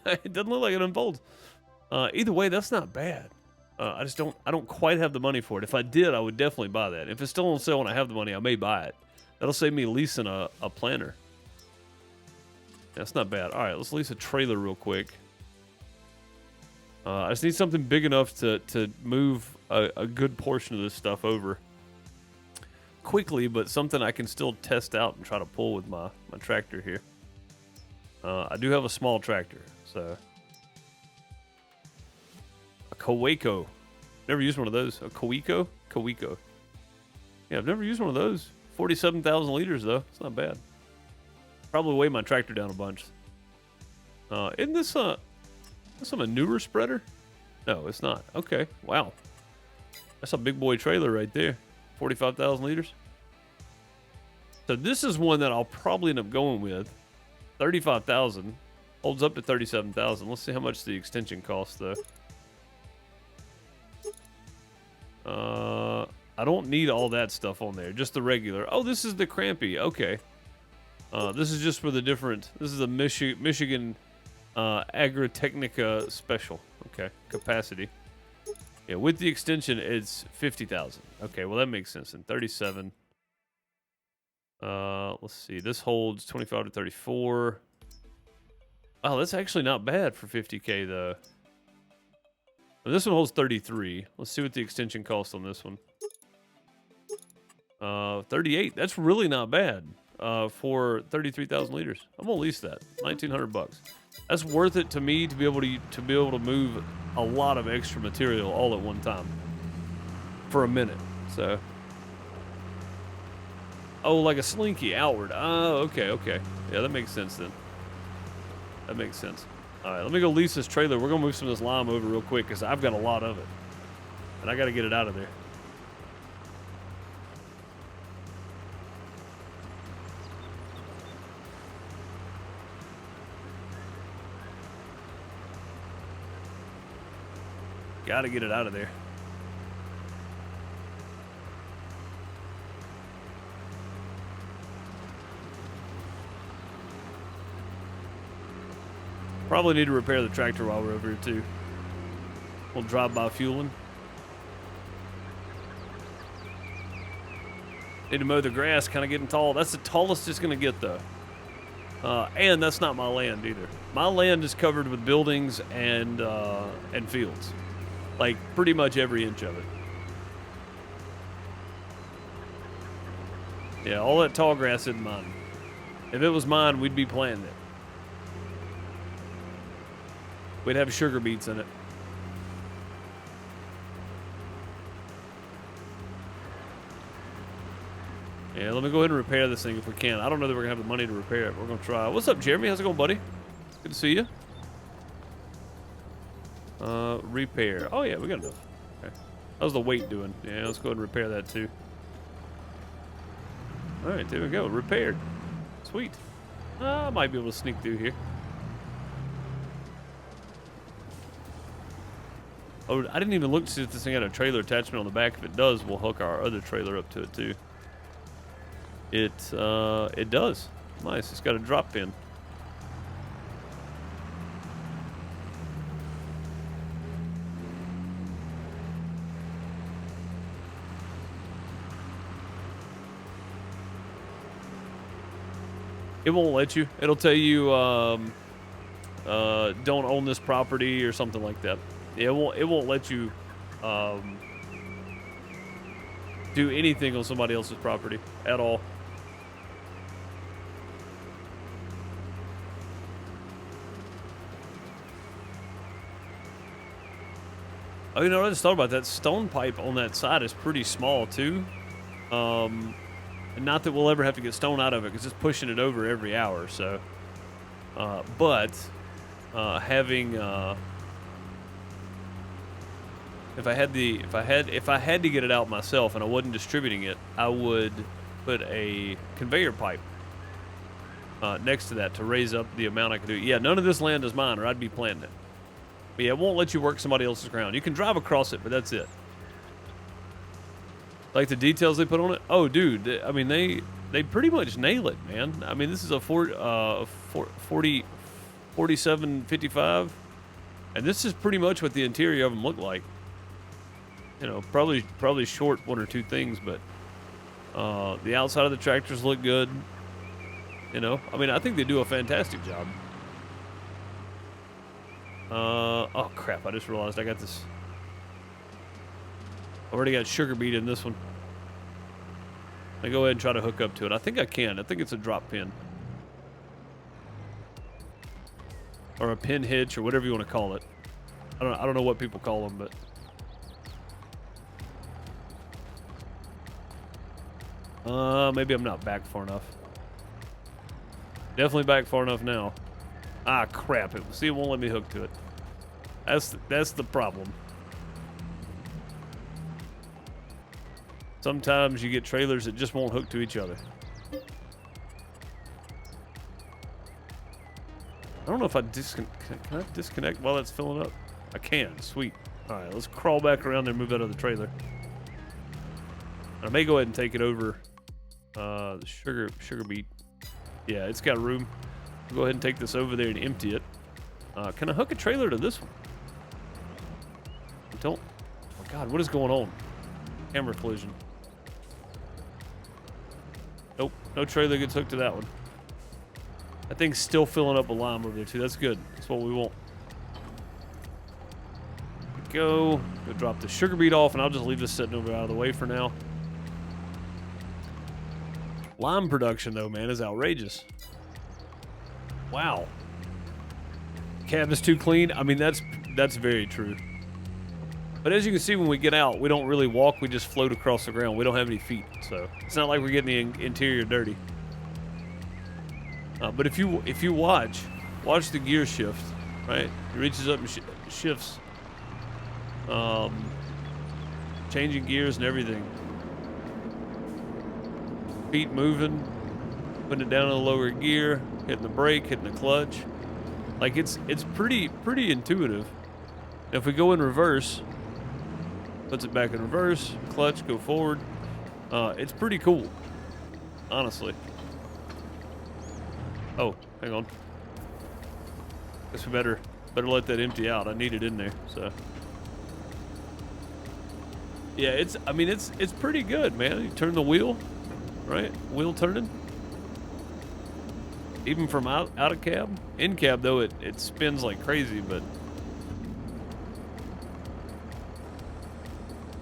It doesn't look like it unfolds. Either way, that's not bad. I don't quite have the money for it. If I did, I would definitely buy that. If it's still on sale and I have the money, I may buy it. That'll save me leasing a planter. That's not bad. All right, let's lease a trailer real quick. I just need something big enough to move a good portion of this stuff over quickly, but something I can still test out and try to pull with my tractor here. I do have a small tractor, so... A Kaweko. Never used one of those. A Kaweko? Kaweko. Yeah, I've never used one of those. 47,000 liters, though. It's not bad. Probably weigh my tractor down a bunch. Isn't this a manure spreader? No, it's not. Okay. Wow. That's a big boy trailer right there. 45,000 liters. So this is one that I'll probably end up going with. 35,000. Holds up to 37,000. Let's see how much the extension costs, though. I don't need all that stuff on there. Just the regular. Oh, this is the Crampy. Okay. This is just for the different... This is a Michigan Agritechnica Special. Okay. Capacity. Yeah, with the extension, it's 50,000. Okay, well, that makes sense then. 37. Let's see. This holds 25 to 34. Oh, that's actually not bad for 50K, though. Well, this one holds 33. Let's see what the extension costs on this one. 38. That's really not bad for 33,000 liters. I'm gonna lease that. 1,900 bucks. That's worth it to me to be able to move a lot of extra material all at one time for a minute. So, oh, like a slinky outward. Oh, okay. Yeah, that makes sense then. That makes sense. All right, let me go lease this trailer. We're gonna move some of this lime over real quick because I've got a lot of it, and I got to get it out of there. Got to get it out of there. Probably need to repair the tractor while we're over here too. We'll drive-by fueling. Need to mow the grass, kind of getting tall. That's the tallest it's going to get though. And that's not my land either. My land is covered with buildings and fields. Like pretty much every inch of it. Yeah, all that tall grass isn't mine. If it was mine, we'd be planting it. We'd have sugar beets in it. Yeah, let me go ahead and repair this thing if we can. I don't know that we're going to have the money to repair it. We're going to try. What's up, Jeremy? How's it going, buddy? Good to see you. Repair. Oh, yeah, we got enough. Okay. How's the weight doing? Yeah, let's go ahead and repair that, too. All right, there we go. Repaired. Sweet. I might be able to sneak through here. Oh, I didn't even look to see if this thing had a trailer attachment on the back. If it does, we'll hook our other trailer up to it, too. It does. Nice. It's got a drop pin. It won't let you. It'll tell you don't own this property or something like that. It won't let you do anything on somebody else's property at all. Oh, you know, I just thought about that. Stone pipe on that side is pretty small, too. And not that we'll ever have to get stone out of it, because it's pushing it over every hour, so. But having... if I had to get it out myself and I wasn't distributing it, I would put a conveyor pipe next to that to raise up the amount I could do. Yeah, none of this land is mine, or I'd be planting it. But yeah, it won't let you work somebody else's ground. You can drive across it, but that's it. Like the details they put on it. Oh, dude, I mean they pretty much nail it, man. I mean, this is a 4755, and this is pretty much what the interior of them look like. You know, probably short one or two things, but the outside of the tractors look good. You know, I mean, I think they do a fantastic job. Oh crap, I just realized I got this. I already got sugar beet in this one. I go ahead and try to hook up to it. I think I can. I think it's a drop pin. Or a pin hitch, or whatever you want to call it. I don't know what people call them, but maybe I'm not back far enough. Definitely back far enough now. Ah, crap. See, it won't let me hook to it. That's the problem. Sometimes you get trailers that just won't hook to each other. I don't know if I can I disconnect while it's filling up? I can. Sweet. All right, let's crawl back around there and move out of the trailer. I may go ahead and take it over the sugar beet. Yeah, it's got room. I'll go ahead and take this over there and empty it. Can I hook a trailer to this one? Don't. Oh God, what is going on? Camera collision. Nope, no trailer gets hooked to that one. That thing's still filling up with lime over there too. That's good. That's what we want. Go drop the sugar beet off, and I'll just leave this sitting over out of the way for now. Lime production though, man, is outrageous. Wow. Cab is too clean. I mean, that's very true. But as you can see, when we get out, we don't really walk. We just float across the ground. We don't have any feet, so it's not like we're getting the interior dirty. But if you watch the gear shift, right? It reaches up and shifts, changing gears and everything. Feet moving, putting it down in the lower gear, hitting the brake, hitting the clutch. Like it's pretty intuitive. If we go in reverse, puts it back in reverse, clutch, go forward. It's pretty cool, honestly. Oh, hang on. Guess we better let that empty out. I need it in there, so. Yeah, it's pretty good, man. You turn the wheel, right? Wheel turning. Even from out of cab. In cab though, it spins like crazy, but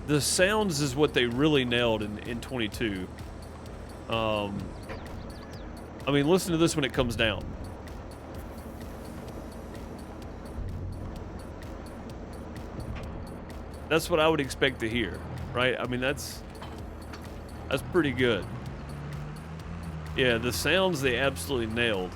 the sounds is what they really nailed in 22. I mean, listen to this when it comes down. That's what I would expect to hear, right? I mean, that's pretty good. Yeah, the sounds they absolutely nailed.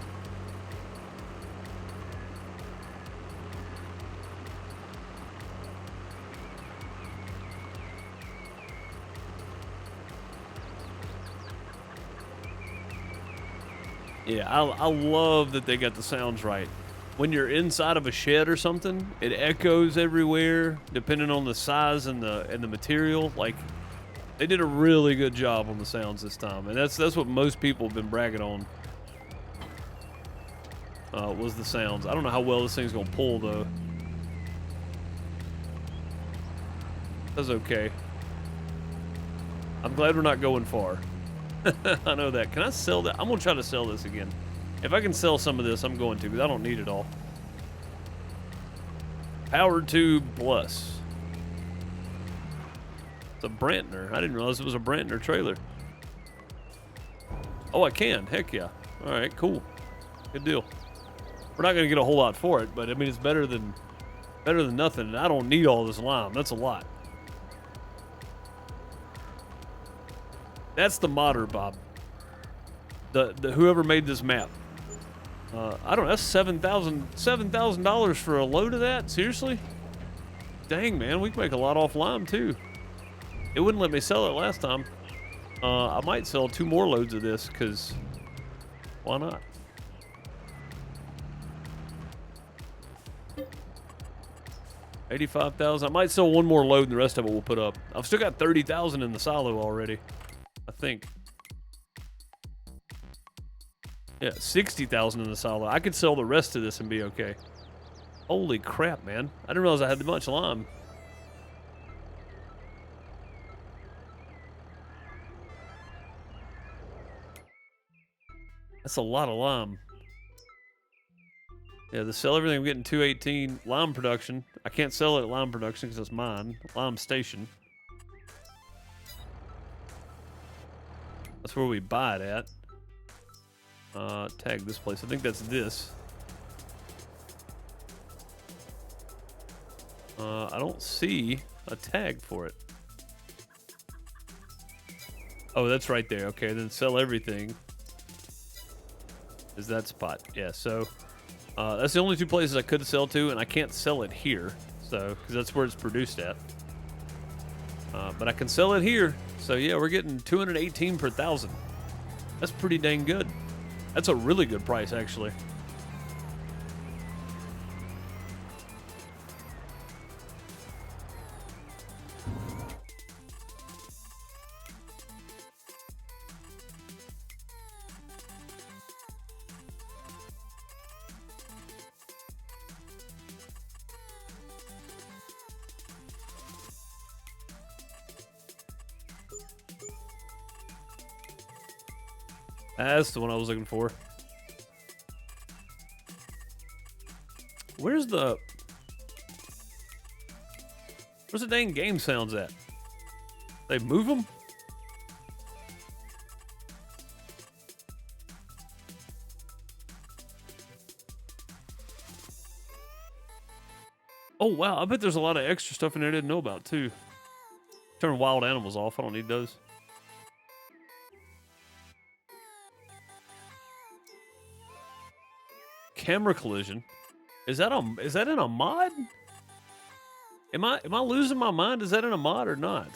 Yeah, I love that they got the sounds right. When you're inside of a shed or something, it echoes everywhere, depending on the size and the material. Like, they did a really good job on the sounds this time, and that's what most people have been bragging on. Was the sounds. I don't know how well this thing's gonna pull though. That's okay. I'm glad we're not going far. I know that. Can I sell that? I'm gonna try to sell this again. If I can sell some of this, I'm going to, because I don't need it all. Power tube plus. It's a Brantner. I didn't realize it was a Brantner trailer. Oh, I can. Heck yeah. All right, cool. Good deal. We're not going to get a whole lot for it, but I mean, it's better than nothing. And I don't need all this lime. That's a lot. That's the modder, Bob. The whoever made this map. I don't know. That's $7,000 for a load of that. Seriously? Dang, man, we can make a lot off lime too. It wouldn't let me sell it last time. I might sell 2 more loads of this because why not? $85,000. I might sell 1 more load and the rest of it we'll put up. I've still got 30,000 in the silo already. I think. Yeah, 60,000 in the silo. I could sell the rest of this and be okay. Holy crap, man. I didn't realize I had that much lime. That's a lot of lime. Yeah, to sell everything, I'm getting 218 lime production. I can't sell it at lime production because it's mine. Lime station. That's where we buy it at. Tag this place. I think that's this. I don't see a tag for it. Oh, that's right there. Okay, then sell everything. Is that spot? Yeah, so that's the only 2 places I could sell to, and I can't sell it here, so because that's where it's produced at. But I can sell it here, so yeah, we're getting 218 per 1,000. That's pretty dang good. That's a really good price, actually. That's the one I was looking for. Where's the dang game sounds at? They move them? Oh wow, I bet there's a lot of extra stuff in there I didn't know about too. Turn wild animals off. I don't need those. Camera collision. Is that in a mod? Am I losing my mind? Is that in a mod or not?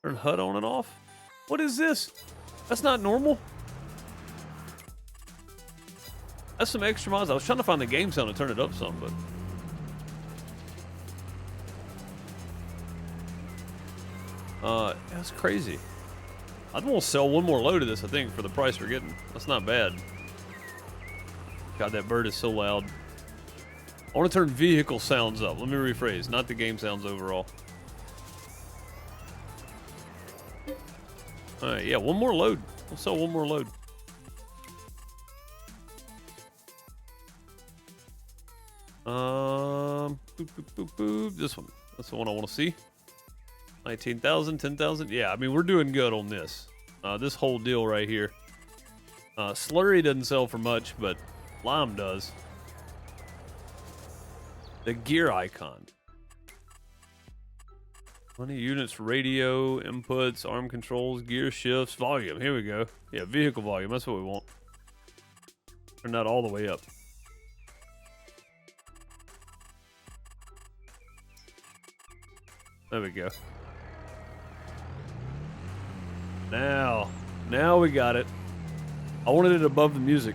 Turn HUD on and off. What is this? That's not normal. That's some extra mods. I was trying to find the game sound to turn it up some, but that's crazy. I'd want to sell 1 more load of this, I think, for the price we're getting. That's not bad. God, that bird is so loud. I want to turn vehicle sounds up. Let me rephrase, not the game sounds overall. All right, yeah, 1 more load. We'll sell 1 more load. Boop, boop, boop, boop. This one. That's the one I want to see. 19,000, 10,000. Yeah, I mean, we're doing good on this. This whole deal right here. Slurry doesn't sell for much, but lime does. The gear icon. 20 units, radio, inputs, arm controls, gear shifts, volume. Here we go. Yeah, vehicle volume. That's what we want. Turn that all the way up. There we go. Now we got it. I wanted it above the music.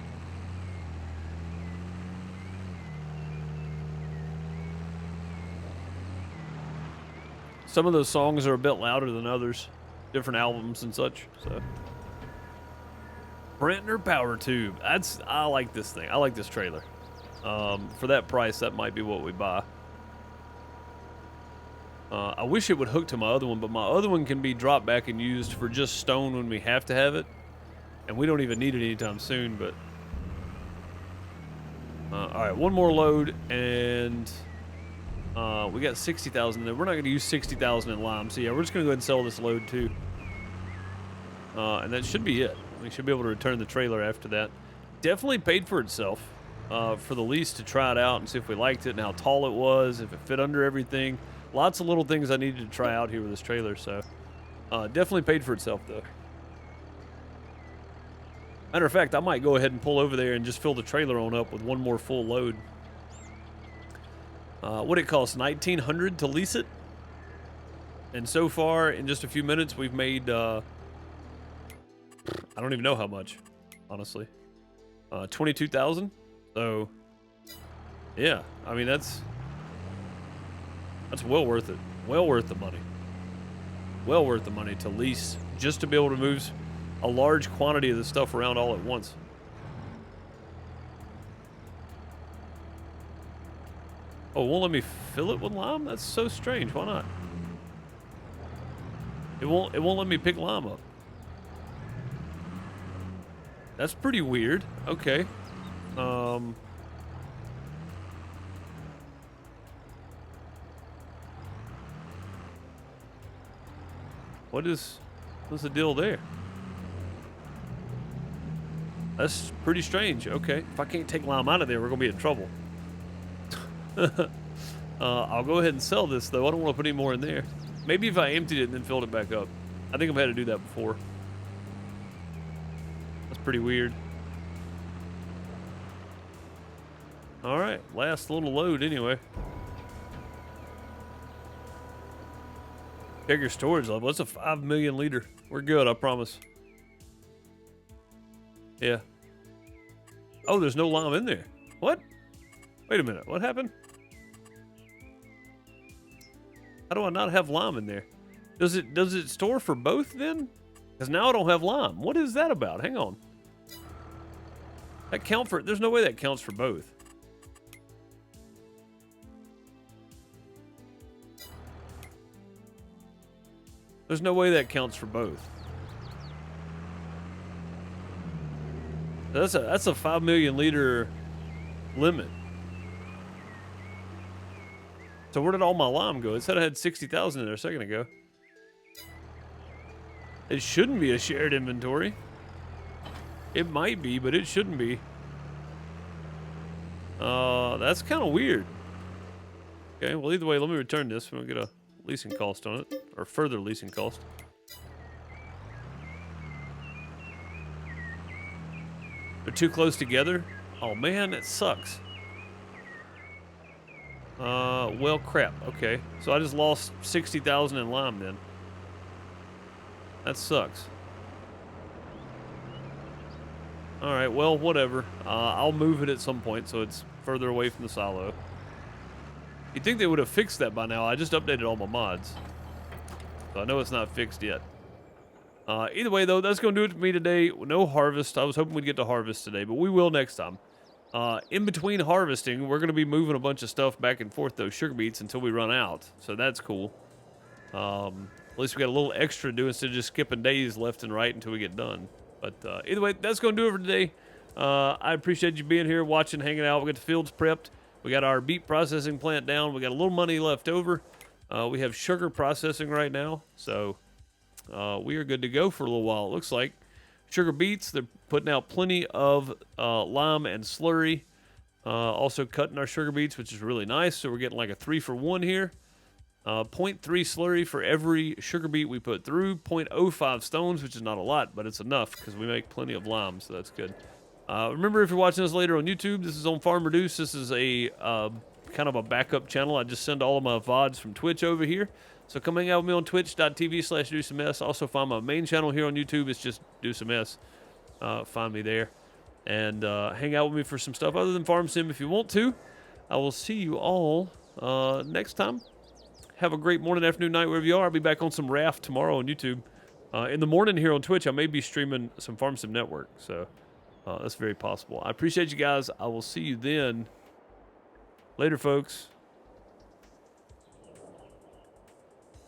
Some of those songs are a bit louder than others. Different albums and such, so. Brantner Power Tube. I like this thing. I like this trailer. For that price, that might be what we buy. I wish it would hook to my other one, but my other one can be dropped back and used for just stone when we have to have it. And we don't even need it anytime soon, but... Alright, 1 more load, and... We got 60,000 there. We're not going to use 60,000 in lime. So yeah, we're just going to go ahead and sell this load too. And that should be it. We should be able to return the trailer after that. Definitely paid for itself for the lease to try it out and see if we liked it and how tall it was, if it fit under everything. Lots of little things I needed to try out here with this trailer. So definitely paid for itself though. Matter of fact, I might go ahead and pull over there and just fill the trailer on up with one more full load. What it costs, $1,900 to lease it. And so far, in just a few minutes, we've made, I don't even know how much, honestly. 22,000. So, yeah, I mean, that's well worth it. Well worth the money. Well worth the money to lease just to be able to move a large quantity of the stuff around all at once. Oh, it won't let me fill it with lime? That's so strange. Why not? It won't let me pick lime up. That's pretty weird. Okay. What's the deal there? That's pretty strange. Okay. If I can't take lime out of there, we're gonna be in trouble. I'll go ahead and sell this though. I don't want to put any more in there. Maybe if I emptied it and then filled it back up. I think I've had to do that before. That's pretty weird. All right, last little load anyway. Check your storage level. It's a 5 million liter. We're good, I promise. Yeah. Oh, there's no lime in there. What? Wait a minute. What happened? How do I not have lime in there? Does it store for both then? Because now I don't have lime. What is that about? Hang on. That count for... There's no way that counts for both. There's no way that counts for both. That's a 5 million liter limit. So where did all my lime go? It said I had 60,000 in there a second ago. It shouldn't be a shared inventory. It might be, but it shouldn't be. That's kind of weird. Okay, well either way, let me return this. We'll get a leasing cost on it, or further leasing cost. They're too close together? Oh man, that sucks. Well, crap. Okay, so I just lost 60,000 in lime then. That sucks. All right, well, whatever. I'll move it at some point so it's further away from the silo. You'd think they would have fixed that by now. I just updated all my mods, so I know it's not fixed yet. Either way, though, that's going to do it for me today. No harvest. I was hoping we'd get to harvest today, but we will next time. In between harvesting, we're going to be moving a bunch of stuff back and forth, those sugar beets, until we run out. So that's cool. At least we got a little extra to do instead of just skipping days left and right until we get done. But either way, that's going to do it for today. I appreciate you being here, watching, hanging out. We got the fields prepped. We got our beet processing plant down. We got a little money left over. We have sugar processing right now. So we are good to go for a little while, it looks like. Sugar beets, they're putting out plenty of lime and slurry. Also cutting our sugar beets, which is really nice. So we're getting like a 3-for-1 here. 0.3 slurry for every sugar beet we put through. 0.05 stones, which is not a lot, but it's enough because we make plenty of lime, so that's good. Remember, if you're watching this later on YouTube, this is on Farm Reduce. This is a kind of a backup channel. I just send all of my VODs from Twitch over here. So come hang out with me on twitch.tv/DeuceMS. Also find my main channel here on YouTube. It's just DeuceMS. Find me there. And hang out with me for some stuff other than Farm Sim if you want to. I will see you all next time. Have a great morning, afternoon, night, wherever you are. I'll be back on some Raft tomorrow on YouTube. In the morning here on Twitch, I may be streaming some Farm Sim Network. So that's very possible. I appreciate you guys. I will see you then. Later, folks.